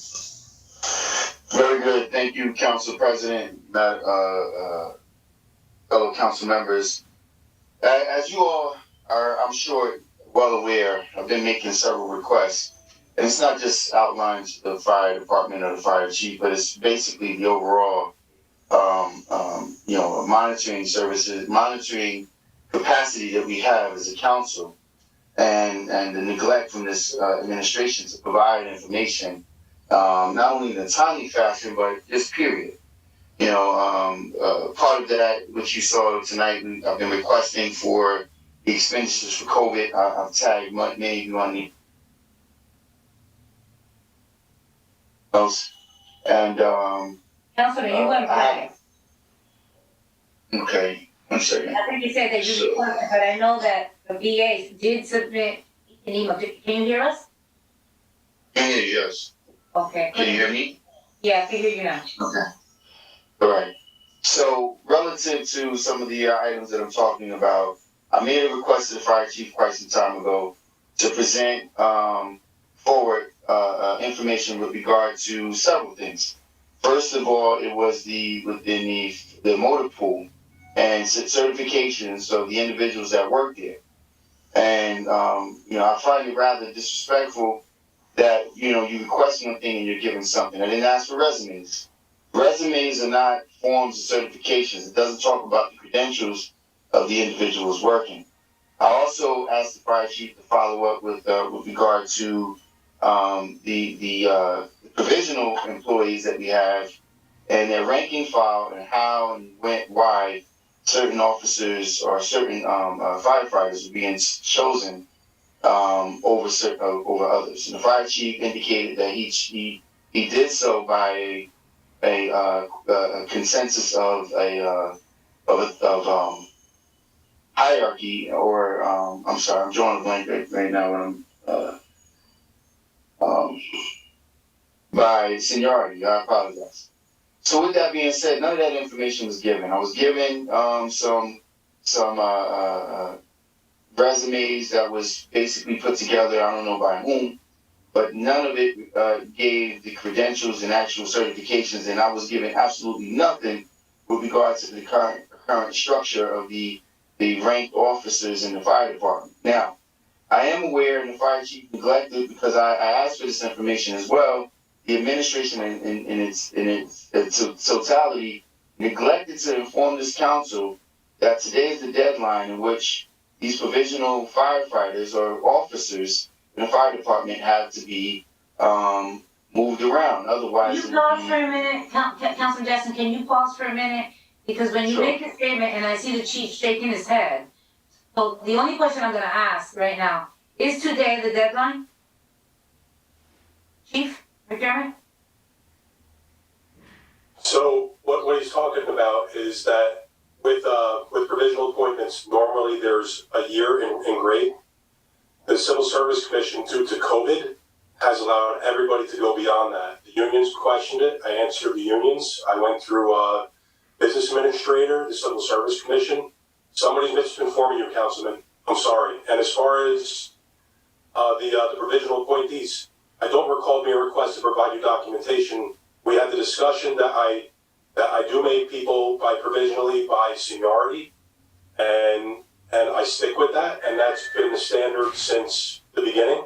M: Very good. Thank you, Council President, fellow council members. As you all are, I'm sure, well aware, I've been making several requests. And it's not just outlined to the fire department or the fire chief, but it's basically the overall, monitoring services, monitoring capacity that we have as a council, and the neglect from this administration to provide information, not only in a timely fashion, but just period. Part of that, which you saw tonight, I've been requesting for the expenditures for COVID. I've tagged many of you on the else. And
A: Councilman, you went back.
M: Okay, one second.
A: I think you said that you requested, but I know that the VA did submit an email. Can you hear us?
M: Yes.
A: Okay.
M: Can you hear me?
A: Yeah, I can hear you now.
M: Okay. All right. So relative to some of the items that I'm talking about, I made a request to the fire chief quite some time ago to present forward information with regard to several things. First of all, it was within the motor pool and certifications of the individuals that work there. And I find it rather disrespectful that you're requesting a thing and you're giving something. I didn't ask for resumes. Resumes are not forms of certifications. It doesn't talk about the credentials of the individuals working. I also asked the fire chief to follow up with regard to the provisional employees that we have and their ranking file and how and why certain officers or certain firefighters are being chosen over others. And the fire chief indicated that he did so by a consensus of hierarchy, or I'm sorry, I'm drawing a blank right now when I'm by seniority. I apologize. So with that being said, none of that information was given. I was given some resumes that was basically put together, I don't know by whom, but none of it gave the credentials and actual certifications, and I was given absolutely nothing with regard to the current structure of the ranked officers in the fire department. Now, I am aware, and the fire chief neglected, because I asked for this information as well, the administration in its totality neglected to inform this council that today is the deadline in which these provisional firefighters or officers in the fire department have to be moved around. Otherwise,
A: Can you pause for a minute, Councilman Jackson? Can you pause for a minute? Because when you make a statement and I see the chief shaking his head, so the only question I'm going to ask right now, is today the deadline? Chief McDermott?
K: So what he's talking about is that with provisional appointments, normally there's a year in grade. The Civil Service Commission, due to COVID, has allowed everybody to go beyond that. The unions questioned it. I answered the unions. I went through business administrator, the Civil Service Commission. Somebody's misinforming you, Councilman. I'm sorry. And as far as the provisional appointees, I don't recall being requested to provide you documentation. We had the discussion that I do make people provisionally by seniority, and I stick with that, and that's been the standard since the beginning.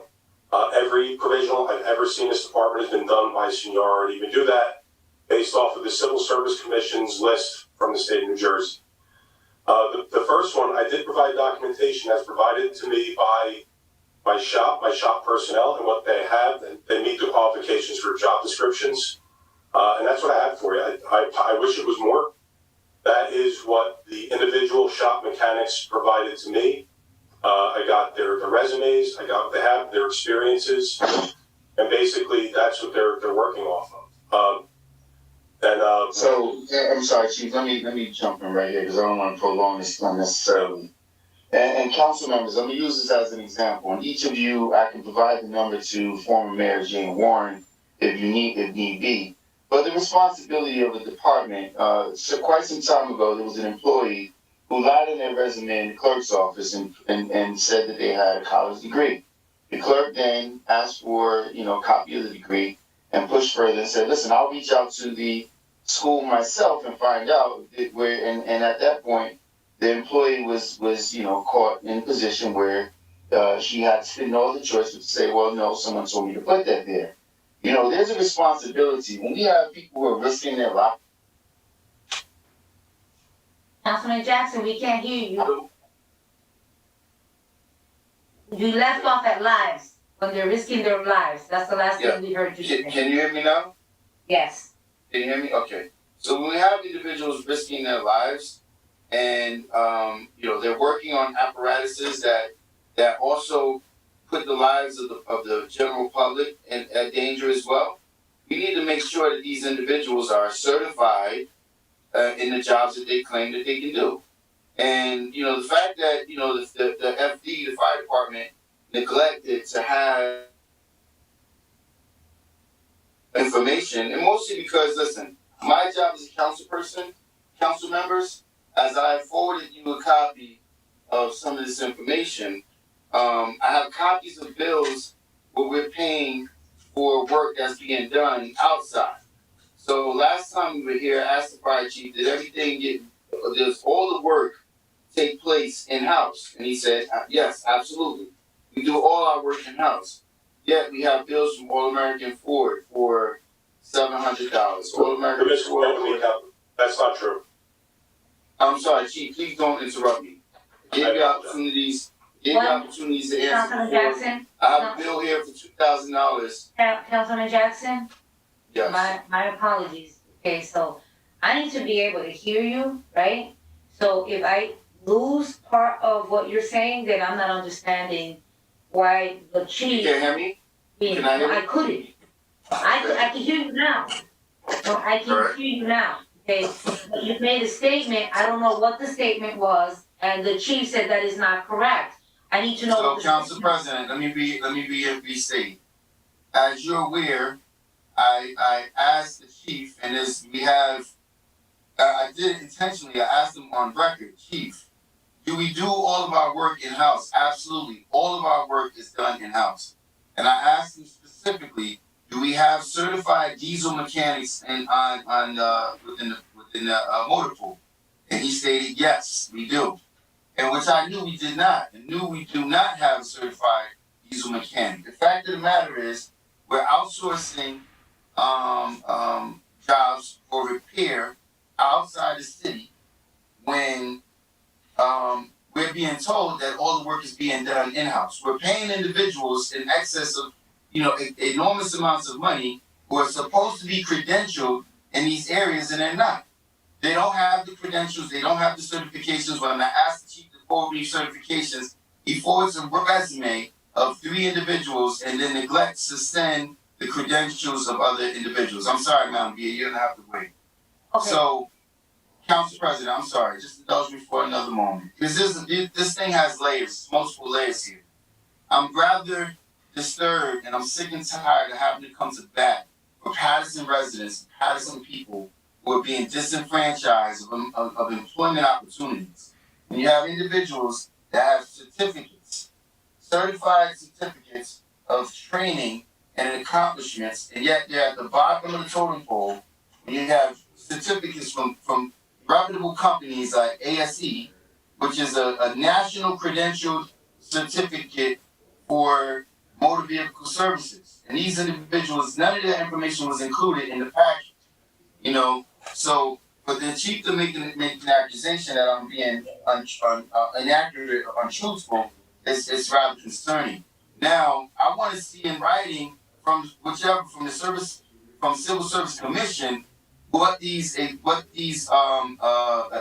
K: Every provisional I've ever seen in this department has been done by seniority. We do that based off of the Civil Service Commission's list from the state of New Jersey. The first one, I did provide documentation as provided to me by shop personnel, and what they have, and they meet the qualifications for job descriptions. And that's what I have for you. I wish it was more. That is what the individual shop mechanics provided to me. I got their resumes, I got what they have, their experiences, and basically that's what they're working off of.
M: So I'm sorry, Chief. Let me jump in right here because I don't want to prolong this unnecessarily.
H: And council members, let me use this as an example. And each of you, I can provide the number to former Mayor Jane Warren if need be. But the responsibility of the department, so quite some time ago, there was an employee who lied in their resume in the clerk's office and said that they had a college degree. The clerk then asked for, a copy of the degree and pushed further and said, listen, I'll reach out to the school myself and find out where, and at that point, the employee was caught in a position where she had no other choice but to say, well, no, someone told me to put that there. There's a responsibility when we have people who are risking their life.
A: Councilman Jackson, we can't hear you. You left off at lives, when they're risking their lives. That's the last thing we heard you say.
H: Can you hear me now?
A: Yes.
H: Can you hear me? Okay. So when we have individuals risking their lives and, they're working on apparatuses that also put the lives of the general public at danger as well, we need to make sure that these individuals are certified in the jobs that they claim that they can do. And, the fact that, the FD, the fire department, neglected to have information, and mostly because, listen, my job as a council members, as I forwarded you a copy of some of this information, I have copies of bills where we're paying for work that's being done outside. So last time we were here, I asked the fire chief, does all the work take place in-house? And he said, yes, absolutely. We do all our work in-house. Yet we have bills from All American Ford for $700. All American Ford.
K: That's not true.
H: I'm sorry, Chief, please don't interrupt me. Give me opportunities to answer.
A: Councilman Jackson?
H: I have a bill here for $2,000.
A: Councilman Jackson?
H: Yes.
A: My apologies. Okay, so I need to be able to hear you, right? So if I lose part of what you're saying, then I'm not understanding why the chief.
H: You can't hear me? Can I hear you?
A: I couldn't. I can hear you now. No, I can hear you now. Okay, you made a statement. I don't know what the statement was, and the chief said that is not correct. I need to know.
H: So, Council President, let me restate. As you're aware, I asked the chief, and I did it intentionally. I asked him on record, Chief, do we do all of our work in-house? Absolutely. All of our work is done in-house. And I asked him specifically, do we have certified diesel mechanics within the motor pool? And he stated, yes, we do. And which I knew we did not. I knew we do not have a certified diesel mechanic. The fact of the matter is, we're outsourcing jobs for repair outside the city when we're being told that all the work is being done in-house. We're paying individuals in excess of, enormous amounts of money who are supposed to be credentialed in these areas, and they're not. They don't have the credentials. They don't have the certifications. When I asked the chief to forward me certifications, he forwards a resume of 3 individuals and then neglects to send the credentials of other individuals. I'm sorry, Madam Bia, you're gonna have to wait.
A: Okay.
H: So, Council President, I'm sorry, just indulge me for another moment. Because this thing has layers, multiple layers here. I'm rather disturbed and I'm sick and tired of having to come to bat for Patterson residents, Patterson people who are being disenfranchised of employment opportunities. And you have individuals that have certificates, certified certificates of training and accomplishments, and yet they're at the bottom of the totem pole. And you have certificates from reputable companies like ASE, which is a national credentialed certificate for motor vehicle services. And these individuals, none of their information was included in the package. So for the chief to make an accusation that I'm being inaccurate or untruthful, it's rather concerning. Now, I want to see in writing from the Civil Service Commission what these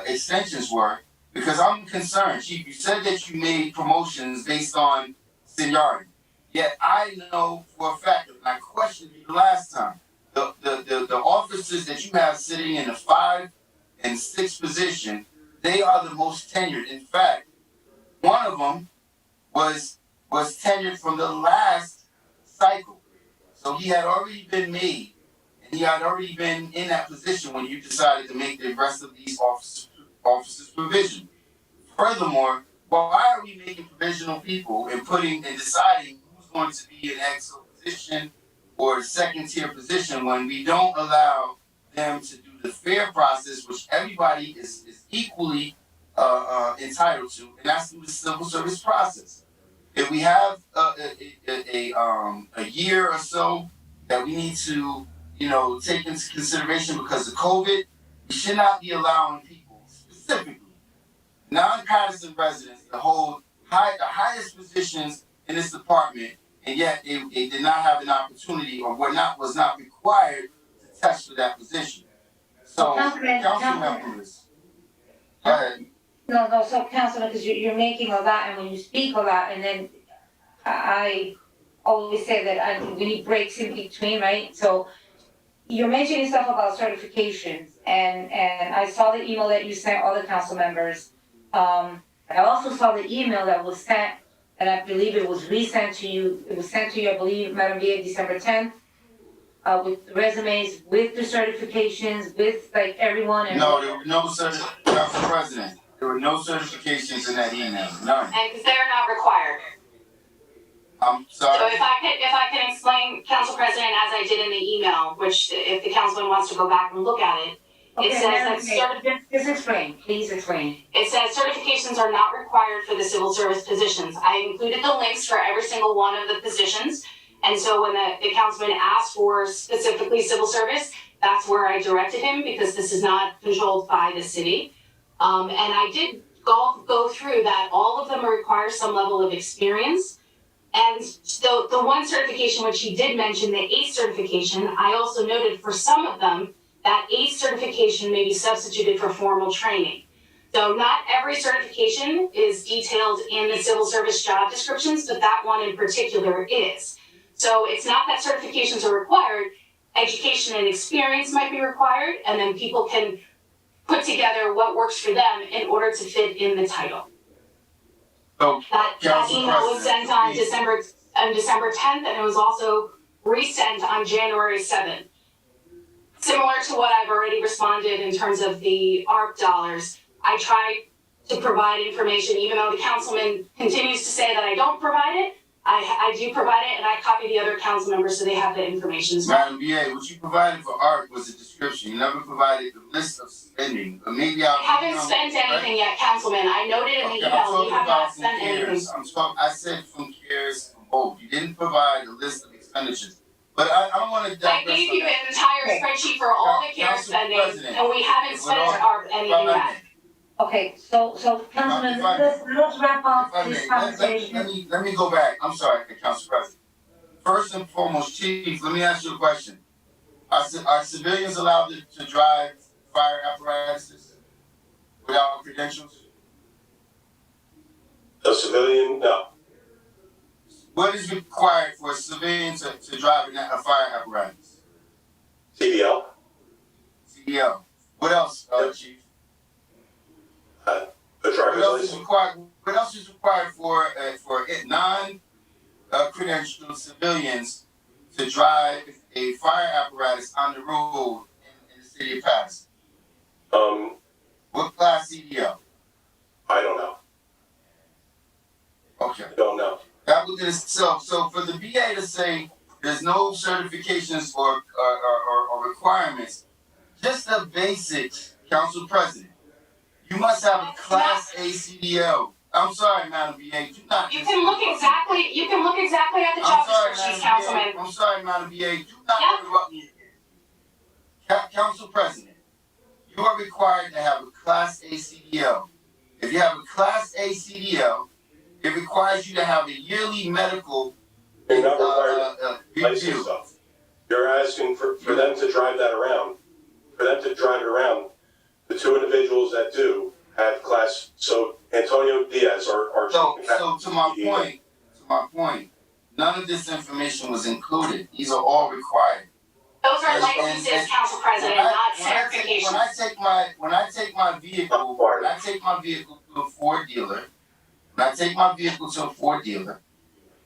H: extensions were, because I'm concerned. Chief, you said that you made promotions based on seniority. Yet I know for a fact, and I questioned you the last time, the officers that you have sitting in the 5 and 6 position, they are the most tenured. In fact,
N: One of them was tenured from the last cycle. So he had already been made, and he had already been in that position when you decided to make the rest of these officers provision. Furthermore, why are we making provisional people and deciding who's going to be in exo position or second tier position when we don't allow them to do the fair process, which everybody is equally entitled to, and that's through the civil service process. If we have a year or so that we need to, take into consideration because of COVID, we should not be allowing people, specifically non-Patterson residents, to hold the highest positions in this department, and yet they did not have an opportunity or was not required to test for that position. So, council members, go ahead.
A: No, so Councilman, because you're making a lot, and when you speak a lot, and then I always say that we need breaks in between, right? So you're mentioning stuff about certifications, and I saw the email that you sent all the council members. I also saw the email that was sent, and I believe it was resent to you. It was sent to you, I believe, Madam VA, December 10th, with resumes, with the certifications, with like everyone. And
N: no, there were no Council President. There were no certifications in that email. None.
F: And because they're not required.
N: I'm sorry.
F: So if I can explain, Council President, as I did in the email, which if the councilman wants to go back and look at it,
A: Okay,
F: it says
A: just explain, please explain.
F: It says certifications are not required for the civil service positions. I included the links for every single one of the positions. And so when the councilman asked for specifically civil service, that's where I directed him, because this is not controlled by the city. And I did go through that. All of them require some level of experience. And the one certification, which he did mention, the ACE certification, I also noted for some of them, that ACE certification may be substituted for formal training. So not every certification is detailed in the civil service job descriptions, but that one in particular is. So it's not that certifications are required, education and experience might be required, and then people can put together what works for them in order to fit in the title.
N: So,
F: That email was sent on December 10th, and it was also resent on January 7th. Similar to what I've already responded in terms of the ARP dollars, I try to provide information, even though the councilman continues to say that I don't provide it. I do provide it, and I copy the other council members so they have the information as well.
N: Madam VA, what you provided for ARP was a description. You never provided the list of spending. But maybe
F: I haven't spent anything yet, Councilman. I noted in the email you have not spent anything.
N: I said from CARES from both. You didn't provide a list of expenditures. But I don't want to
F: I gave you an entire spreadsheet for all the CARES spending, and we haven't spent anything yet.
A: Okay, so Councilman, let's wrap up this conversation.
N: Let me go back. I'm sorry, Council President. First and foremost, Chief, let me ask you a question. Are civilians allowed to drive fire apparatuses without credentials?
M: A civilian, no.
N: What is required for a civilian to drive a fire apparatus?
M: CDL.
N: CDL. What else, Chief?
M: The driver's license.
N: What else is required for non-credentialed civilians to drive a fire apparatus on the road in the city of Patterson? What class CDL?
M: I don't know.
N: Okay.
M: I don't know.
N: That would so for the VA to say there's no certifications or requirements, just the basics, Council President. You must have a Class A CDL. I'm sorry, Madam VA.
F: You can look exactly at the job descriptions, Councilman.
N: I'm sorry, Madam VA. Do not interrupt me again. Council President, you are required to have a Class A CDL. If you have a Class A CDL, it requires you to have a yearly medical
M: You're not required license stuff. You're asking for them to drive that around. For them to drive it around, the two individuals that do have class. So Antonio Diaz, our
N: so to my point, none of this information was included. These are all required.
F: Those are licenses, Council President, not certifications.
N: When I take my vehicle to a Ford dealer,
H: when I take my vehicle to a Ford dealer.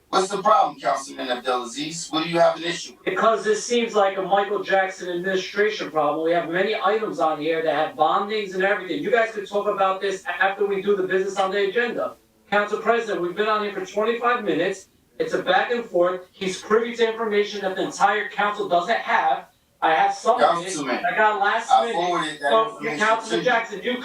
H: What's the problem, Councilman Abdelaziz? What do you have an issue with?
C: Because this seems like a Michael Jackson administration problem. We have many items on here that have bondings and everything. You guys could talk about this after we do the business on the agenda. Council President, we've been on here for 25 minutes. It's a back and forth. He's privy to information that the entire council doesn't have. I have some of it.
H: Councilman,
C: I got last
H: I
C: minute.
H: forwarded that
C: So,
H: information
C: Councilman
H: to
C: Jackson, you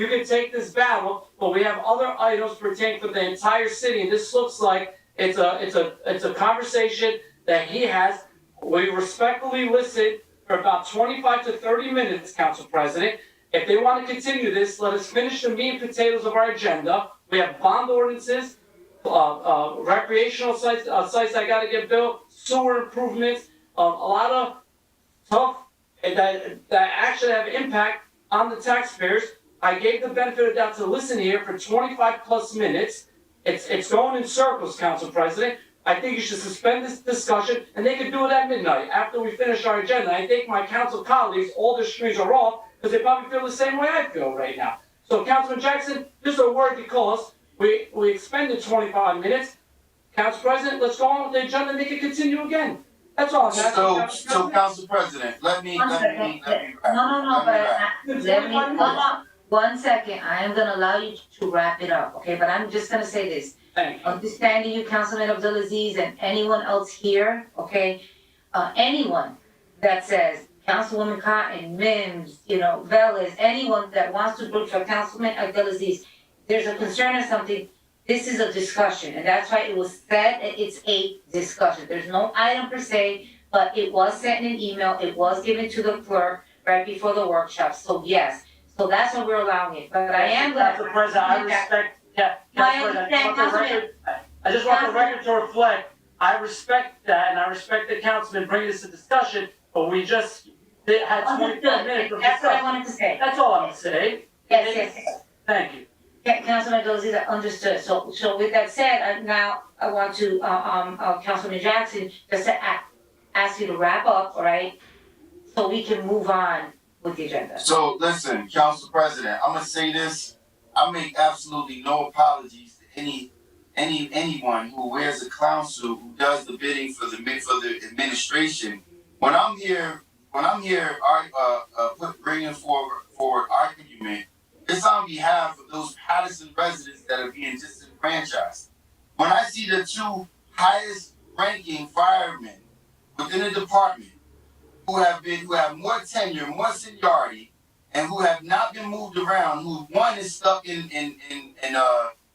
C: could take this battle, but we have other items pertaining to the entire city, and this looks like it's a conversation that he has. We respectfully listen for about 25 to 30 minutes, Council President. If they want to continue this, let us finish the meat and potatoes of our agenda. We have bond ordinances, recreational sites that got to get built, sewer improvements, a lot of tough that actually have impact on the taxpayers. I gave the benefit of the doubt to listen here for 25 plus minutes. It's going in circles, Council President. I think you should suspend this discussion, and they could do it at midnight after we finish our agenda. I think my council colleagues, all their screens are off because they probably feel the same way I feel right now. So, Councilman Jackson, just a word because we expended 25 minutes. Council President, let's go on with the agenda and they can continue again. That's all I'm asking.
H: So, Council President, let me
A: One
H: wrap.
A: second. One second, I am gonna allow you to wrap it up, okay, but I'm just gonna say this.
C: Thank you.
A: Understanding you, Councilman Abdelaziz, and anyone else here, okay? Anyone that says, Councilwoman Cotton, Mims, Velez, anyone that wants to vote for Councilman Abdelaziz, there's a concern or something, this is a discussion, and that's why it was said that it's a discussion. There's no item per se, but it was sent in an email, it was given to the clerk right before the workshop, so yes. So that's why we're allowing it, but I am gonna.
C: Council President, I respect, Council President, I just want the record to reflect, I respect that, and I respect the councilman bringing this to discussion, but we just had 25 minutes of discussion.
A: That's what I wanted to say.
C: That's all I'm gonna say.
A: Yes.
C: Thank you.
A: Councilman Abdelaziz, understood. So with that said, now I want to, Councilman Jackson, just to ask you to wrap up, all right? So we can move on with the agenda.
H: So listen, Council President, I'm gonna say this. I make absolutely no apologies to anyone who wears a clown suit who does the bidding for the administration. When I'm here, bringing forward argument, it's on behalf of those Patterson residents that are being disenfranchised. When I see the two highest ranking firemen within the department who have more tenure, more seniority, and who have not been moved around, who one is stuck in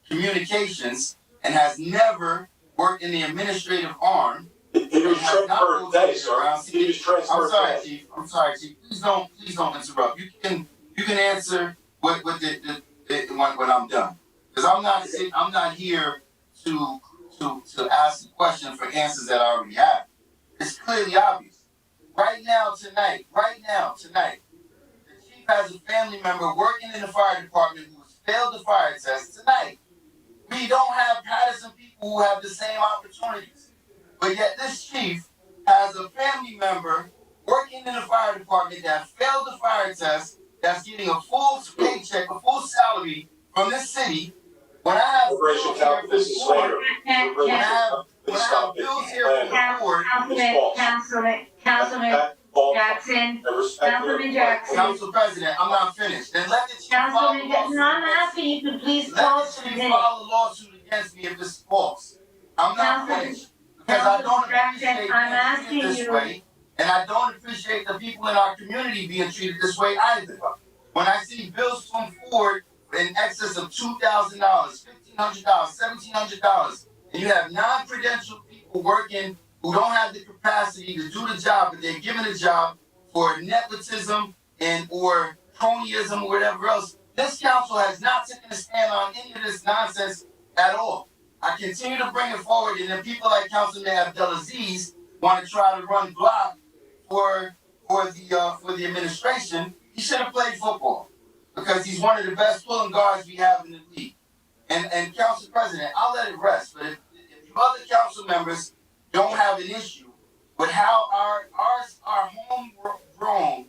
H: communications and has never worked in the administrative arm.
S: He was transferred today, sir. He was transferred today.
H: I'm sorry, Chief. Please don't interrupt. You can answer what when I'm done. Because I'm not here to ask the question for answers that I already have. It's clearly obvious. Right now, tonight, the chief has a family member working in the fire department who has failed the fire test tonight. We don't have Patterson people who have the same opportunities. But yet this chief has a family member working in the fire department that failed the fire test, that's getting a full paycheck, a full salary from this city. When I have bills here from the board, when I have bills here from the board,
A: Councilman Jackson, Councilman Jackson.
H: Council President, I'm not finished. Then let the chief file a lawsuit.
A: No, I'm asking you to please
H: Let
A: pause
H: the
A: for a
H: chief
A: minute.
H: file a lawsuit against me if this is false. I'm not finished. Because I don't appreciate being treated this way. And I don't appreciate the people in our community being treated this way either. When I see bills come forward in excess of $2,000, $1,500, $1,700, and you have non-credentialed people working who don't have the capacity to do the job, but they're given a job for nepotism and or cronyism or whatever else, this council has not taken a stand on any of this nonsense at all. I continue to bring it forward, and then people like Councilman Abdelaziz want to try to run block for the administration. He should have played football because he's one of the best pulling guards we have in the league. And Council President, I'll let it rest. But if you other council members don't have an issue with how our homegrown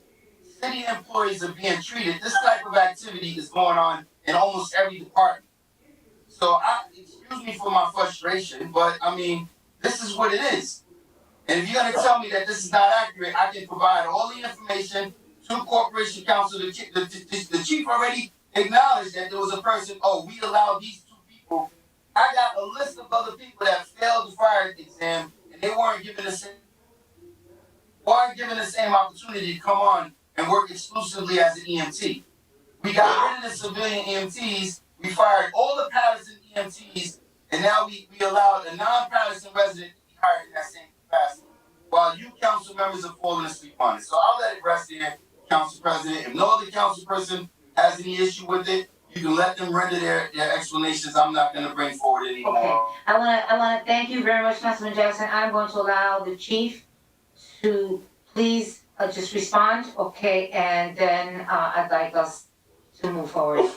H: city employees are being treated, this type of activity is going on in almost every department.
J: So excuse me for my frustration, but I mean, this is what it is. And if you're gonna tell me that this is not accurate, I can provide all the information to Corporation Counsel. The chief already acknowledged that there was a person, we allowed these 2 people. I got a list of other people that failed the fire exam and they weren't given the same opportunity to come on and work exclusively as an EMT. We got rid of the civilian EMTs, we fired all the Patterson EMTs, and now we allowed a non-Patterson resident to be hired in that same capacity, while you council members are falling asleep on it. So I'll let it rest there, Council President. If no other council person has any issue with it, you can let them render their explanations. I'm not gonna bring forward anymore.
A: Okay, I wanna thank you very much, Councilman Jackson. I'm going to allow the chief to please just respond, okay, and then I'd like us to move forward.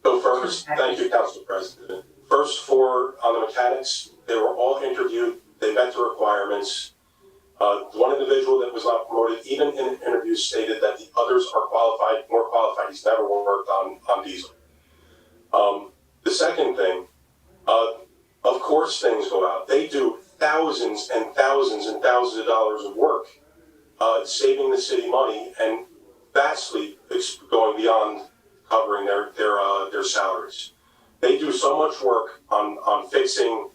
Q: So first, thank you, Council President. First, on the mechanics, they were all interviewed, they met the requirements. One individual that was not promoted, even in an interview, stated that the others are more qualified. He's never worked on diesel. The second thing, of course things go out. They do thousands and thousands and thousands of dollars of work, saving the city money and vastly going beyond covering their salaries. They do so much work on fixing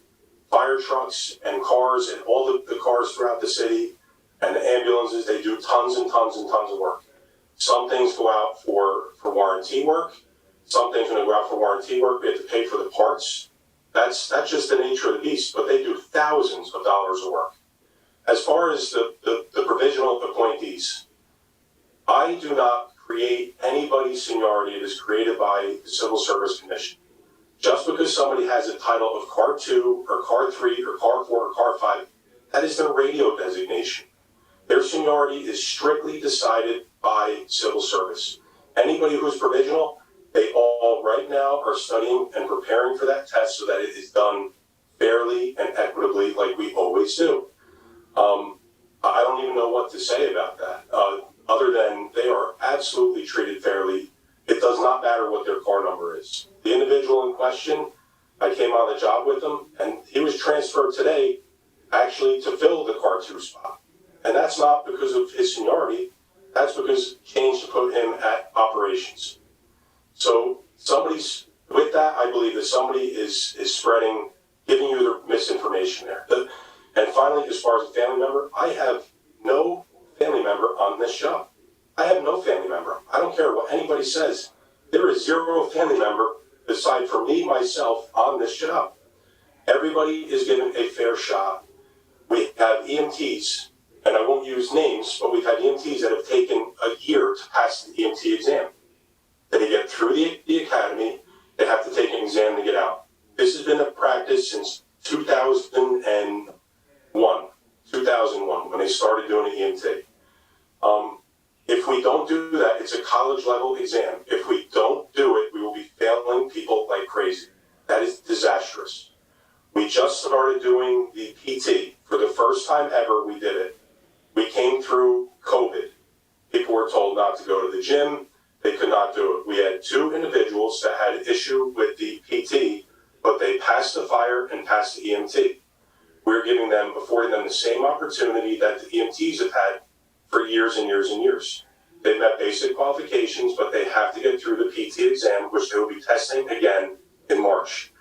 Q: fire trucks and cars and all the cars throughout the city and the ambulances. They do tons and tons and tons of work. Some things go out for warranty work. Some things when they go out for warranty work, we have to pay for the parts. That's just the nature of the beast, but they do thousands of dollars of work. As far as the provisional appointees, I do not create anybody's seniority. It is created by the Civil Service Commission. Just because somebody has a title of Car 2 or Car 3 or Car 4 or Car 5, that is their radio designation. Their seniority is strictly decided by civil service. Anybody who's provisional, they all right now are studying and preparing for that test so that it is done fairly and equitably like we always do. I don't even know what to say about that, other than they are absolutely treated fairly. It does not matter what their car number is. The individual in question, I came on the job with him, and he was transferred today actually to fill the Car 2 spot. And that's not because of his seniority, that's because changed to put him at operations. So with that, I believe that somebody is spreading, giving you the misinformation there. And finally, as far as a family member, I have no family member on this job. I have no family member. I don't care what anybody says. There is zero family member aside from me, myself, on this job. Everybody is given a fair shot. We have EMTs, and I won't use names, but we've had EMTs that have taken a year to pass the EMT exam. They get through the academy, they have to take an exam to get out. This has been a practice since 2001, when they started doing the EMT. If we don't do that, it's a college level exam. If we don't do it, we will be failing people like crazy. That is disastrous. We just started doing the PT. For the first time ever, we did it. We came through COVID. People were told not to go to the gym. They could not do it. We had 2 individuals that had an issue with the PT, but they passed the fire and passed the EMT. We're affording them the same opportunity that the EMTs have had for years and years and years. They've met basic qualifications, but they have to get through the PT exam, which they will be testing again in March.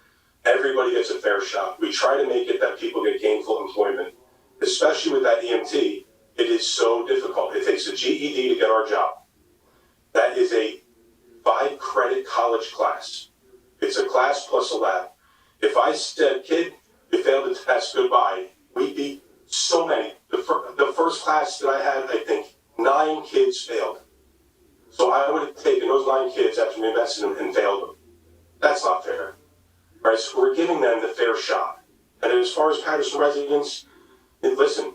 Q: Everybody gets a fair shot. We try to make it that people get gainful employment, especially with that EMT. It is so difficult. It takes a GED to get our job. That is a 5-credit college class. It's a class plus a lab. If I said, kid, you failed the test, goodbye, we'd be so many. The first class that I had, I think 9 kids failed. So I would have taken those 9 kids after we invested in them and failed them. That's not fair. Right? So we're giving them the fair shot. And as far as Patterson residents, listen,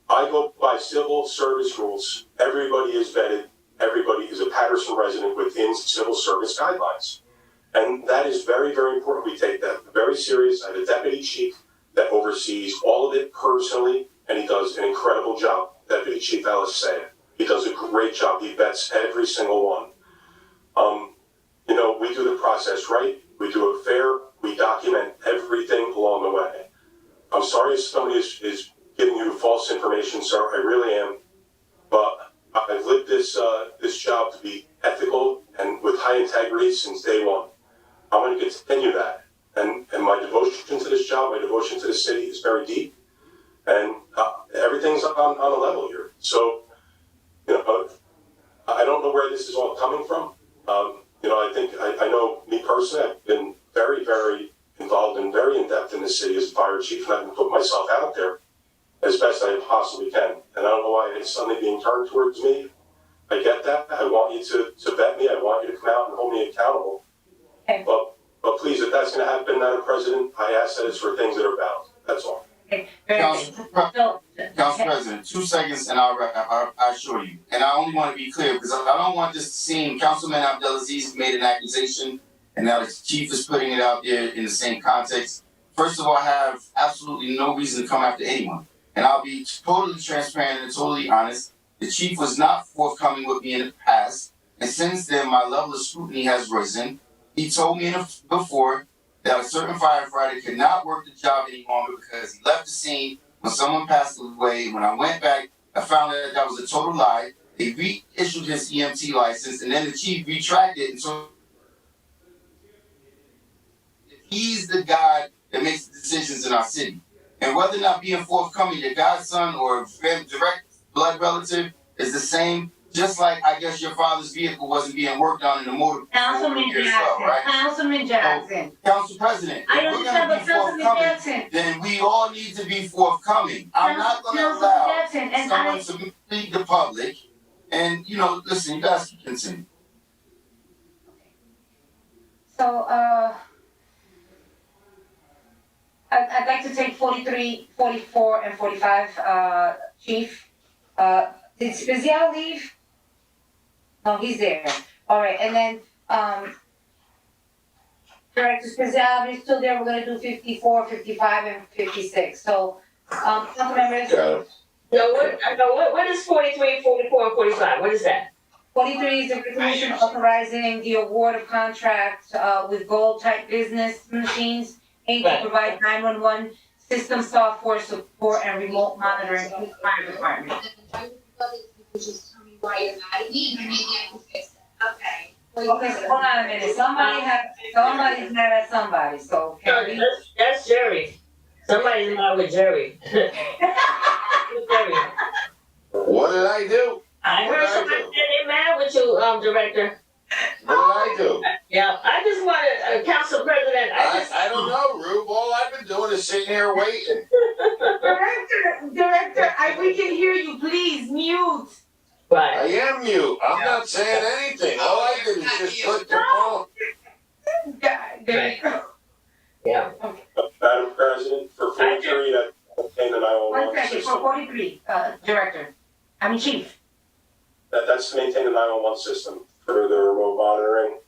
Q: I go by civil service rules. Everybody is vetted. Everybody is a Patterson resident within civil service guidelines. And that is very, very important. We take that very serious. I have a deputy chief that oversees all of it personally, and he does an incredible job. Deputy Chief Alisea. He does a great job. He vets every single one. We do the process right. We do it fair. We
B: we document everything along the way. I'm sorry if somebody is giving you false information, sir, I really am, but I've lived this job to be ethical and with high integrity since day one. I'm going to continue that. And my devotion to this job, my devotion to the city is very deep. And everything's on a level here. So, I don't know where this is all coming from. I know me personally, I've been very, very involved and very in-depth in the city as a fire chief, and I've been putting myself out there as best I possibly can. And I don't know why it's suddenly being turned towards me. I get that. I want you to vet me. I want you to come out and hold me accountable.
A: Okay.
B: But please, if that's going to happen, Madam President, I ask that it's for things that are valid. That's all.
A: Okay.
S: Council President, 2 seconds and I assure you. And I only want to be clear because I don't want this to seem, Councilman Abdelaziz made an accusation and now the chief is putting it out there in the same context. First of all, I have absolutely no reason to come after anyone. And I'll be totally transparent and totally honest. The chief was not forthcoming with me in the past. And since then, my level of scrutiny has risen. He told me before that a certain firefighter could not work the job any longer because he left the scene when someone passed away. When I went back, I found out that was a total lie. They reissued his EMT license, and then the chief retracted. And so he's the guy that makes the decisions in our city. And whether or not being forthcoming, your godson or direct blood relative is the same. Just like I guess your father's vehicle wasn't being worked on in the motor.
A: Councilman Jackson,
S: right?
A: Councilman Jackson.
S: Council President,
A: I
S: if we're
A: understand,
S: gonna
A: but
S: be
A: Councilman
S: forthcoming,
A: Jackson.
S: then we all need to be forthcoming. I'm not gonna allow someone to mislead the public. And listen, you guys can continue.
A: So, I'd like to take 43, 44, and 45, Chief. Did Spezial leave? No, he's there. All right, and then, Director Spezial, if you're still there, we're gonna do 54, 55, and 56. So, council members.
G: No, what is 43, 44, and 45? What is that?
A: 43 is a resolution authorizing the award of contracts with gold-type business machines aimed to provide 911 system software support and remote monitoring to the fire department.
N: Just tell me why you're mad at me, and maybe I can fix it. Okay.
A: Okay, so hold on a minute. Somebody's mad at somebody, so can we?
G: That's Jerry. Somebody's mad with Jerry. Jerry.
S: What did I do?
G: I heard somebody say they're mad with you, Director.
S: What did I do?
G: Yeah, I just wanted, Council President,
S: I don't know, Rube. All I've been doing is sitting here waiting.
A: Director, we can hear you. Please mute.
S: I
G: Right.
S: am mute. I'm not saying anything. All I did is just put the phone.
A: There you go.
G: Yeah.
B: Madam President, for 43, that's maintain the 911
A: 1 second,
B: system.
A: for 43, Chief.
B: That's to maintain the 911 system for the remote monitoring.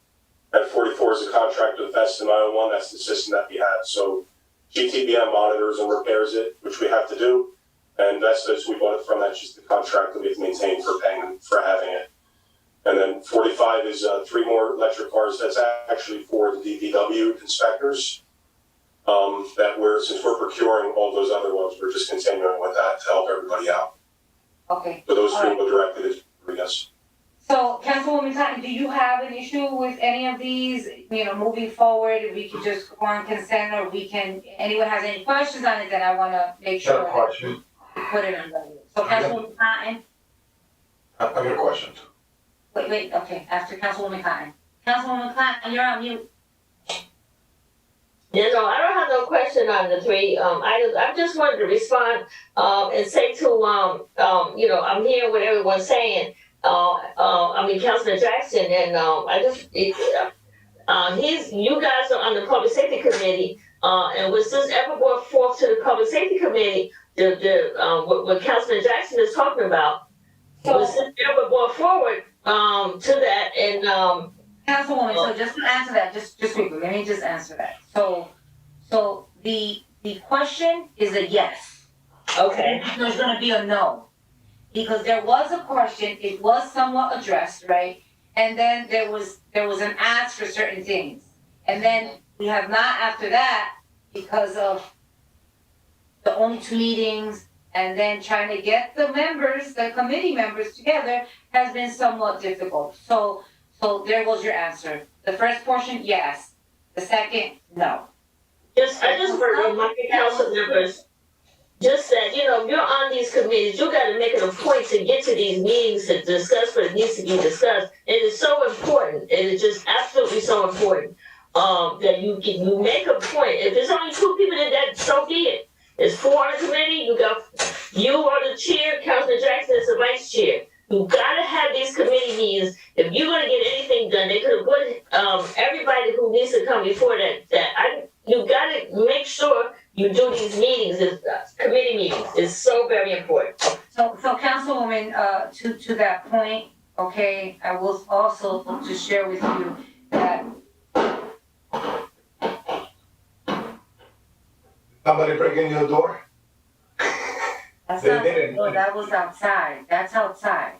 B: And 44 is a contract with Vesta 911. That's the system that we have. So GTBM monitors and repairs it, which we have to do. And Vestas, we bought it from. That's just the contract that we have to maintain for paying for having it. And then 45 is 3 more electric cars. That's actually for the DPW inspectors. Since we're procuring all those other ones, we're just continuing with that to help everybody out.
A: Okay.
B: So those 3 will directed at us.
A: So, Councilwoman Cotton, do you have an issue with any of these? Moving forward, we can just go on consent, or anyone has any questions on it, then I wanna make sure
D: Got a question.
A: we put it on the. So, Councilwoman Cotton,
D: I got a question too.
A: wait, okay, after Councilwoman Cotton. Councilwoman Cotton, you're on mute.
G: I don't have no question on the 3 items. I just wanted to respond and say to I'm hearing what everyone's saying. Councilman Jackson, and you guys are on the Public Safety Committee, and was this ever brought forth to the Public Safety Committee? What Councilman Jackson is talking about, was this ever brought forward to that? And
A: Councilwoman, so just to answer that, just quickly, let me just answer that. So the question is a yes.
G: okay,
A: There's gonna be a no. Because there was a question, it was somewhat addressed, right? And then there was an ask for certain things. And then we have not after that because of the only 2 meetings and then trying to get the members, the committee members together has been somewhat difficult. So there goes your answer. The first portion, yes. The second, no.
G: I just want to remind council members, just that, you're on these committees, you gotta make it a point to get to these meetings to discuss what needs to be discussed. It is so important, it is just absolutely so important, that you make a point. If there's only 2 people in that, so be it. It's 4 on the committee, you are the chair, Councilman Jackson is the vice chair. You gotta have these committee meetings. If you're gonna get anything done, they could have put, everybody who needs to come before you gotta make sure you do these meetings, committee meetings. It's so very important.
A: So Councilwoman, to that point, okay, I will also to share with you that.
D: Somebody breaking your door?
A: That's
D: They
A: not,
D: didn't.
A: no, that was outside, that's outside.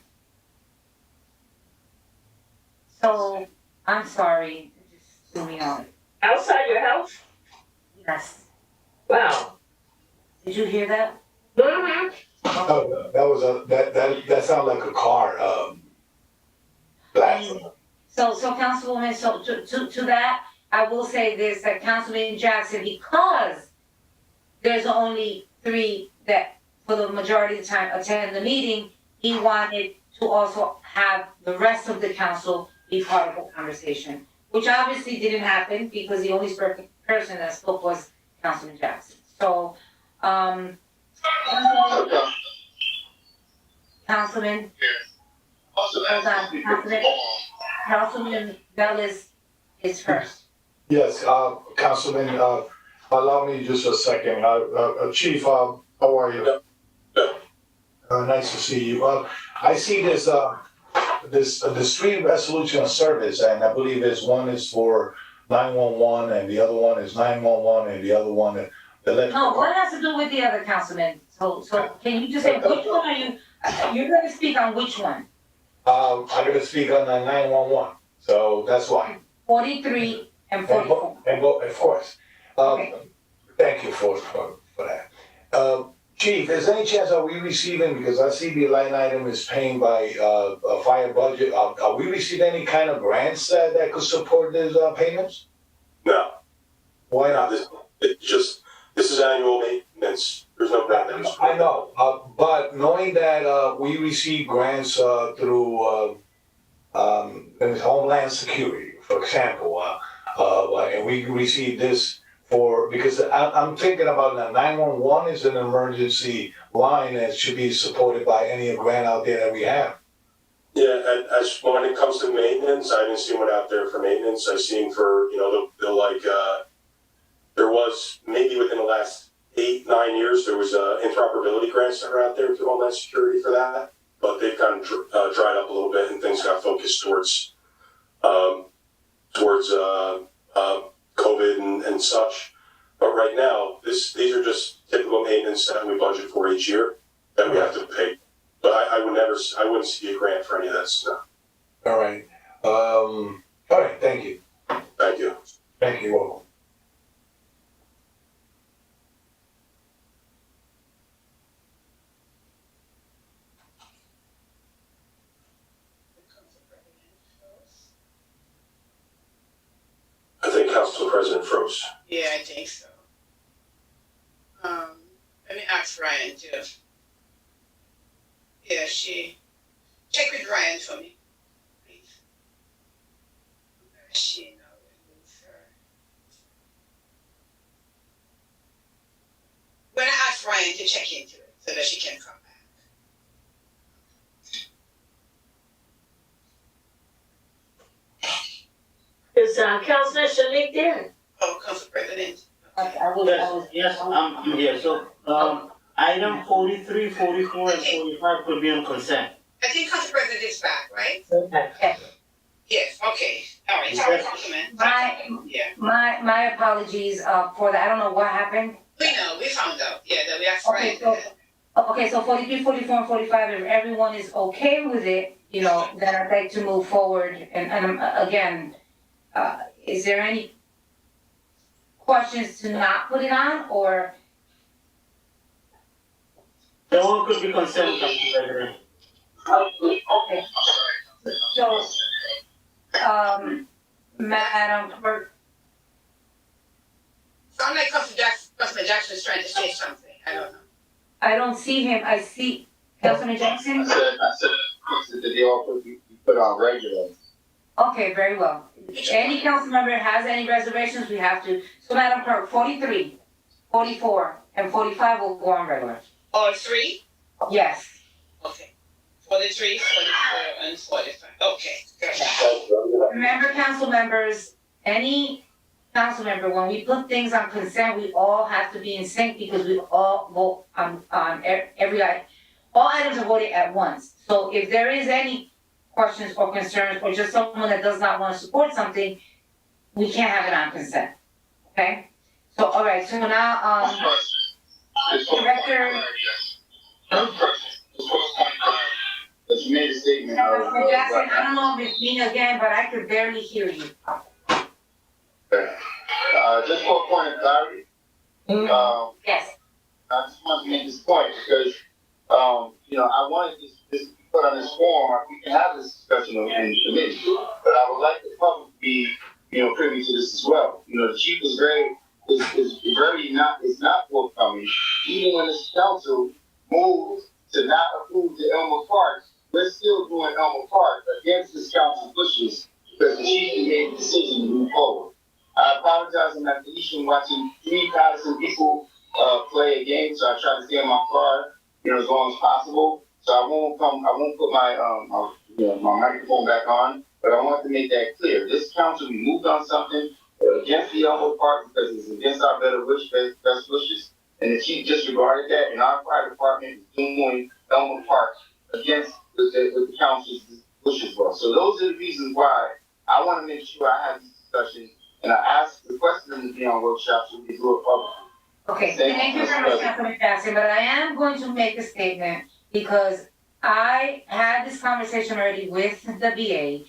A: So, I'm sorry, it just threw me off.
G: Outside your house?
A: Yes,
G: Wow.
A: did you hear that?
G: Mm-hmm.
D: Oh, that was that sounded like a car, blast.
A: So Councilwoman, so to that, I will say this, that Councilman Jackson, because there's only 3 that for the majority of the time attend the meeting, he wanted to also have the rest of the council be part of the conversation, which obviously didn't happen because the only person that spoke was Councilman Jackson. So, Councilman, hold on, Councilman Bell is first.
D: Yes, Councilman, allow me just a second. Chief, how are you? Nice to see you. I see the street resolution of service, and I believe one is for 911, and the other one is 911, and the other one, the electrical.
A: No, what has to do with the other councilman? So can you just say, which one are you, you're gonna speak on which one?
D: I'm gonna speak on the 911, so that's why.
A: 43 and 44.
D: Of course.
A: Okay.
D: Thank you for that. Chief, is there any chance are we receiving, because I see the line item is paying by a fire budget, are we receiving any kind of grants that could support these payments?
M: No,
D: Why not?
M: this is annual maintenance. There's no grant that is.
D: I know, but knowing that we receive grants through Homeland Security, for example, and we receive this because I'm thinking about the 911 is an emergency line that should be supported by any grant out there that we have.
M: Yeah, and as when it comes to maintenance, I didn't see one out there for maintenance. I've seen for, there was maybe within the last 8-9 years, there was interoperability grants that were out there through Homeland Security for that, but they've kind of dried up a little bit and things got focused towards COVID and such. But right now, these are just typical maintenance that we budget for each year that we have to pay. But I wouldn't see a grant for any of this, no.
D: All right. All right, thank you.
M: Thank you.
D: Thank you, welcome.
M: I think Council President froze.
B: Yeah, I think so. Let me ask Ryan too. Yeah, check with Ryan for me, please. Where is she now? Remove her. I'm gonna ask Ryan to check into it so that she can come back.
G: Is Councilman Shalik there?
B: Oh, Council President.
E: Yes, I'm here. So, item 43, 44, and 45 could be on consent.
B: I think Council President is back, right?
G: Okay.
B: Yes, okay. All right, sorry, Councilman. Yeah.
A: My apologies for that. I don't know what happened.
B: We know, we found out, yeah, that we asked
A: Okay,
B: Ryan.
A: Okay, so 43, 44, and 45, if everyone is okay with it, then I'd like to move forward. And again, is there any questions to not put it on, or?
E: The one could be consent, Council President.
A: Okay. So, Madam Clerk,
B: Sound like Councilman Jackson is trying to say something, I don't know.
A: I don't see him, I see Councilman Jackson?
H: I said that they all be put on regular.
A: Okay, very well. Any council member has any reservations, we have to, so Madam Clerk, 43, 44, and 45 will go on regular.
B: All three?
A: Yes.
B: Okay. 43, 44, and 45. Okay, good.
A: Remember, council members, any council member, when we put things on consent, we all have to be in sync because we all vote on every item. All items are voted at once. So if there is any questions or concerns, or just someone that does not want to support something, we can't have it on consent. Okay? So, all right, so now, Director.
H: You made a statement.
A: Jackson, I don't know if it's me again, but I could barely hear you.
H: Just for a point of clarity,
A: Yes.
H: I just want to make this point because, I wanted this to be put on this forum. We can have this discussion in the committee, but I would like the public to be, privy to this as well. The chief is not forthcoming. Even when this council moved to not approve the Elmer Park, we're still doing Elmer Park against this council pushes because the chief made the decision to move forward. I apologize, I'm at the Eastern watching 3 Patterson people play a game, so I try to stay in my car, as long as possible. So I won't put my microphone back on, but I want to make that clear. This council, we moved on something against the Elmer Park because it's against our best wishes, and the chief disregarded that, and our fire department is doing Elmer Park against the council's wishes well. So those are the reasons why I want to make sure I have these discussions. And I requested them to be on workshops so we can do it publicly.
A: Okay, thank you very much, Councilman Jackson, but I am going to make a statement because I had this conversation already with the VA.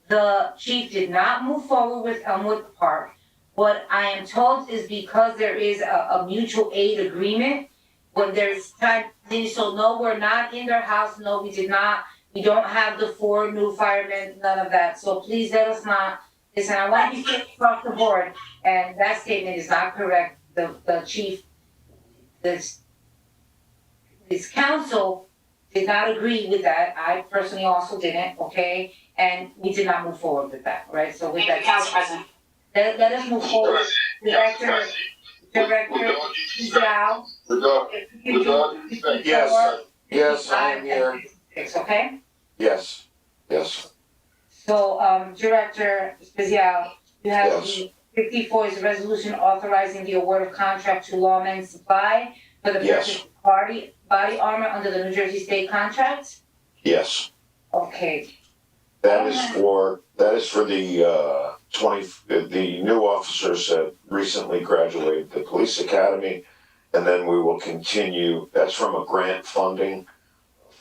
A: The chief did not move forward with Elmwood Park. What I am told is because there is a mutual aid agreement, when there's time, so no, we're not in their house, no, we don't have the 4 new firemen, none of that, so please let us not. Listen, I want to be clear across the board, and that statement is not correct. The chief, this council did not agree with that. I personally also didn't, okay? And we did not move forward with that, right? So with that.
F: Council President.
A: Let us move forward. Director Zhao.
Q: Yes, I am here.
A: Okay?
Q: Yes.
A: So, Director Spezial, you have the 54 is a resolution authorizing the award of contract to Lawman Supply for the purchase of body armor under the New Jersey State contract?
Q: Yes.
A: Okay.
Q: That is for the new officers that recently graduated the police academy, and then we will continue, that's from a grant funding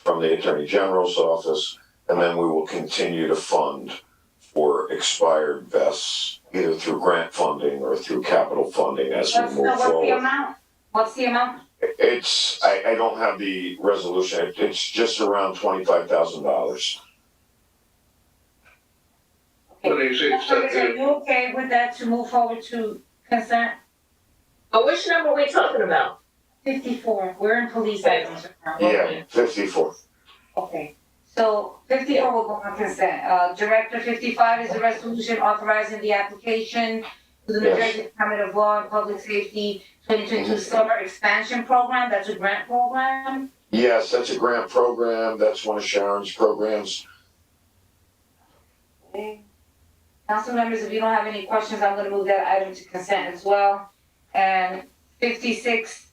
Q: from the Attorney General's office, and then we will continue to fund for expired vests, either through grant funding or through capital funding as we move forward.
A: What's the amount?
Q: It's, I don't have the resolution, it's just around $25,000.
A: Okay. Are you okay with that to move forward to consent?
G: But which number are we talking about?
A: 54, we're in police items.
Q: Yeah, 54.
A: Okay, so 54 will go on consent. Director 55 is a resolution authorizing the application to the New Jersey Department of Law and Public Safety 2022 Summer Expansion Program. That's a grant program?
Q: Yes, that's a grant program. That's one of Sharon's programs.
A: Okay. Council members, if you don't have any questions, I'm gonna move that item to consent as well. And 56,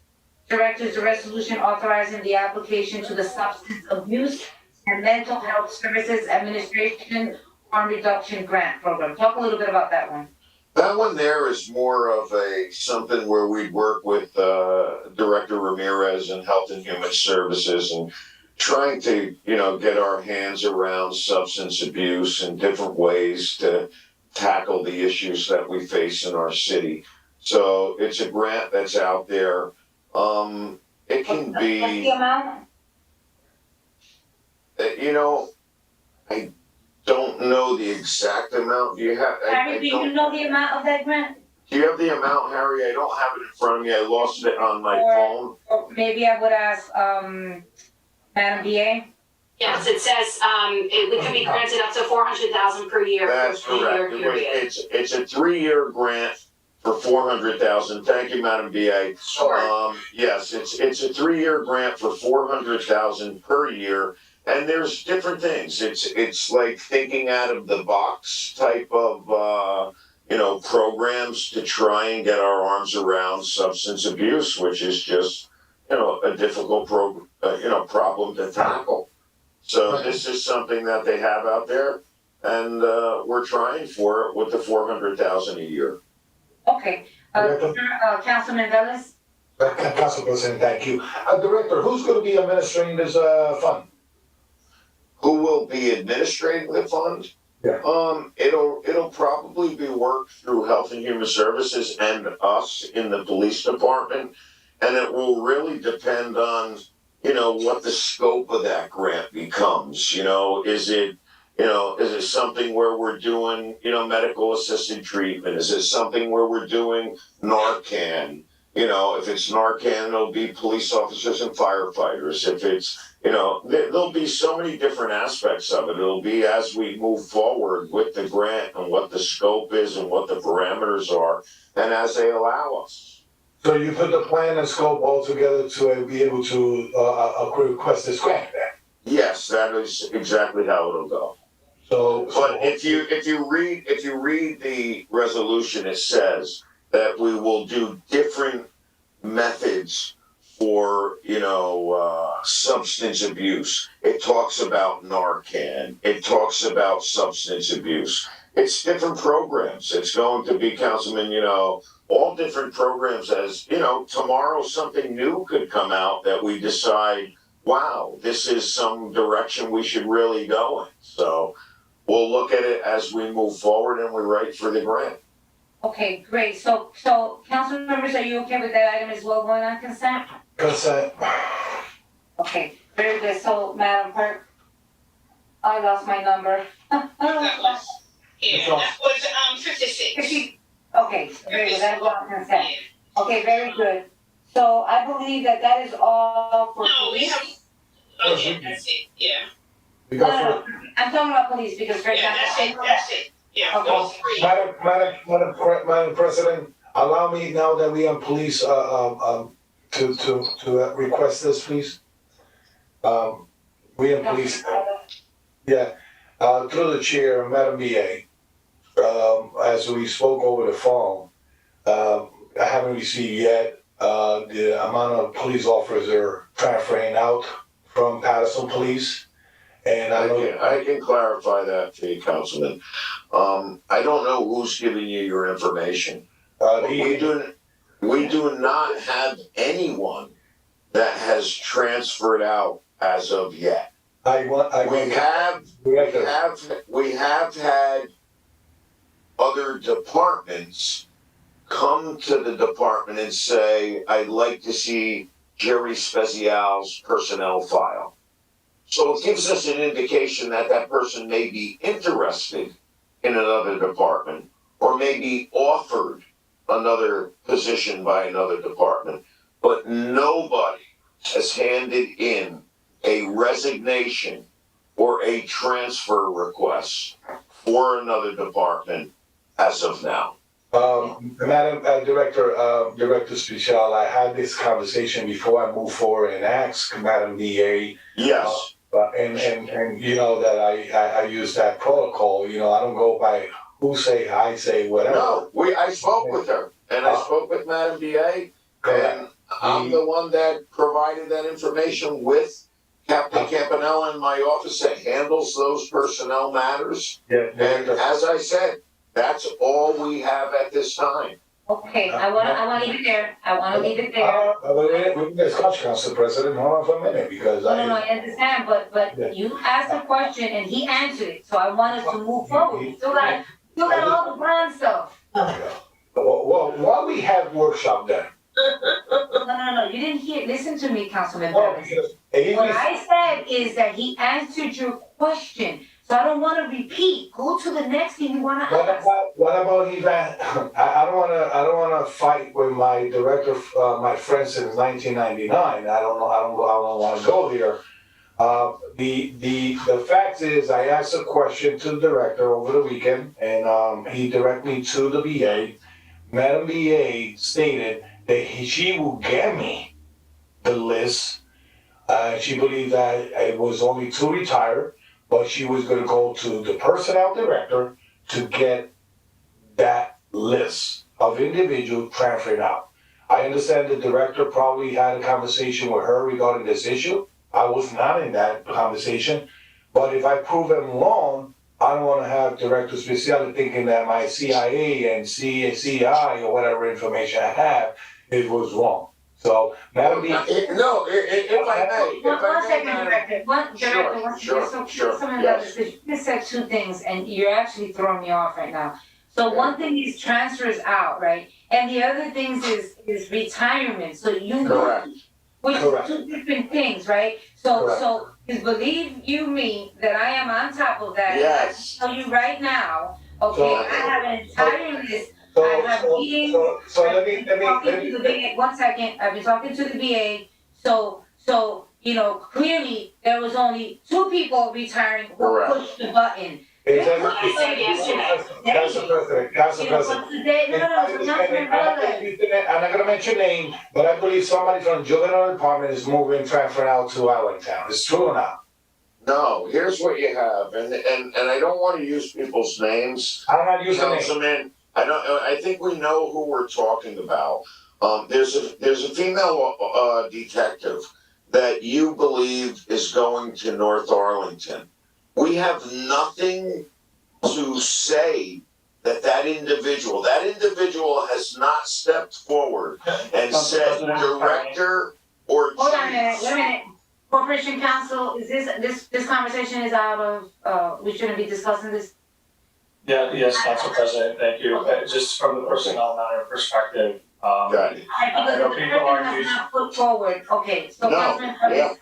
A: Director's a resolution authorizing the application to the Substance Abuse and Mental Health Services Administration Harm Reduction Grant Program. Talk a little bit about that one.
Q: That one there is more of something where we'd work with Director Ramirez and Health and Human Services and trying to, get our hands around substance abuse and different ways to tackle the issues that we face in our city.
N: So it's a grant that's out there. It can
A: What's the
N: be,
A: amount?
N: you know, I don't know the exact amount. Do you have?
A: Harry, do you know the amount of that grant?
N: Do you have the amount, Harry? I don't have it in front of me. I lost it on my phone.
A: Or maybe I would ask, Madam BA?
F: Yes, it says, it could be granted up to 400,000 per year for a
N: That's
F: 3-year
N: correct.
F: period.
N: It's a 3-year grant for 400,000. Thank you, Madam BA.
F: Sure.
N: Yes, it's a 3-year grant for 400,000 per year. And there's different things. It's like thinking out of the box type of, programs to try and get our arms around substance abuse, which is just, a difficult problem to tackle. So this is something that they have out there, and we're trying for it with the 400,000 a year.
A: Okay, Councilman Velez?
D: Council President, thank you. Director, who's gonna be administering this, fund?
N: Who will be administrating the fund?
D: Yeah.
N: It'll probably be worked through Health and Human Services and us in the police department, and it will really depend on, what the scope of that grant becomes. Is it something where we're doing, medical assisted treatment? Is it something where we're doing Narcan? If it's Narcan, it'll be police officers and firefighters. If it's, there'll be so many different aspects of it. It'll be as we move forward with the grant and what the scope is and what the parameters are, and as they allow us.
D: So you put the plan and scope all together to be able to, request this grant then?
N: Yes, that is exactly how it'll go. But if you read the resolution, it says that we will do different methods for, substance abuse. It talks about Narcan. It talks about substance abuse. It's different programs. It's going to be, Councilman, all different programs. As, tomorrow something new could come out that we decide, wow, this is some direction we should really go in. So we'll look at it as we move forward and we write for the grant.
A: Okay, great. So council members, are you okay with that item as well going on consent?
D: Consent.
A: Okay, very good. So, Madam Clerk, I lost my number.
B: That was 56.
A: Okay, very good. That's on consent. Okay, very good. So I believe that is all for
B: No, we
A: police.
B: have, okay, that's it, yeah.
D: We
A: No,
D: got
A: no, no. I'm talking about police because for
B: Yeah,
A: example.
B: that's it. Yeah,
A: Okay.
B: those three.
D: Madam President, allow me now that we on police, to request this, please. We in police, yeah, through the chair, Madam BA, as we spoke over the phone, I haven't received yet, the amount of police officers are transferring out from Patterson Police. And
N: I can clarify that for you, Councilman. I don't know who's giving you your information. We do not have anyone that has transferred out as of yet. We have had other departments come to the department and say, I'd like to see Jerry Spezial's personnel file. So it gives us an indication that that person may be interested in another department or may be offered another position by another department, but nobody has handed in a resignation or a transfer request for another department as of now.
D: Madam Director Special, I had this conversation before I move forward and ask Madam DA.
N: Yes.
D: And you know that I use that protocol, I don't go by who say, I say, whatever.
N: No, I spoke with her, and I spoke with Madam DA, and I'm the one that provided that information with Captain Campanella in my office that handles those personnel matters.
D: Yeah.
N: And as I said, that's all we have at this time.
A: Okay, I wanna leave it there. I wanna leave it there.
D: We can discuss, Council President, hold on for a minute, because
A: No, I understand, but you asked a question and he answered it, so I wanted to move forward. We still got all the grand stuff.
D: What Well, why we have workshop then?
A: No, you didn't hear, listen to me, Councilman
D: No,
A: Patterson.
D: because
A: What I said is that he answered your question, so I don't wanna repeat. Go to the next thing you wanna ask.
D: what about he I don't wanna fight with my director, my friend since 1999. I don't wanna go there. The fact is, I asked a question to the director over the weekend, and he directed me to the BA. Madam BA stated that she will get me the list. She believed that it was only 2 retired, but she was gonna go to the personnel director to get that list of individuals transferred out. I understand the director probably had a conversation with her regarding this issue. I was not in that conversation, but if I prove him wrong, I don't wanna have Director Speciale thinking that my CIA and CI or whatever information I have, it was wrong. So, Madam B.
B: If I may,
A: One second,
B: Madam-
A: Director,
B: Sure,
A: Councilman
B: yes.
A: Patterson, you just said 2 things, and you're actually throwing me off right now. So one thing is transfers out, right? And the other things is retirement, so you
B: Correct.
A: which is
D: Correct.
A: 2 different things, right? So is believe you me that I am on top of that.
B: Yes.
A: I tell you right now, okay,
D: So-
A: I have an entire list.
D: So,
A: I have meetings.
D: so let me,
A: Talking to the BA, one second, I've been talking to the BA, so, you know, clearly, there was only 2 people retiring who
B: Correct.
A: pushed the button.
D: Council President, Council
A: You know,
D: President.
A: but today, no, Councilman Butler.
D: I'm not gonna mention name, but I believe somebody from the juvenile department is moving, transferring out to Allentown. It's true or not?
B: No, here's what you have, and I don't wanna use people's names,
D: I'm not using names.
B: Councilman. I think we know who we're talking about. There's a female, detective that you believe is going to North Arlington. We have nothing to say that individual has not stepped forward and said director or chief.
A: Hold on a minute, wait a minute. Corporation Counsel, is this conversation is out of, we shouldn't be discussing this?
K: Yeah, yes, Council President, thank you. Just from the personnel matter perspective,
B: Got it.
A: Because
K: know
A: the
K: people
A: person
K: are
A: has
K: used-
A: not put forward, okay, so
B: No,
A: Councilman
B: yeah.
A: Perez,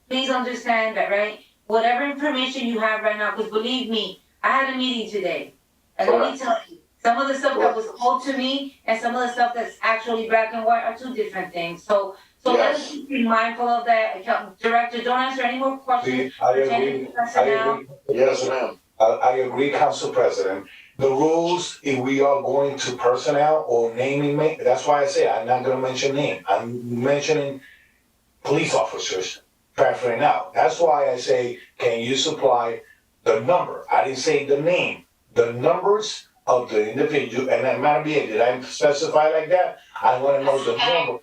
A: please understand that, right? Whatever information you have right now, because believe me, I had a meeting today. And let me
B: Correct.
A: tell you, some of the stuff that was told to me and some of the stuff that's actually black and white are 2 different things. So let us
B: Yes.
A: be mindful of that. Director, don't answer any more questions.
D: I
A: pertaining
D: agree,
A: to personnel.
B: Yes, ma'am.
D: I agree, Council President. The rules, if we are going to personnel or naming, that's why I say I'm not gonna mention name. I'm mentioning police officers transferring out. That's why I say, can you supply the number? I didn't say the name, the numbers of the individual, and then Madam BA, did I specify like that? I wanna know the number.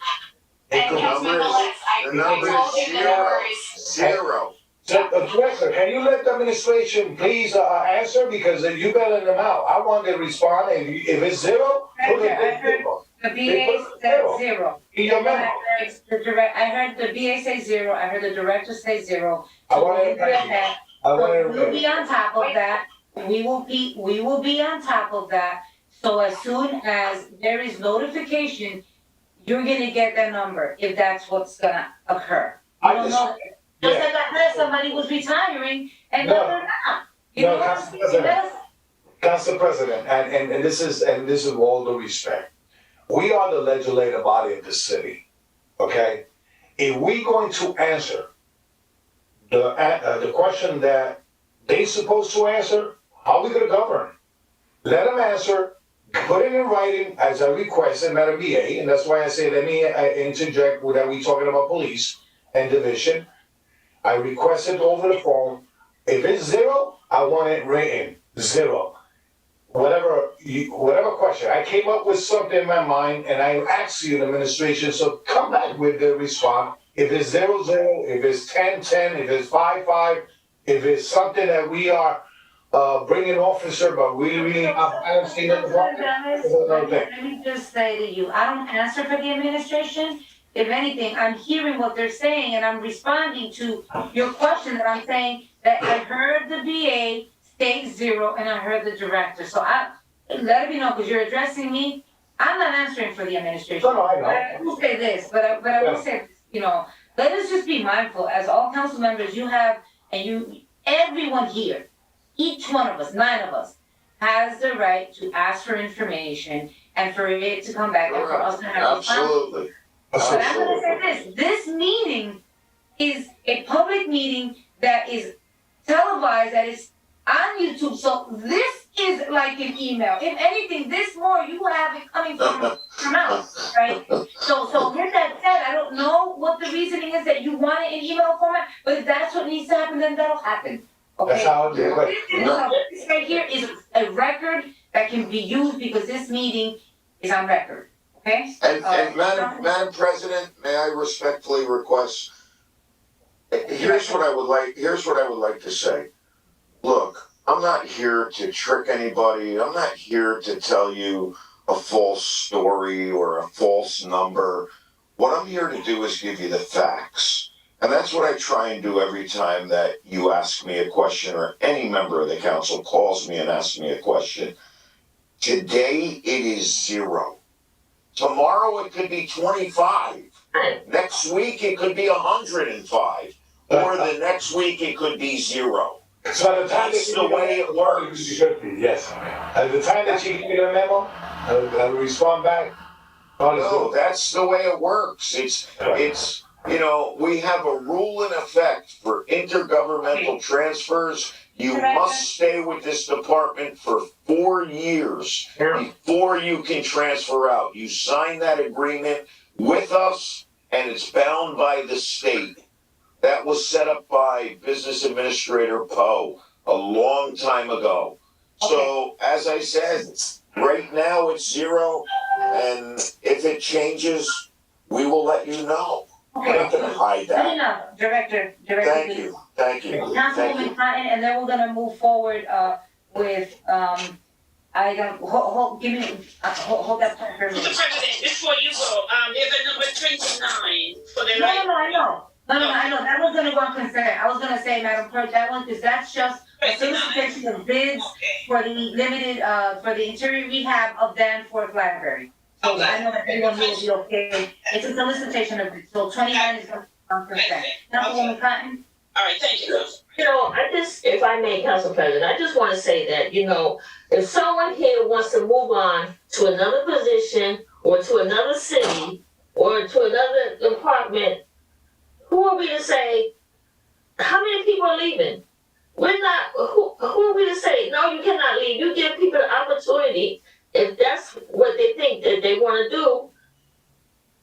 D: It
F: And
D: could-
F: Councilman
B: number is-
F: Velez,
B: the
F: I
B: number
F: told
B: is
F: you the number is,
B: Zero.
D: So, Director, can you let the administration please answer, because you better them out. I want them to respond, if it's 0, put it
A: I
D: at
A: heard
D: 0.
A: the BA said 0.
D: In your memo.
A: I heard the BA say 0, I heard the director say 0.
D: I
A: So
D: want
A: we'll
D: everybody-
A: get that.
D: I want
A: We'll
D: everybody.
A: be on top of that, we will be on top of that, so as soon as there is notification, you're gonna get that number, if that's what's gonna occur. I
D: I
A: don't
D: just-
A: know, just
D: Yeah.
A: like I heard somebody was retiring, and
D: No.
A: no, they're not. You
D: No,
A: know what I'm
D: Council
A: saying?
D: President.
A: That's-
D: Council President, and this is with all due respect. We are the legislative body of the city, okay? If we going to answer the question that they supposed to answer, how we gonna govern? Let them answer, put it in writing as I requested, Madam BA, and that's why I say, let me interject with that we talking about police and division. I requested over the phone, if it's 0, I want it written, 0. Whatever question, I came up with something in my mind and I asked you, the administration, so come back with the response. If it's 0, 0, if it's 10, 10, if it's 5, 5, if it's something that we are bringing officer, but we really, I don't see nothing wrong.
A: Let me just say to you, I don't answer for the administration. If anything, I'm hearing what they're saying and I'm responding to your question that I'm saying that I heard the BA state 0 and I heard the director. So let me know, because you're addressing me, I'm not answering for the administration.
D: No, I know.
A: But I will say this, but I will say, let us just be mindful, as all council members, you have, everyone here, each one of us, 9 of us, has the right to ask for information and for it to come back and for us to have responses.
M: Absolutely.
A: But I'm gonna say this meeting is a public meeting that is televised, that is on YouTube, so this is like an email. If anything, this more, you will have it coming from us, right? So with that said, I don't know what the reasoning is that you want it in email format, but if that's what needs to happen, then that'll happen, okay?
D: That's how I do it.
A: This right here is a record that can be used because this meeting is on record, okay?
Q: And Madam President, may I respectfully request, here's what I would like to say. Look, I'm not here to trick anybody. I'm not here to tell you a false story or a false number. What I'm here to do is give you the facts. And that's what I try and do every time that you ask me a question or any member of the council calls me and asks me a question. Today, it is 0. Tomorrow, it could be 25. Next week, it could be 105. Or the next week, it could be 0.
D: So at the time
Q: That's the way it works.
D: Yes. At the time that you give me the memo, I will respond back.
Q: No, that's the way it works. It's we have a rule in effect for intergovernmental transfers. You must stay with this department for 4 years before you can transfer out. You sign that agreement with us, and it's bound by the state. That was set up by Business Administrator Poe a long time ago. So, as I said, right now it's 0, and if it changes, we will let you know. We're not gonna hide
A: Good
Q: that.
A: enough, Director.
Q: Thank you.
A: Councilwoman Cotton, and then we're gonna move forward, with, item, hold that point for a
B: Mr.
A: minute.
B: President, before you go, there's a number 29 for the light.
A: No, I know. I know, that was gonna go on consent. I was gonna say, Madam Clerk, that one, because that's just a solicitation of bids
B: Okay.
A: for the limited, for the interior rehab of Danforth Library. So I know that everyone will be okay. It's a solicitation of bids, so 29 is on consent. Councilwoman Cotton?
B: All right, thank you.
G: If I may, Council President, I just want to say that, if someone here wants to move on to another position or to another city or to another department, who are we to say, how many people are leaving? We're not, who are we to say, no, you cannot leave. You give people the opportunity, if that's what they think that they want to do.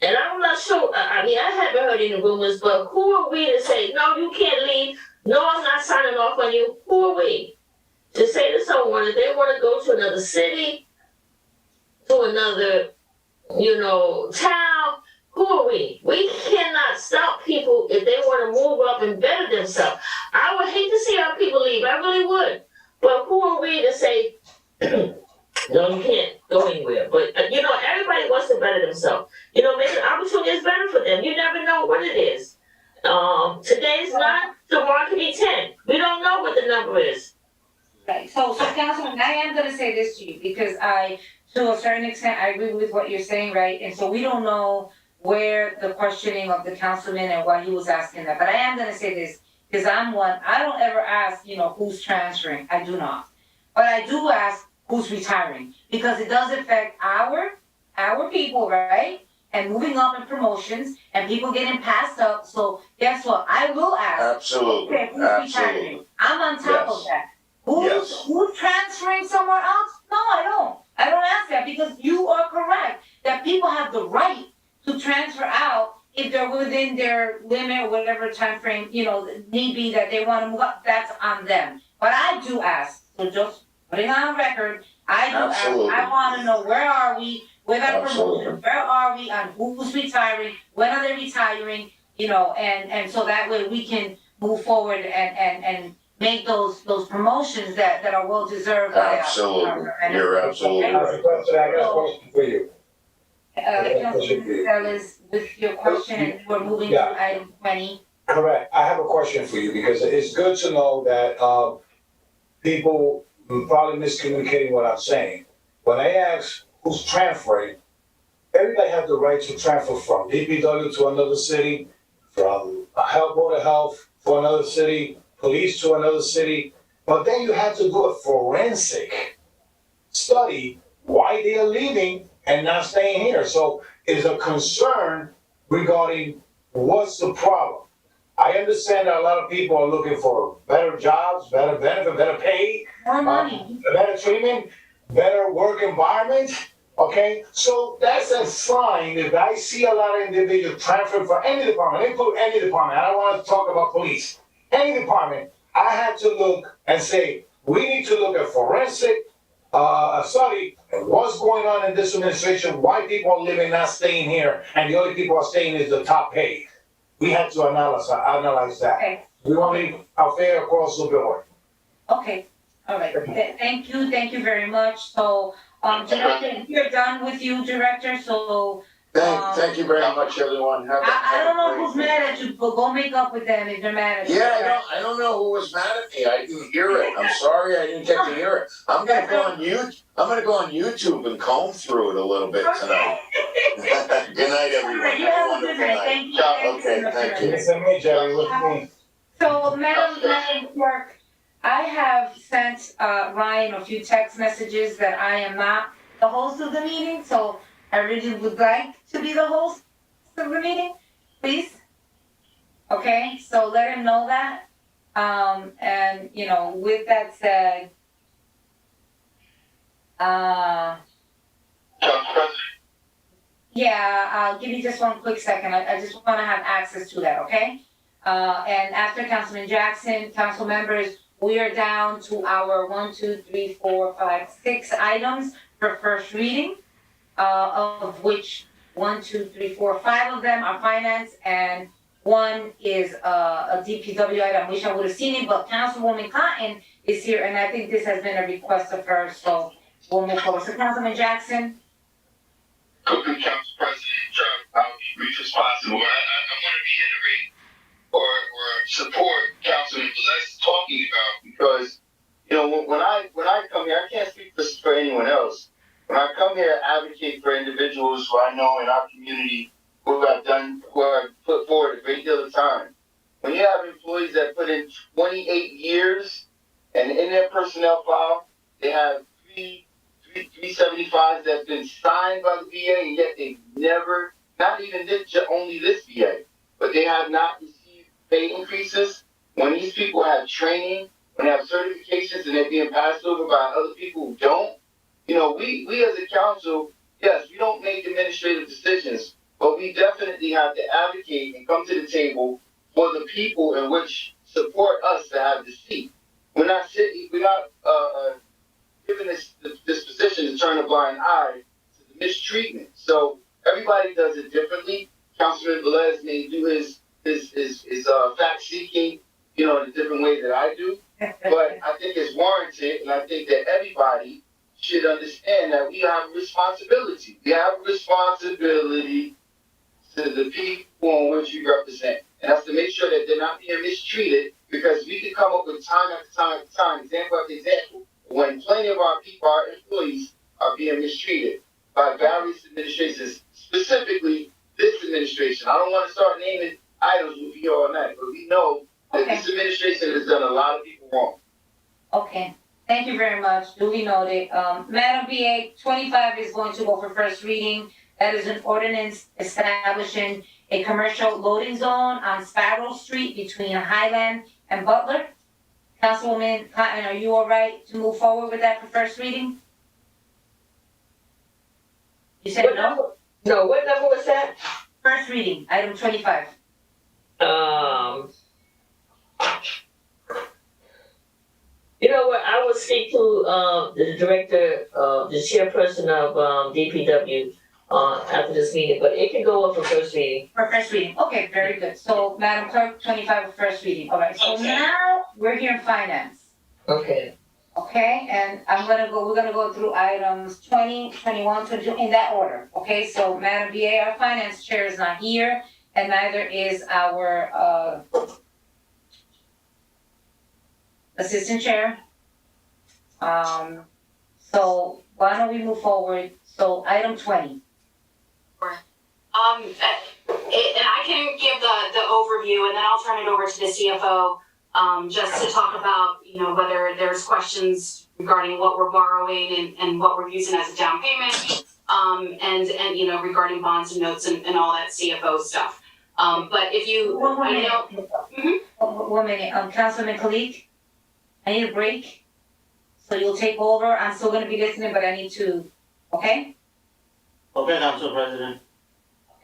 G: And I'm not sure, I haven't heard any rumors, but who are we to say, no, you can't leave, no, I'm not signing off on you? Who are we to say to someone that they want to go to another city, to another, town? Who are we? We cannot stop people if they want to move up and better themselves. I would hate to see our people leave, I really would. But who are we to say, no, you can't go anywhere? But, everybody wants to better themselves. Maybe the opportunity is better for them. You never know what it is. Today's 9, tomorrow could be 10. We don't know what the number is.
A: Right, so Councilman, I am gonna say this to you, because to a certain extent, I agree with what you're saying, right? And so we don't know where the questioning of the councilman and why he was asking that, but I am gonna say this, because I don't ever ask, who's transferring, I do not. But I do ask who's retiring, because it does affect our people, right? And moving up in promotions, and people getting passed up, so guess what, I will ask.
Q: Absolutely.
A: Okay, who's retiring? I'm on top of that.
Q: Yes.
A: Who's transferring somewhere else? No, I don't ask that, because you are correct, that people have the right to transfer out if they're within their limit or whatever time frame, need be that they want to move up, that's on them. But I do ask, so just putting on record, I do
Q: Absolutely.
A: ask, I want to know, where are we with our
Q: Absolutely.
A: promotion? Where are we on who's retiring? When are they retiring? And so that way we can move forward and make those promotions that are well deserved by us.
Q: Absolutely. You're absolutely
D: I got
Q: right.
D: a question for you.
A: Councilman Fellas, with your question, we're moving
D: Yeah.
A: to item 20.
D: Correct. I have a question for you, because it's good to know that people probably miscommunicating what I'm saying. When I ask who's transferring, everybody has the right to transfer from DPW to another city, from Board of Health to another city, police to another city. But then you have to do a forensic study why they are leaving and not staying here. So it's a concern regarding what's the problem. I understand that a lot of people are looking for better jobs, better benefit, better pay,
A: More money.
D: better treatment, better work environment. Okay, so that's a sign that I see a lot of individuals transfer for any department, include any department. I don't want to talk about police. Any department, I had to look and say, we need to look at forensic study and what's going on in this administration, why people are leaving, not staying here, and the only people are staying is the top paid. We had to analyze that.
A: Okay.
D: We want to be fair across the board.
A: Okay, all right. Thank you very much. So, Director, we're done with you, Director, so.
Q: Thank you very much, everyone.
A: I don't know who's mad at you, but go make up with them if they're mad at you.
Q: Yeah, I don't know who was mad at me. I didn't hear it. I'm sorry I didn't get to hear it. I'm gonna go on YouTube and comb through it a little bit tonight. Good night, everyone.
A: You have a good night. Thank you.
Q: Okay, thank you.
D: Listen, me, Jerry, with me.
A: So, Madam Clerk, I have sent Ryan a few text messages that I am not the host of the meeting, so I really would like to be the host of the meeting, please. Okay, so let him know that. And, you know, with that said, give me just one quick second. I just want to have access to that, okay? And after Councilman Jackson, council members, we are down to our 6 items for first reading, of which 5 of them are finance, and one is a DPW item. I wish I would have seen it, but Councilwoman Cotton is here, and I think this has been a request of hers, so we'll move forward. So Councilman Jackson.
H: Council President, try to be brief as possible. I want to reiterate or support Councilman Velez talking about, because when I come here, I can't speak for anyone else. When I come here, I advocate for individuals who I know in our community who have put forward a great deal of time. When you have employees that put in 28 years, and in their personnel file, they have 375s that have been signed by the VA, and yet they've never, not even only this VA, but they have not received pay increases. When these people have training, when they have certifications, and they're being passed over by other people who don't, we as a council, yes, we don't make administrative decisions, but we definitely have to advocate and come to the table for the people in which support us to have the seat. We're not giving this position to turn a blind eye to the mistreatment. So everybody does it differently. Councilman Velez may do his fact seeking, in a different way that I do. But I think it's warranted, and I think that everybody should understand that we have a responsibility. We have a responsibility to the people on which we represent. And that's to make sure that they're not being mistreated, because we can come up with time after time after time, example after example, when plenty of our people, our employees, are being mistreated by various administrations, specifically this administration. I don't want to start naming items we'll be here all night, but we know that this administration has done a lot of people wrong.
A: Okay, thank you very much. Duly noted. Madam BA, 25 is going to go for first reading. That is an ordinance establishing a commercial loading zone on Sparrow Street between Highland and Butler. Councilwoman Cotton, are you all right to move forward with that for first reading? You said no?
G: No, what number was that?
A: First reading, item 25.
G: You know what, I will speak to, the director, the chairperson of, DPW, after this meeting, but it can go up for first reading.
A: For first reading, okay, very good. So, Madam Clerk, 25 for first reading. All right, so now we're here in finance.
G: Okay.
A: Okay, and we're gonna go through items 20, 21, 22 in that order. Okay, so Madam BA, our finance chair is not here, and neither is our, assistant chair. So why don't we move forward? So item 20.
F: And I can give the overview and then I'll turn it over to the CFO, just to talk about, whether there's questions regarding what we're borrowing and what we're using as a down payment, and regarding bonds and notes and all that CFO stuff. But if you,
A: One
F: I know.
A: minute. One minute, Councilman Kalik, I need a break. So you'll take over. I'm still gonna be listening, but I need to, okay?
E: Okay, Council President.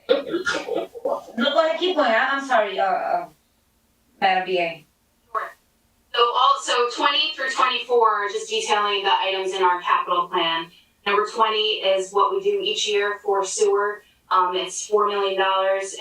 A: No, go ahead, keep going. I'm sorry, Madam BA.
F: So also 20 through 24 are just detailing the items in our capital plan. Number 20 is what we do each year for sewer. It's $4 million,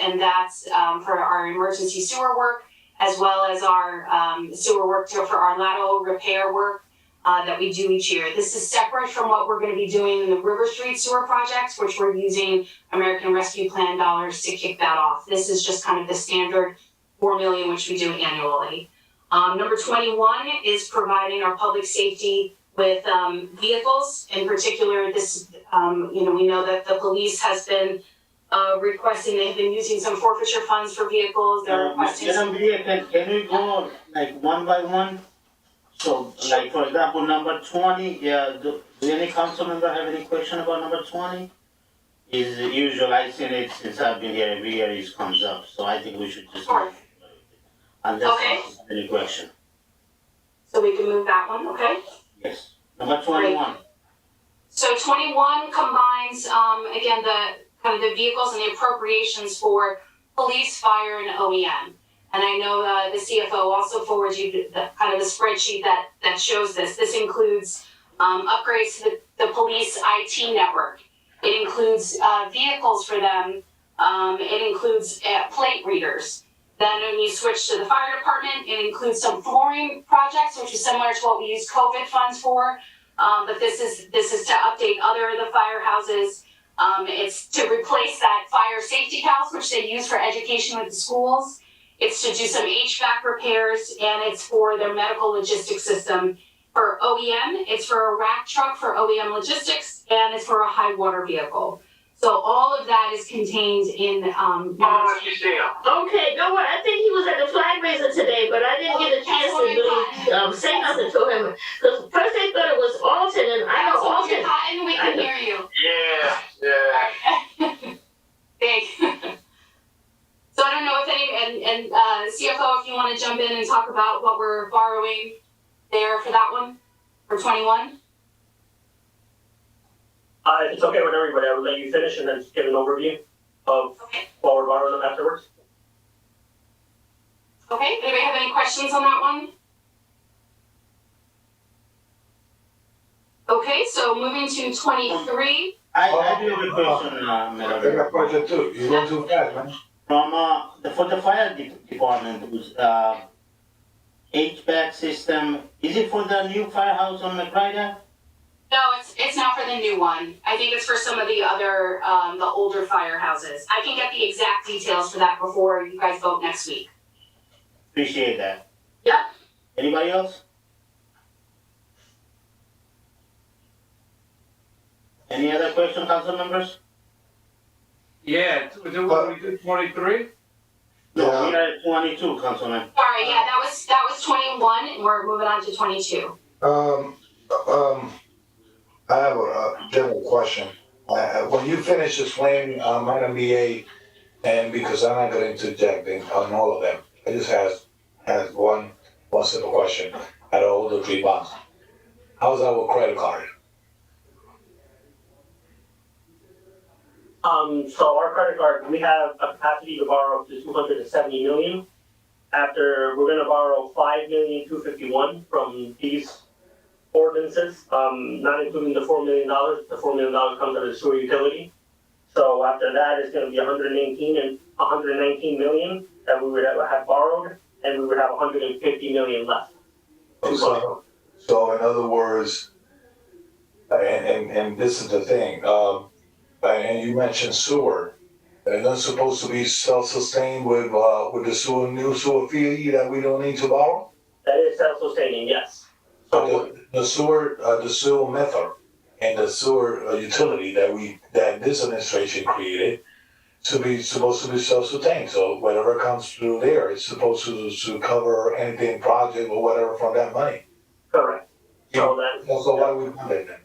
F: and that's for our emergency sewer work, as well as our sewer work for our lateral repair work that we do each year. This is separate from what we're going to be doing in the River Street sewer projects, which we're using American Rescue Plan dollars to kick that off. This is just kind of the standard $4 million, which we do annually. Number 21 is providing our public safety with vehicles. In particular, this, we know that the police has been requesting, they've been using some forfeiture funds for vehicles. They're requesting.
E: Can we go like one by one? So, like for example, number 20, do any council member have any question about number 20? Is usual, I've seen it since I've been here, every year it comes up, so I think we should just.
F: Sure.
E: Unless
F: Okay.
E: any question.
F: So we can move that one, okay?
E: Yes. Number 21.
F: So 21 combines, again, the kind of the vehicles and the appropriations for police, fire, and OEM. And I know the CFO also forwarded you the kind of the spreadsheet that shows this. This includes upgrades to the police IT network. It includes vehicles for them. It includes plate readers. Then when you switch to the fire department, it includes some flooring projects, which is similar to what we use COVID funds for. But this is to update other of the firehouses. It's to replace that fire safety house, which they use for education with the schools. It's to do some HVAC repairs, and it's for their medical logistics system. For OEM, it's for a rack truck for OEM logistics, and it's for a high water vehicle. So all of that is contained in.
G: Okay, don't worry. I think he was at the flag raiser today, but I didn't get a chance to really say nothing to him. Because first they thought it was Alton, and I know Alton.
F: And we can hear you.
S: Yeah.
F: Thanks. So I don't know if any, CFO, if you want to jump in and talk about what we're borrowing there for that one, for 21?
T: If it's okay with everybody, I would let you finish and then just give an overview of what we're borrowing them afterwards.
F: Okay, anybody have any questions on that one? Okay, so moving to 23.
E: I do have a question,
D: I got a
E: Madam.
D: question too. You're going too fast, man.
E: From, for the fire department, was, HVAC system, is it for the new firehouse on McBride?
F: No, it's not for the new one. I think it's for some of the other, the older firehouses. I can get the exact details for that before you guys vote next week.
E: Appreciate that.
F: Yep.
E: Anybody else? Any other question, council members?
C: Yeah, we do 23?
E: No,
D: Yeah.
E: we are at 22, Councilman.
F: Sorry, yeah, that was 21, and we're moving on to 22.
D: I have a general question. When you finish explaining, Madam BA, and because I'm not gonna interject on all of them, I just has one simple question. Out of all the 3 bonds, how's our credit card?
T: So our credit card, we have a capacity to borrow up to 270 million. After, we're gonna borrow 5,251,000 from these ordinances, not including the $4 million. The $4 million comes out of the sewer utility. So after that, it's gonna be 119 million that we would have borrowed, and we would have 150 million left.
D: So in other words, and this is the thing, and you mentioned sewer, and that's supposed to be self-sustained with the new sewer fee that we don't need to borrow?
T: That is self-sustaining, yes.
D: So the sewer method, and the sewer utility that this administration created supposed to be self-sustained. So whatever comes through there, it's supposed to cover anything project or whatever from that money.
T: Correct. So that.
D: So why do we fund it then?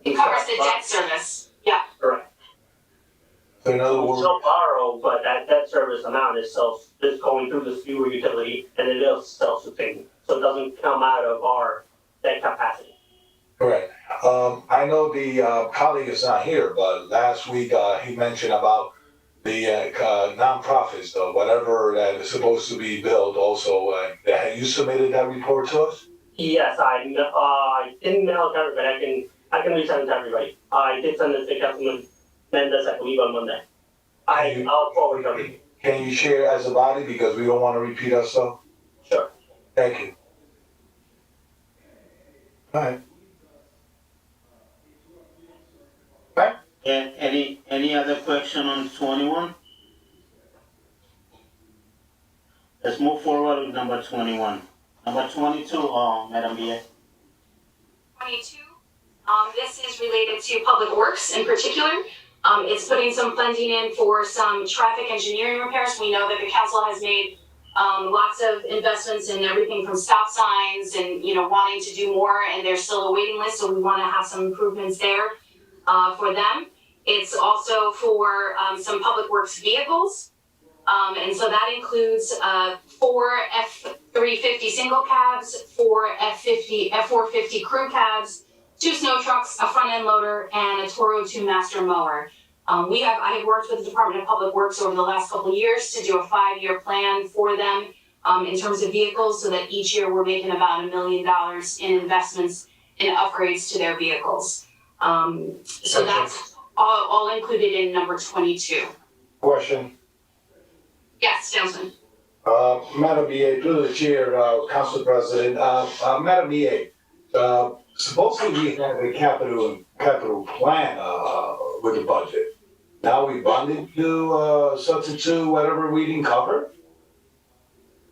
F: It covers the debt service. Yeah.
T: Correct.
D: So in other
T: We
D: words,
T: still borrow, but that debt service amount is going through the sewer utility, and it is self-sustaining. So it doesn't come out of our debt capacity.
D: correct. I know the colleague is not here, but last week he mentioned about the nonprofits, though, whatever that is supposed to be billed. Also, have you submitted that report to us?
T: Yes, I didn't mail it to everybody. I can resend it to everybody. I did send it to Councilman Mendez, I believe, on Monday. I'll forward it.
D: Can you share as a body, because we don't want to repeat ourselves?
T: Sure.
D: Thank you. All right.
E: And any other question on 21? Let's move forward with number 21. Number 22, Madam BA.
F: 22. This is related to public works in particular. It's putting some funding in for some traffic engineering repairs. We know that the council has made lots of investments in everything from stop signs and, wanting to do more, and there's still a waiting list, so we want to have some improvements there for them. It's also for some public works vehicles. And so that includes 4 F-350 single cabs, 4 F-450 crew cabs, 2 snow trucks, a front end loader, and a Toro 2 master mower. I have worked with the Department of Public Works over the last couple of years to do a 5-year plan for them in terms of vehicles, so that each year we're making about $1 million in investments in upgrades to their vehicles. So that's all included in number 22.
D: Question.
F: Yes, Councilman.
D: Madam BA, through the chair, Council President, Madam BA, supposedly we have a capital plan with the budget. Now we bonded to substitute whatever we didn't cover?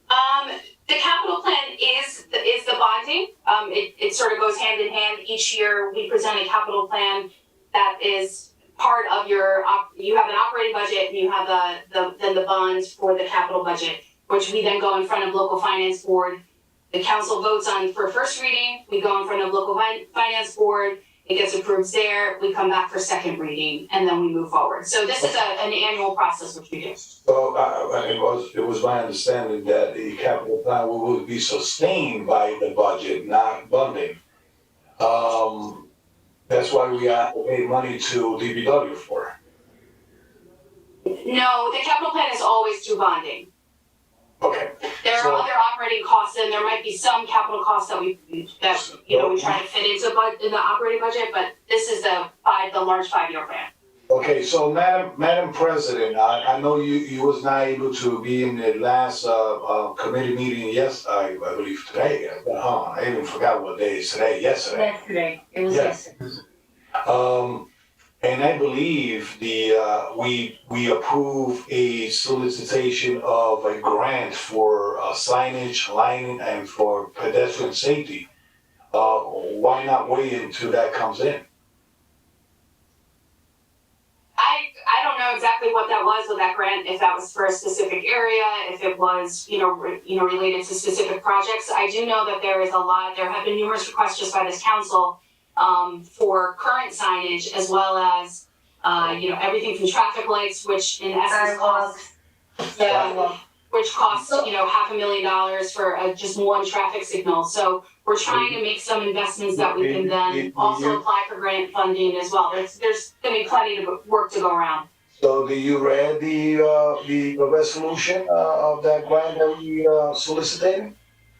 F: The capital plan is the bonding. It sort of goes hand in hand. Each year we present a capital plan that is part of you have an operating budget and you have then the bonds for the capital budget, which we then go in front of local finance board. The council votes on for first reading, we go in front of local finance board, it gets approved there, we come back for second reading, and then we move forward. So this is an annual process which we do.
D: So it was my understanding that the capital plan will be sustained by the budget, not bonding. That's why we have to pay money to DPW for.
F: No, the capital plan is always through bonding.
D: Okay.
F: There are other operating costs, and there might be some capital costs that we try to fit into in the operating budget, but this is the large 5-year plan.
D: Okay, so Madam President, I know you was not able to be in the last committee meeting. Yes, I believe today. I even forgot what day is today. Yesterday.
A: Yesterday. It was yesterday.
D: And I believe we approved a solicitation of a grant for signage, lighting, and for pedestrian safety. Why not wait until that comes in?
F: I don't know exactly what that was with that grant, if that was for a specific area, if it was, related to specific projects. I do know that there have been numerous requests just by this council for current signage, as well as, everything from traffic lights, which in essence costs, which costs, $500,000 for just one traffic signal. So we're trying to make some investments that we can then also apply for grant funding as well. There's gonna be plenty of work to go around.
D: So do you read the resolution of that grant that we solicited?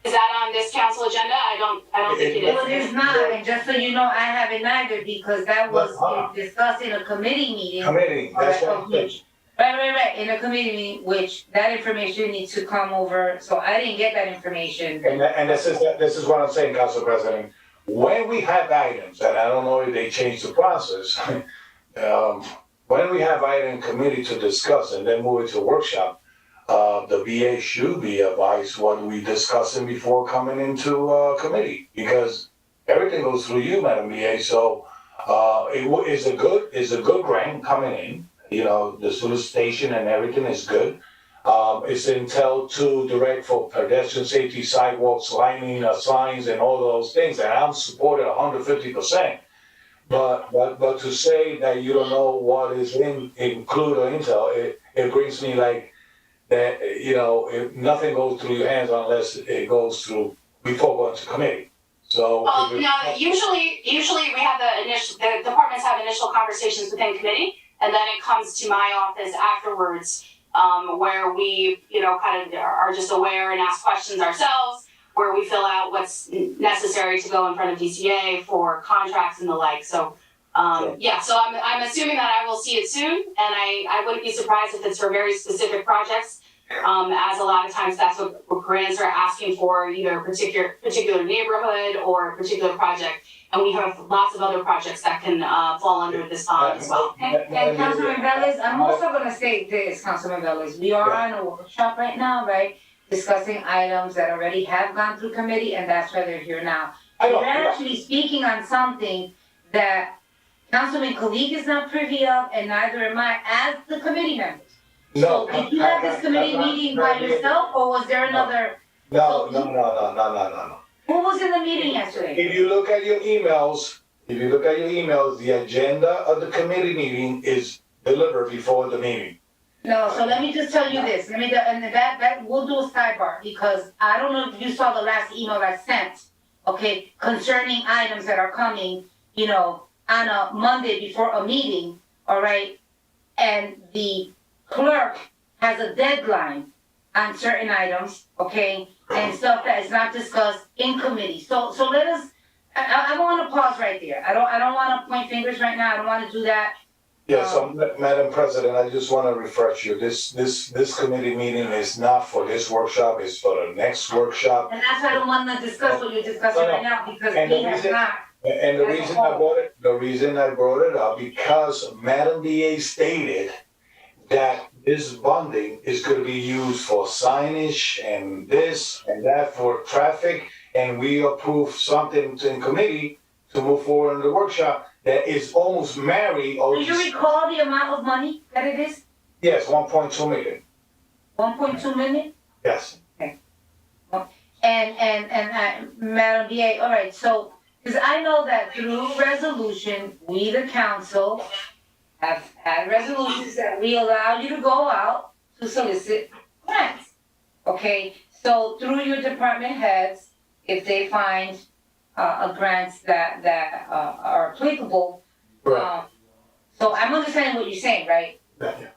F: Is that on this council agenda? I don't think it is.
A: Well, it's not, and just so you know, I haven't either, because that was discussed in a committee meeting.
D: That's what I'm saying.
A: Right, in a committee meeting, which that information needs to come over, so I didn't get that information.
D: And this is what I'm saying, Council President. When we have items, and I don't know if they changed the process, when we have item committee to discuss and then move it to workshop, the VA should be advised what we discussing before coming into committee, because everything goes through you, Madam BA, so, it's a good grant coming in. You know, the solicitation and everything is good. It's intel to direct for pedestrian safety, sidewalks, lining, signs and all those things, and I'm supported 150%. But to say that you don't know what is include or intel, it brings me like that, you know, nothing goes through your hands unless it goes through, before going to committee. So.
F: Well, no, usually we have the departments have initial conversations within committee, and then it comes to my office afterwards, where we, you know, kind of are just aware and ask questions ourselves, where we fill out what's necessary to go in front of DCA for contracts and the like. So, yeah, so I'm assuming that I will see it soon, and I wouldn't be surprised if it's for very specific projects. As a lot of times that's what grants are asking for, either a particular neighborhood or a particular project. And we have lots of other projects that can fall under this bond as well.
A: And Councilman Velez, I'm also gonna say this, Councilman Velez, we are on a workshop right now, right? Discussing items that already have gone through committee, and that's why they're here now. We're actually speaking on something that Councilman Kalik is not privy of, and neither am I, as the committee members.
D: No.
A: So did you have this committee meeting by yourself, or was there another?
D: No.
A: Who was in the meeting yesterday?
D: If you look at your emails, the agenda of the committee meeting is delivered before the meeting.
A: No, so let me just tell you this, and that, we'll do a sidebar, because I don't know if you saw the last email I sent, okay, concerning items that are coming, you know, on a Monday before a meeting, all right? And the clerk has a deadline on certain items, okay, and stuff that is not discussed in committee. So let us, I want to pause right there. I don't want to point fingers right now. I don't want to do that.
D: Yeah, so Madam President, I just want to refresh you. This committee meeting is not for this workshop, it's for the next workshop.
A: And that's why I don't want to discuss what you're discussing right now, because we have not.
D: And the reason I brought it up, because Madam BA stated that this bonding is going to be used for signage and this and that for traffic, and we approve something in committee to move forward in the workshop that is almost married.
A: Do you recall the amount of money that it is?
D: Yes, 1.2 million.
A: 1.2 million?
D: Yes.
A: Okay. And Madam BA, all right, so, because I know that through resolution, we, the council, have had resolutions that we allow you to go out to solicit grants. Okay, so through your department heads, if they find grants that are applicable.
D: Right.
A: So I'm understanding what you're saying, right?
D: I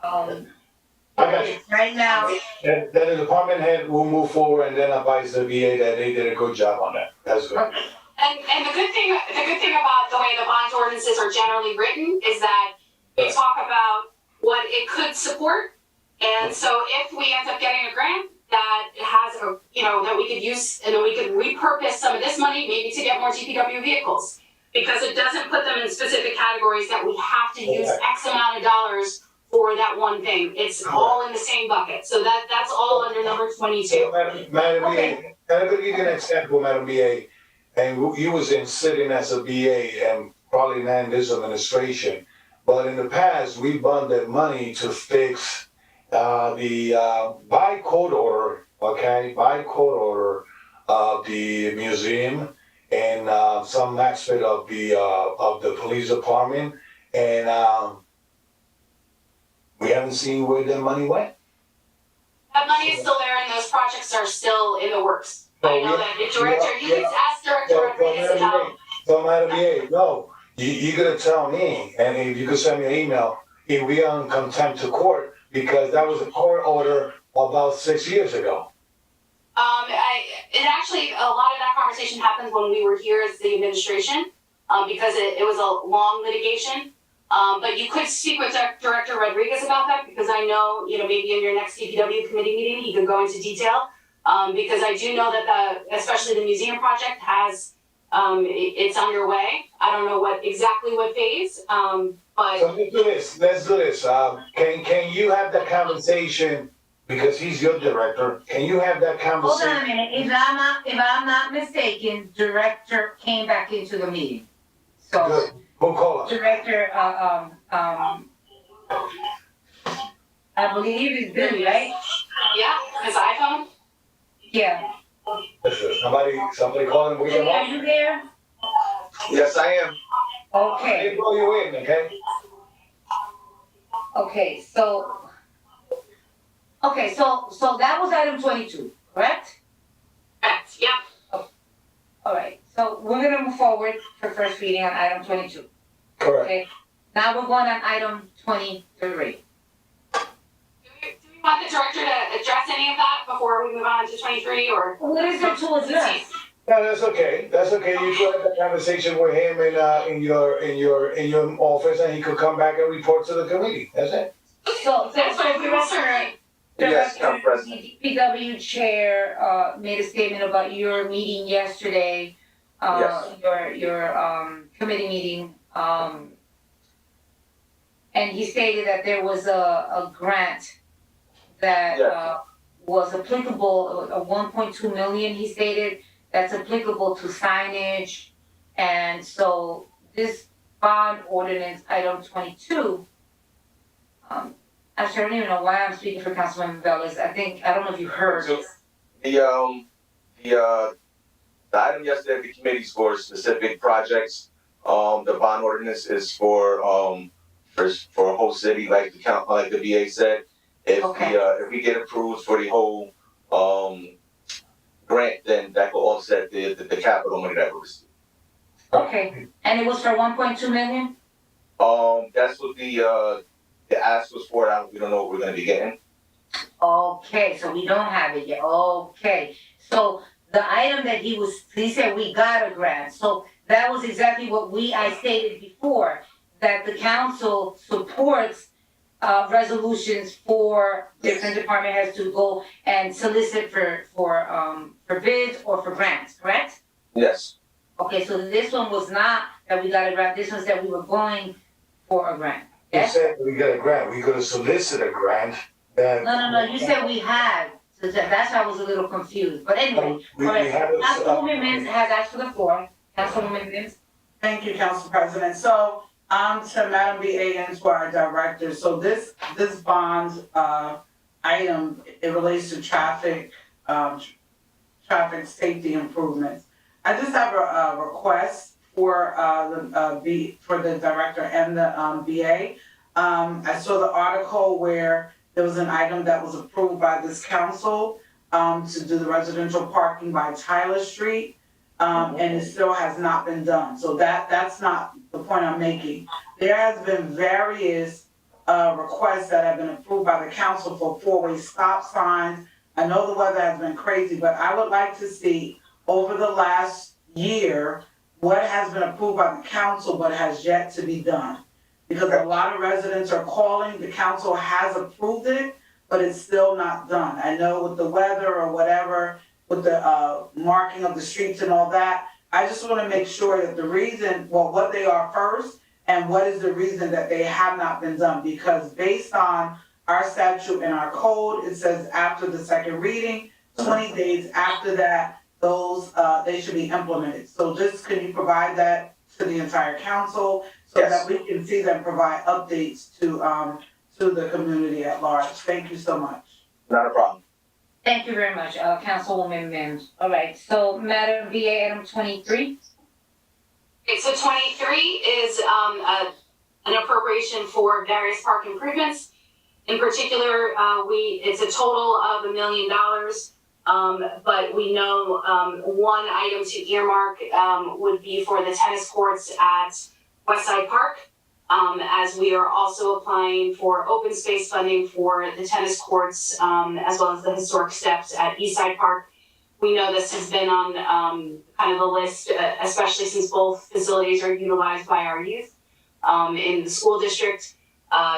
D: got you.
A: Right now.
D: Then the department head will move forward and then advise the VA that they did a good job on that. That's good.
A: Okay.
F: And the good thing about the way the bond ordinances are generally written is that they talk about what it could support. And so if we end up getting a grant that has that we could use, and then we could repurpose some of this money maybe to get more DPW vehicles. Because it doesn't put them in specific categories that we have to use X amount of dollars for that one thing. It's all in the same bucket. So that's all under number 22.
D: So, Madam BA, I'm going to give you an example, Madam BA. And you was sitting as a BA and probably not in this administration. But in the past, we bonded money to fix the by court order of the museum and some aspect of the police department, and we haven't seen where the money went.
F: That money is still there, and those projects are still in the works. I know that the director. You can ask Director Rodriguez about.
D: So, Madam BA, no, you're gonna tell me, and if you could send me an email, if we are in contempt of court, because that was a court order about 6 years ago.
F: It actually, a lot of that conversation happened when we were here as the administration, because it was a long litigation. But you could speak with Director Rodriguez about that, because I know, maybe in your next DPW committee meeting, he could go into detail. Because I do know that especially the museum project has, it's underway. I don't know exactly what phase, but.
D: So let's do this. Can you have that conversation because he's your director, can you have that
A: Hold
D: conversation?
A: on a minute, if I'm not mistaken, director came back into the meeting. So,
D: Good. Who called us?
A: director, I believe it's Billy, right?
F: Yeah, his iPhone?
A: Yeah.
D: Listen, somebody called him, we
A: Billy, are
D: can.
A: you there?
S: Yes, I am.
A: Okay,
D: They blow you in, okay?
A: okay, so that was item 22, correct?
F: Correct, yep.
A: All right, so we're gonna move forward for first reading on item 22.
D: Correct.
A: Okay, now we're going on item 23.
F: Do we want the director to address any of that before we move on to 23, or?
A: What is there to address?
D: No, that's okay. That's okay. You could have that conversation with him in your office, and he could come back and report to the committee. That's it.
A: So
F: That's what we will
A: director,
S: Yes,
A: director,
S: Madam President.
A: PW chair, made a statement about your meeting yesterday,
S: Yes.
A: your committee meeting, and he stated that there was a grant that,
S: Yes.
A: was applicable, a 1.2 million, he stated, that's applicable to signage. And so this bond ordinance, item 22, actually, I don't even know why I'm speaking for Councilmember Velez. I don't know if you heard.
S: So, the item yesterday at the committees for specific projects. The bond ordinance is for a whole city, like the VA said. If we get approved for the whole grant, then that will offset the capital money that we receive.
A: Okay, and it was for 1.2 million?
S: That's what the ask was for. We don't know what we're gonna be getting.
A: Okay, so we don't have it yet. Okay, so the item that he said we got a grant. So that was exactly what I stated before, that the council supports resolutions for different department heads to go and solicit for bids or for grants, correct?
S: Yes.
A: Okay, so this one was not that we got a grant, this was that we were going for a grant.
D: You
A: Yes?
D: said we got a grant. We could have solicited a grant. Then
A: No, you said we had, so that's why I was a little confused, but anyway,
D: we
A: all right,
D: had
A: Councilwoman Mims has asked for the floor. Councilwoman Mims?
I: Thank you, Council President. So, to Madam BA and to our director, so this bond, item, it relates to traffic safety improvements. I just have a request for the director and the BA. I saw the article where there was an item that was approved by this council to do the residential parking by Tyler Street, and it still has not been done. So that's not the point I'm making. There has been various requests that have been approved by the council for four-way stop signs. I know the weather has been crazy, but I would like to see over the last year what has been approved by the council but has yet to be done. Because a lot of residents are calling, the council has approved it, but it's still not done. I know with the weather or whatever, with the marking of the streets and all that, I just want to make sure that the reason, what they are first, and what is the reason that they have not been done. Because based on our statute and our code, it says after the second reading, 20 days after that, those, they should be implemented. So just, can you provide that to the entire council so that we can see them provide updates to the community at large? Thank you so much.
S: Not a problem.
A: Thank you very much, Councilwoman Mims. All right, so Madam VA, item 23.
F: Okay, so 23 is an appropriation for various park improvements. In particular, it's a total of $1 million, but we know one item to earmark would be for the tennis courts at Westside Park, as we are also applying for open space funding for the tennis courts, as well as the historic steps at Eastside Park. We know this has been on kind of the list, especially since both facilities are utilized by our youth in the school district.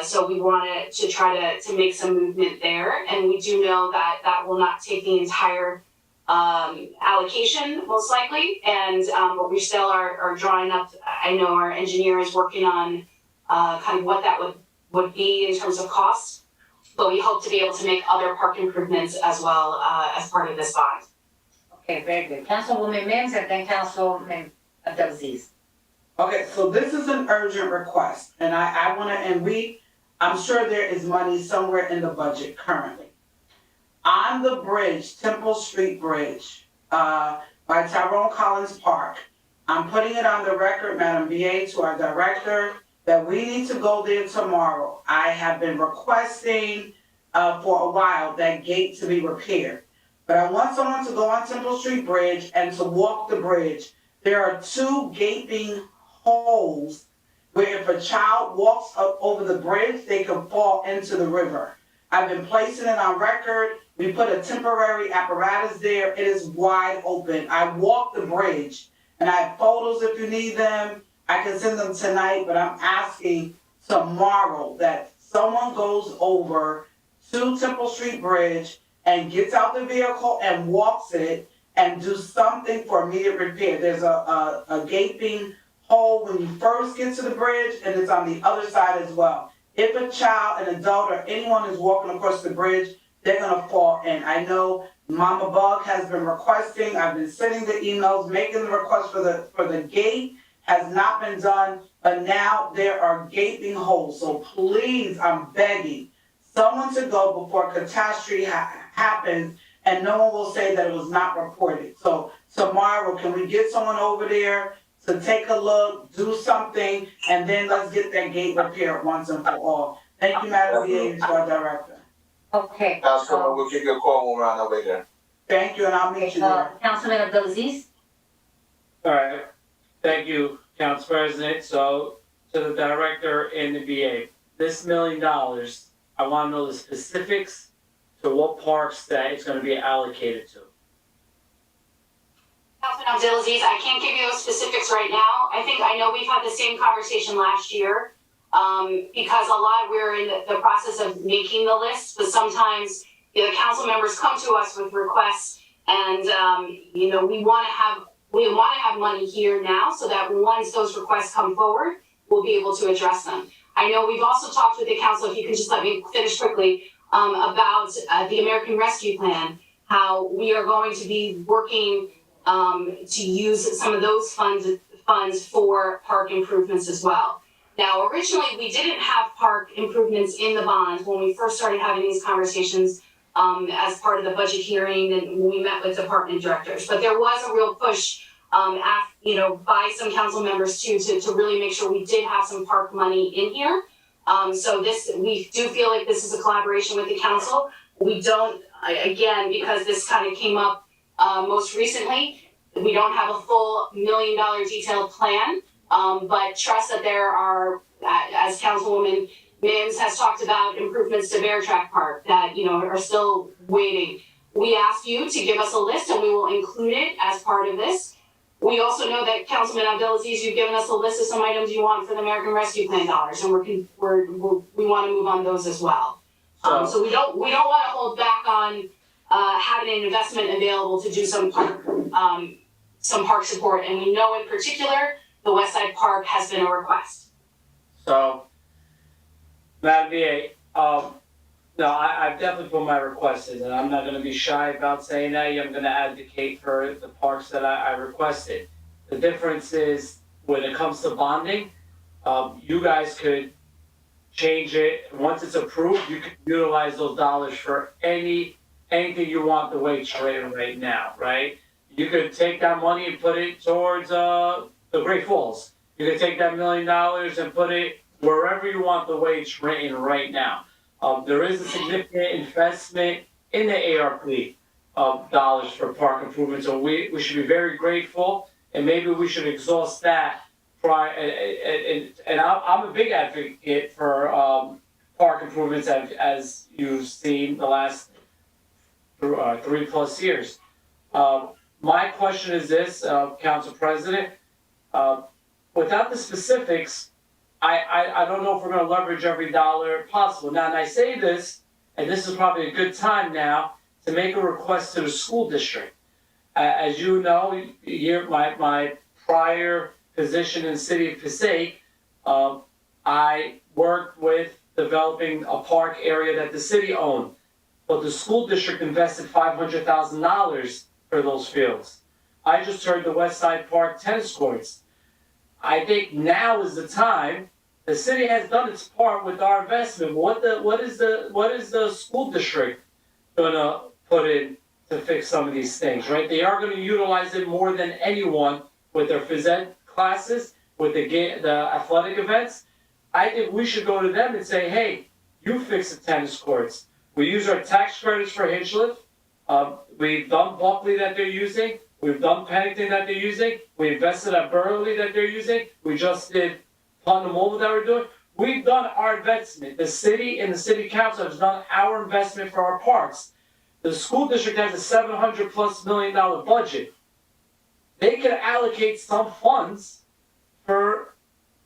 F: So we wanted to try to make some movement there. And we do know that that will not take the entire allocation, most likely. And but we still are drawing up, I know our engineer is working on kind of what that would be in terms of cost. but we hope to be able to make other park improvements as well, as part of this bond.
A: Okay, very good. Councilwoman Mims and then Councilman Abdelaziz.
I: Okay, so this is an urgent request, and I'm sure there is money somewhere in the budget currently. On the bridge, Temple Street Bridge, by Tyrone Collins Park, I'm putting it on the record, Madam VA, to our director, that we need to go there tomorrow. I have been requesting for a while that gate to be repaired. But I want someone to go on Temple Street Bridge and to walk the bridge. There are 2 gaping holes where if a child walks up over the bridge, they can fall into the river. I've been placing it on record. We put a temporary apparatus there. It is wide open. I walked the bridge, and I have photos if you need them. I can send them tonight, but I'm asking tomorrow that someone goes over to Temple Street Bridge and gets out the vehicle and walks it and do something for immediate repair. There's a gaping hole when you first get to the bridge, and it's on the other side as well. If a child, an adult, or anyone is walking across the bridge, they're gonna fall in. I know Mama Bug has been requesting, I've been sending the emails, making the request for the gate, has not been done, but now there are gaping holes. So please, I'm begging someone to go before catastrophe happens, and no one will say that it was not reported. So tomorrow, can we get someone over there to take a look, do something, and then let's get that gate repaired once and for all. Thank you, Madam VA, and to our director.
A: Okay.
S: Councilwoman, we'll give you a call when we're on our way there.
I: Thank you, and I'll meet you there.
A: Councilman Abdelaziz?
C: All right, thank you, Council President. So, to the director and the VA, this $1 million, I want to know the specifics to what parks that it's going to be allocated to.
F: Councilman Abdelaziz, I can't give you those specifics right now. I know we've had the same conversation last year, because we're in the process of making the list, but sometimes, the council members come to us with requests, and, we want to have money here now, so that once those requests come forward, we'll be able to address them. I know we've also talked with the council, if you can just let me finish quickly, about the American Rescue Plan, how we are going to be working to use some of those funds for park improvements as well. Now, originally, we didn't have park improvements in the bond when we first started having these conversations as part of the budget hearing and when we met with department directors. But there was a real push, by some council members too, to really make sure we did have some park money in here. We do feel like this is a collaboration with the council. We don't, again, because this kind of came up most recently, we don't have a full $1 million detailed plan, but trust that there are, as Councilwoman Mims has talked about, improvements to Bear Track Park that, are still waiting. We asked you to give us a list and we will include it as part of this. We also know that Councilman Abdelaziz, you've given us a list of some items you want for the American Rescue Plan dollars, and we want to move on those as well. So we don't want to hold back on having an investment available to do some park support, and we know in particular the West Side Park has been a request.
C: So, Madam VA, no, I've definitely put my request in, and I'm not going to be shy about saying that. I'm going to advocate for the parks that I requested. The difference is when it comes to bonding, you guys could change it. Once it's approved, you can utilize those dollars for anything you want the way it's written right now, right? You could take that money and put it towards the Great Falls. You could take that $1 million and put it wherever you want the way it's written right now. There is a significant investment in the ARP dollars for park improvements, so we should be very grateful, and maybe we should exhaust that. And I'm a big advocate for park improvements, as you've seen the last 3+ years. My question is this, Council President, without the specifics, I don't know if we're going to leverage every dollar possible. Now, and I say this, and this is probably a good time now, to make a request to the school district. As you know, my prior position in the city of Passaic, I worked with developing a park area that the city owned. But the school district invested $500,000 for those fields. I just heard the West Side Park tennis courts. I think now is the time. The city has done its part with our investment. What is the school district gonna put in to fix some of these things, right? They are gonna utilize it more than anyone with their phys ed classes, with the athletic events. I think we should go to them and say, hey, you fix the tennis courts. We use our tax credits for Hinchliff. We've done Buckley that they're using. We've done Pennington that they're using. We invested at Burley that they're using. We just did Putnam Oval that we're doing. We've done our investment. The city and the city council has done our investment for our parks. The school district has a $700+ million budget. They could allocate some funds for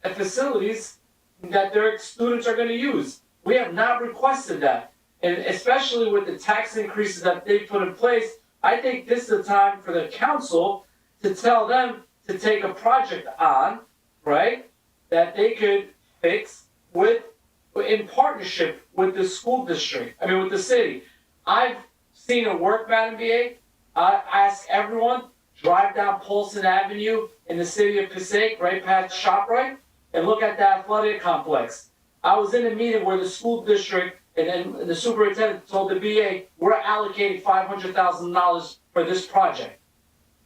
C: facilities that their students are going to use. We have not requested that. And especially with the tax increases that they put in place, I think this is the time for the council to tell them to take a project on, right, that they could fix in partnership with the school district, with the city. I've seen it work, Madam BA. I ask everyone, drive down Paulson Avenue in the city of Passaic, right past ShopRite, and look at the athletic complex. I was in a meeting where the school district and then the superintendent told the BA, we're allocating $500,000 for this project.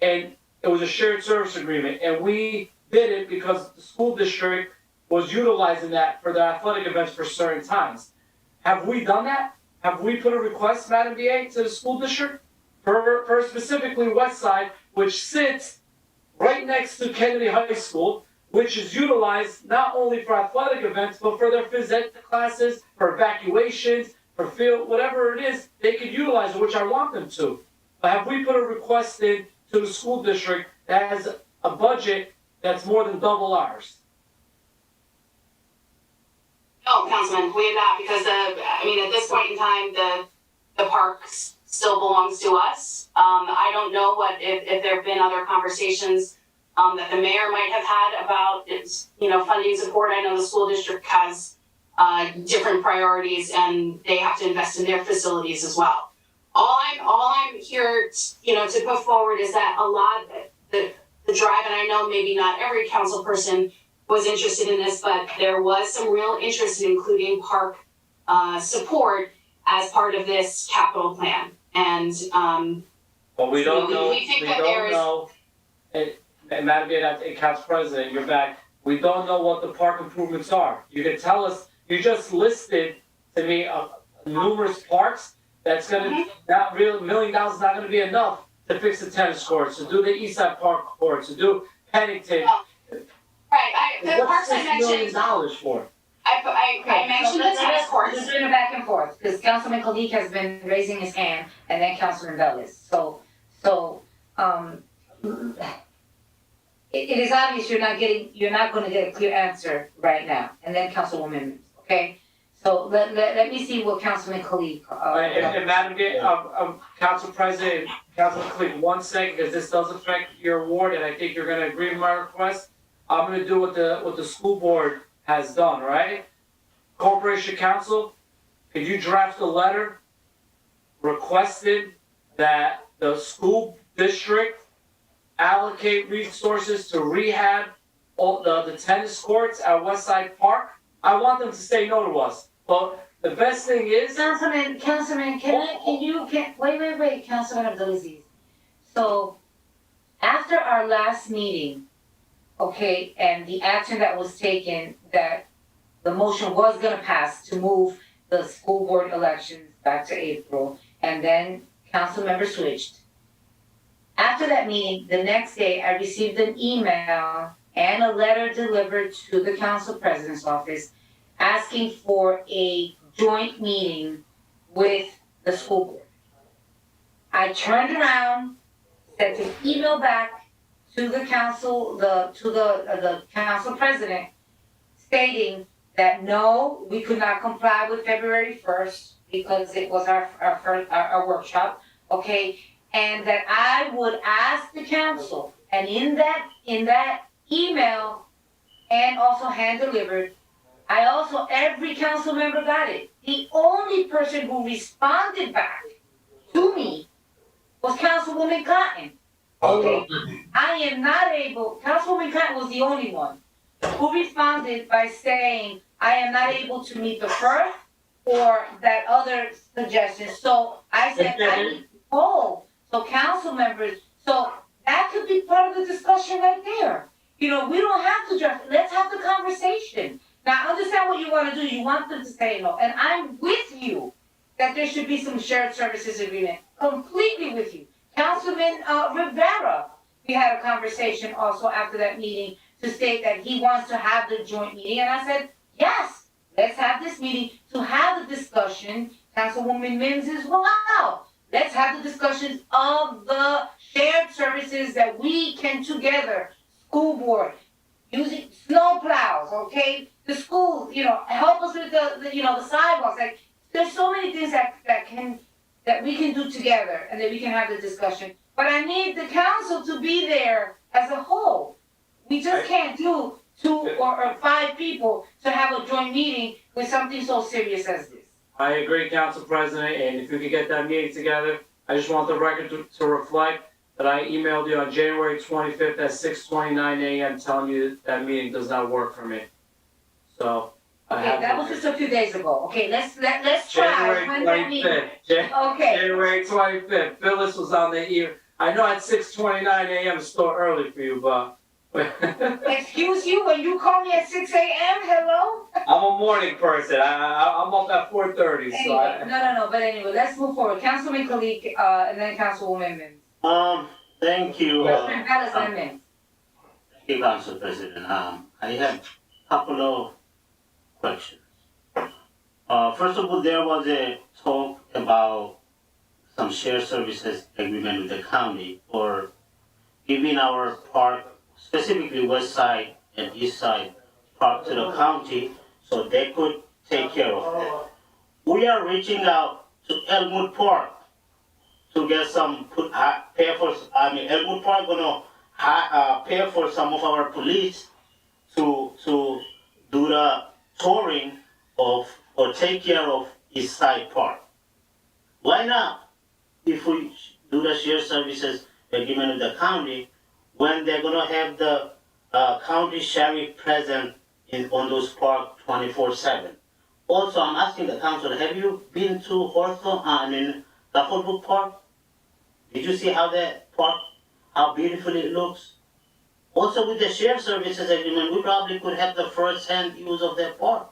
C: And it was a shared service agreement. And we did it because the school district was utilizing that for the athletic events for certain times. Have we done that? Have we put a request, Madam BA, to the school district for specifically West Side, which sits right next to Kennedy High School, which is utilized not only for athletic events, but for their phys ed classes, for evacuations, for field, whatever it is, they could utilize it, which I want them to. But have we put a request in to the school district that has a budget that's more than double ours?
F: No, Councilman, we have not, because at this point in time, the park still belongs to us. I don't know if there have been other conversations that the mayor might have had about its, funding support. I know the school district has different priorities and they have to invest in their facilities as well. All I'm here, to put forward is that a lot the drive, and I know maybe not every council person was interested in this, but there was some real interest in including park support as part of this capital plan. And
C: but we don't know.
F: We think that there is.
C: And Madam Council President, you're back. We don't know what the park improvements are. You can tell us. You just listed to me numerous parks. That's gonna not really $1 million is not gonna be enough to fix the tennis courts, to do the East Side Park courts, to do Pennington.
F: Right. The parks I mentioned.
C: What's $6 million for?
F: I mentioned the tennis courts.
A: Just doing it back and forth, because Councilman Kalik has been raising his hand, and then Councilman Velez. So, it is obvious you're not gonna get a clear answer right now, and then Councilwoman, okay? So let me see what Councilman Kalik.
C: And Madam Council President, Councilman Kalik, 1 second, because this does affect your award, and I think you're gonna agree with my request. I'm gonna do what the school board has done, right? Corporation Council, could you draft a letter requested that the school district allocate resources to rehab all the tennis courts at West Side Park? I want them to say no to us, but the best thing is.
A: Councilman, wait, Councilman Abdulaziz. So, after our last meeting, okay, and the action that was taken, that the motion was gonna pass to move the school board elections back to April, and then council members switched. After that meeting, the next day, I received an email and a letter delivered to the council president's office asking for a joint meeting with the school board. I turned around, sent an email back to the council, the council president, stating that no, we could not comply with February 1st because it was our workshop, okay? And that I would ask the council, and in that email, and also hand delivered, Every council member got it. The only person who responded back to me was Councilwoman Cotton. Okay, I am not able, Councilwoman Cotton was the only one who responded by saying, I am not able to meet the first or that other suggestion. So I said, I need to poll. So council members, so that could be part of the discussion right there. You know, we don't have to draft, let's have the conversation. Now, I understand what you want to do. You want them to say no. And I'm with you that there should be some shared services agreement. Completely with you. Councilman Rivera, we had a conversation also after that meeting to state that he wants to have the joint meeting. And I said, yes, let's have this meeting to have the discussion. Councilwoman Mims as well. Let's have the discussions of the shared services that we can together, school board, using snow plows, okay? The school, you know, help us with the sidewalks. Like, there's so many things that we can do together and that we can have the discussion. But I need the council to be there as a whole. We just can't do 2 or 5 people to have a joint meeting with something so serious as this.
C: I agree, Council President, and if we could get that meeting together, I just want the record to reflect that I emailed you on January 25th at 6:29 a.m. telling you that meeting does not work for me. So, I have.
A: Okay, that was just a few days ago. Okay, let's try.
C: January
A: When's that meeting?
C: 25th.
A: Okay.
C: January 25th. Phyllis was on the ear. I know at 6:29 a.m. is still early for you, but.
A: Excuse you, when you call me at 6 a.m., hello?
C: I'm a morning person. I'm up at 4:30, so
A: Anyway, no, but anyway, let's move forward. Councilman Kalik, and then Councilwoman Mims.
E: Thank you.
A: Councilman Patterson and Mims.
E: Thank you, Council President. I have a couple of questions. First of all, there was a talk about some shared services agreement with the county for giving our park, specifically west side and east side park to the county so they could take care of that. We are reaching out to Elmwood Park to get some, Elmwood Park gonna pay for some of our police to do the touring of or take care of East Side Park. Why not? If we do the shared services agreement with the county, when they're gonna have the county sheriff present on those parks 24/7. Also, I'm asking the council, have you been to Duffelbrook Park? Did you see how that park, how beautiful it looks? Also, with the shared services agreement, we probably could have the first-hand use of that park.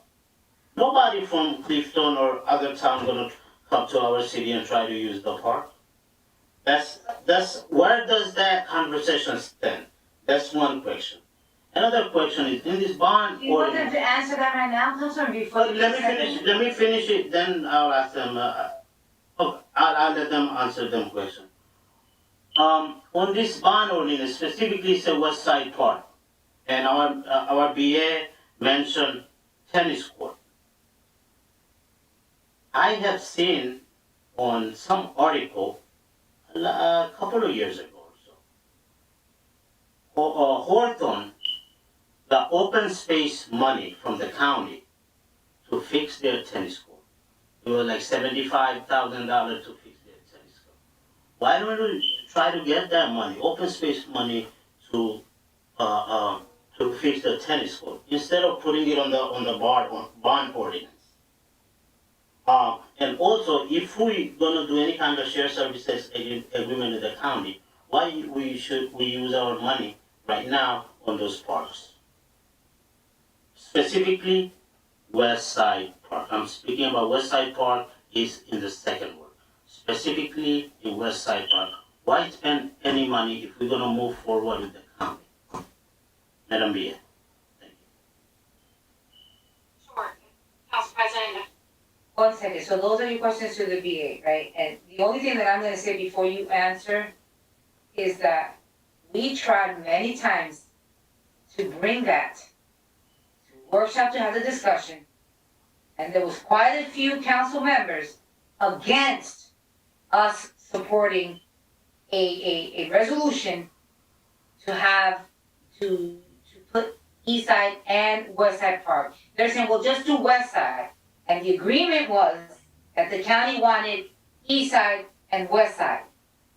E: Nobody from Clifton or other town gonna come to our city and try to use the park. That's where does that conversation stand? That's one question. Another question is, in this bond
A: You want them
E: ordinance.
A: to answer that right now, Councilman, before you
E: Let me finish it, then I'll ask them, I'll let them answer them question. On this bond ordinance, specifically it's a West Side Park, and our BA mentioned tennis court. I have seen on some article a couple of years ago or so, Hawthorne, the open space money from the county to fix their tennis court. It was like $75,000 to fix their tennis court. Why don't we try to get that money, open space money, to fix the tennis court instead of putting it on the bond ordinance? And also, if we gonna do any kind of shared services agreement with the county, why should we use our money right now on those parks? Specifically, West Side Park. I'm speaking about West Side Park is in the second word. Specifically in West Side Park. Why spend any money if we're gonna move forward with the county? Madam BA. Thank you.
F: Sure. Council President.
A: 1 second, so those are your questions to the BA, right? And the only thing that I'm gonna say before you answer is that we tried many times to bring that to workshop to have the discussion, and there was quite a few council members against us supporting a resolution to have to put East Side and West Side Park. They're saying, well, just do West Side. And the agreement was that the county wanted East Side and West Side.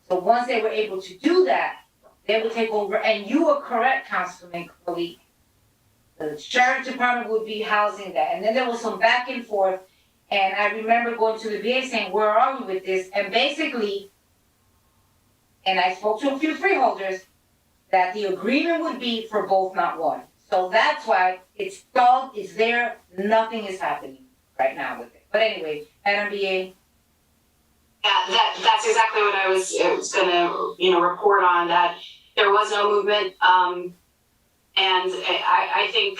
A: So once they were able to do that, they would take over, and you were correct, Councilman Khalid. The sheriff department would be housing that, and then there was some back and forth, and I remember going to the VA saying, where are we with this? And basically, and I spoke to a few freeholders, that the agreement would be for both, not one. So that's why it's stalled, it's there, nothing is happening right now with it. But anyway, Madam BA.
F: Yeah, that's exactly what I was gonna, report on, that there was no movement. And I think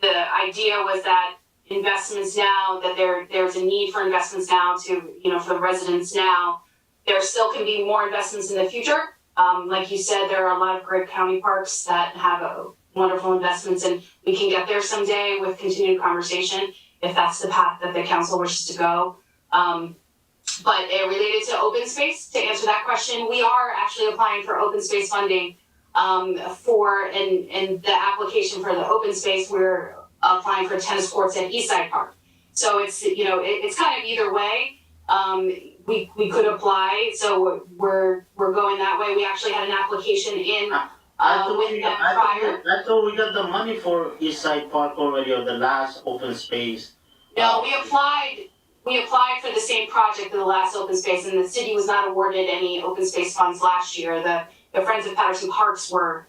F: the idea was that investments now, that there's a need for investments now to, for the residents now. There still can be more investments in the future. Like you said, there are a lot of great county parks that have wonderful investments, and we can get there someday with continued conversation if that's the path that the council wishes to go. But related to open space, to answer that question, we are actually applying for open space funding. In the application for the open space, we're applying for tennis courts at Eastside Park. So it's, it's kind of either way. We could apply, so we're going that way. We actually had an application in with them prior.
E: I thought we got the money for Eastside Park already, or the last open space.
F: No, we applied for the same project in the last open space, and the city was not awarded any open space funds last year. The Friends of Patterson Parks were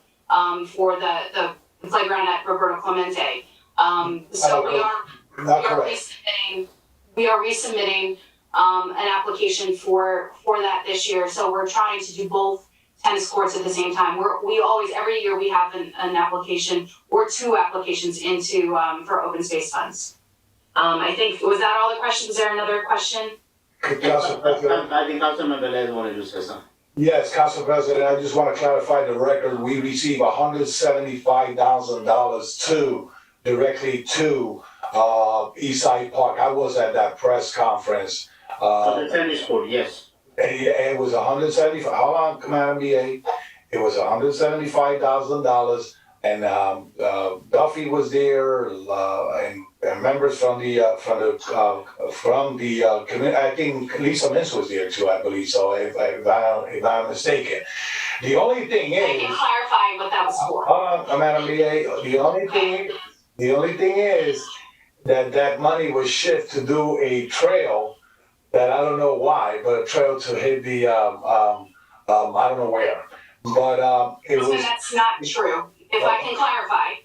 F: for the playground at Roberto Clemente. So we are resubmitting an application for that this year. So we're trying to do both tennis courts at the same time. We always, every year we have an application or two applications into for open space funds. I think, was that all the questions? Is there another question?
D: Council President.
E: I think Councilman Velez wanted to say something.
D: Yes, Council President, I just want to clarify the record. We received $175,000 directly to Eastside Park. I was at that press conference.
E: For the tennis court, yes.
D: It was $175,000. Hold on, Commander BA. It was $175,000, and Duffy was there, and members from the community. I think Lisa Mintz was there too, I believe. So if I'm mistaken, the only thing is,
F: I can clarify what that was for.
D: hold on, Madam BA. The only thing is that money was shifted to do a trail that I don't know why, but a trail to hit the I don't know where, but it was.
F: That's not true. If I can clarify,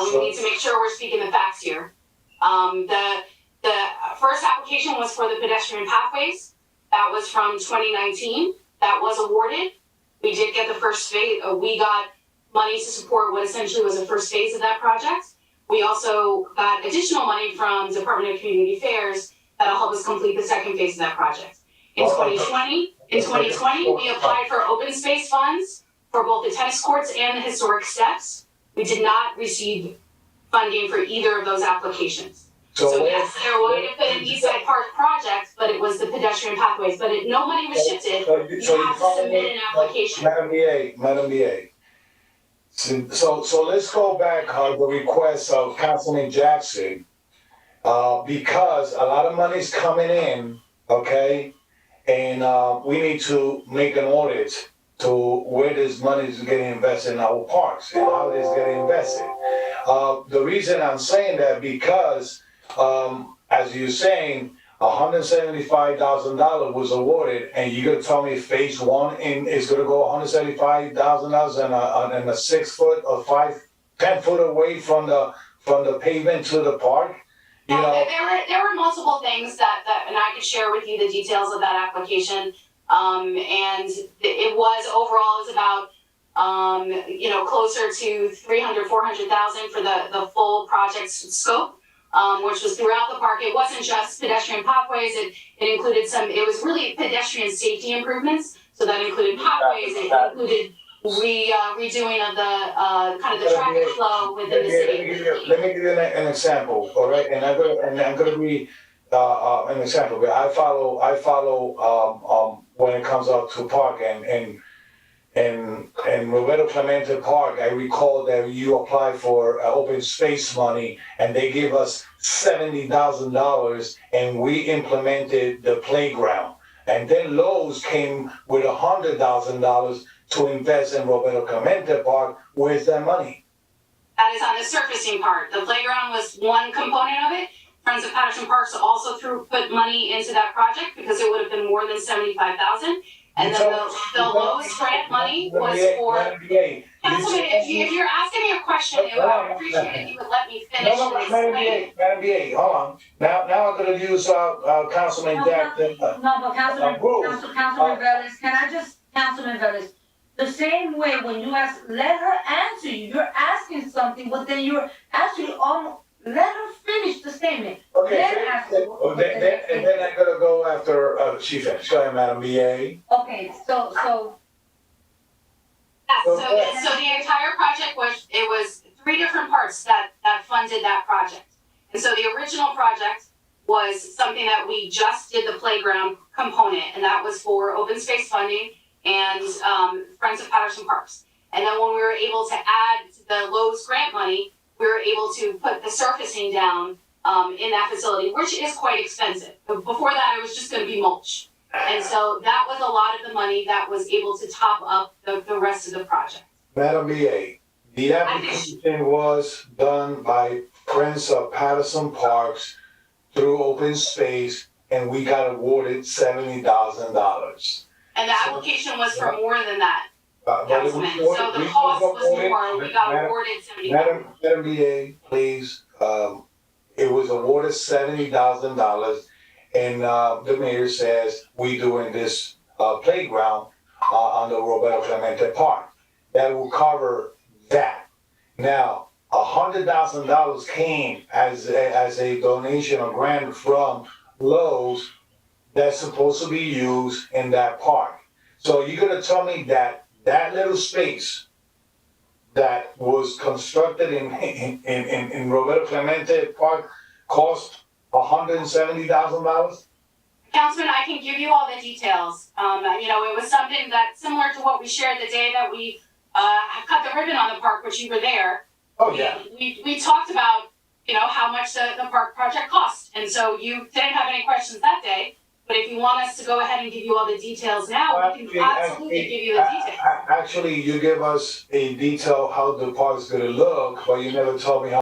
F: we need to make sure we're speaking the facts here. The first application was for the pedestrian pathways. That was from 2019. That was awarded. We did get the first phase. We got money to support what essentially was the first phase of that project. We also got additional money from Department of Community Affairs that'll help us complete the second phase of that project. In 2020, we applied for open space funds for both the tennis courts and the historic steps. We did not receive funding for either of those applications. So yes, there would have been an Eastside Park project, but it was the pedestrian pathways, but no money was shifted. You have to submit an application.
D: Madam BA. So let's go back the request of Councilman Jackson, because a lot of money's coming in, okay? And we need to make an audit to where this money is getting invested in our parks and how it is getting invested. The reason I'm saying that because, as you're saying, $175,000 was awarded, and you're gonna tell me phase one is gonna go $175,000 and a 6 foot or 10 foot away from the pavement to the park? You know,
F: there were multiple things that and I could share with you the details of that application. And it was overall is about closer to 400,000 for the full project scope, which was throughout the park. It wasn't just pedestrian pathways. It included it was really pedestrian safety improvements. So that included pathways. It included redoing of the kind of the traffic flow within the city.
D: Let me give you an example, all right? And I'm gonna be an example. I follow when it comes up to park and and Roberto Clemente Park, I recall that you applied for open space money and they gave us $70,000 and we implemented the playground. And then Lowe's came with $100,000 to invest in Roberto Clemente Park. Where's that money?
F: That is on the surfacing part. The playground was one component of it. Friends of Patterson Parks also put money into that project because it would have been more than 75,000. And then the Lowe's grant money was for. Councilman, if you're asking me a question, I would appreciate it if you would let me finish
D: No,
F: and explain.
D: Madam BA, hold on. Now I'm gonna use, Councilman Deck.
A: No, but Councilman Velez, can I just, Councilman Velez, the same way when you ask, let her answer you. You're asking something, but then you're actually let her finish the statement.
D: Okay,
A: Then ask her.
D: and then I'm gonna go after, she finished. Go ahead, Madam BA.
A: Okay, so.
F: Yeah, so the entire project was 3 different parts that funded that project. And so the original project was something that we just did the playground component, and that was for open space funding and Friends of Patterson Parks. And then when we were able to add the Lowe's grant money, we were able to put the surfacing down in that facility, which is quite expensive. But before that, it was just gonna be mulch. And so that was a lot of the money that was able to top up the rest of the project.
D: Madam BA, the application was done by Friends of Patterson Parks through open space, and we got awarded $70,000.
F: And the application was for more than that,
D: But it was
F: Councilman.
D: awarded-
F: So the
D: we
F: cost was
D: awarded-
F: more, we got awarded 70,000.
D: Madam BA, please, it was awarded $70,000, and the mayor says we doing this playground on the Roberto Clemente Park. That will cover that. Now, $100,000 came as a donation or grant from Lowe's that's supposed to be used in that park. So you're gonna tell me that little space that was constructed in Roberto Clemente Park cost $170,000?
F: Councilman, I can give you all the details. It was something that similar to what we shared the day that we cut the ribbon on the park, which you were there.
D: Oh, yeah.
F: We talked about, how much the park project cost. And so you didn't have any questions that day, but if you want us to go ahead and give you all the details now, we can absolutely give you the details.
D: Actually, you give us a detail how the park's gonna look, but you never told me how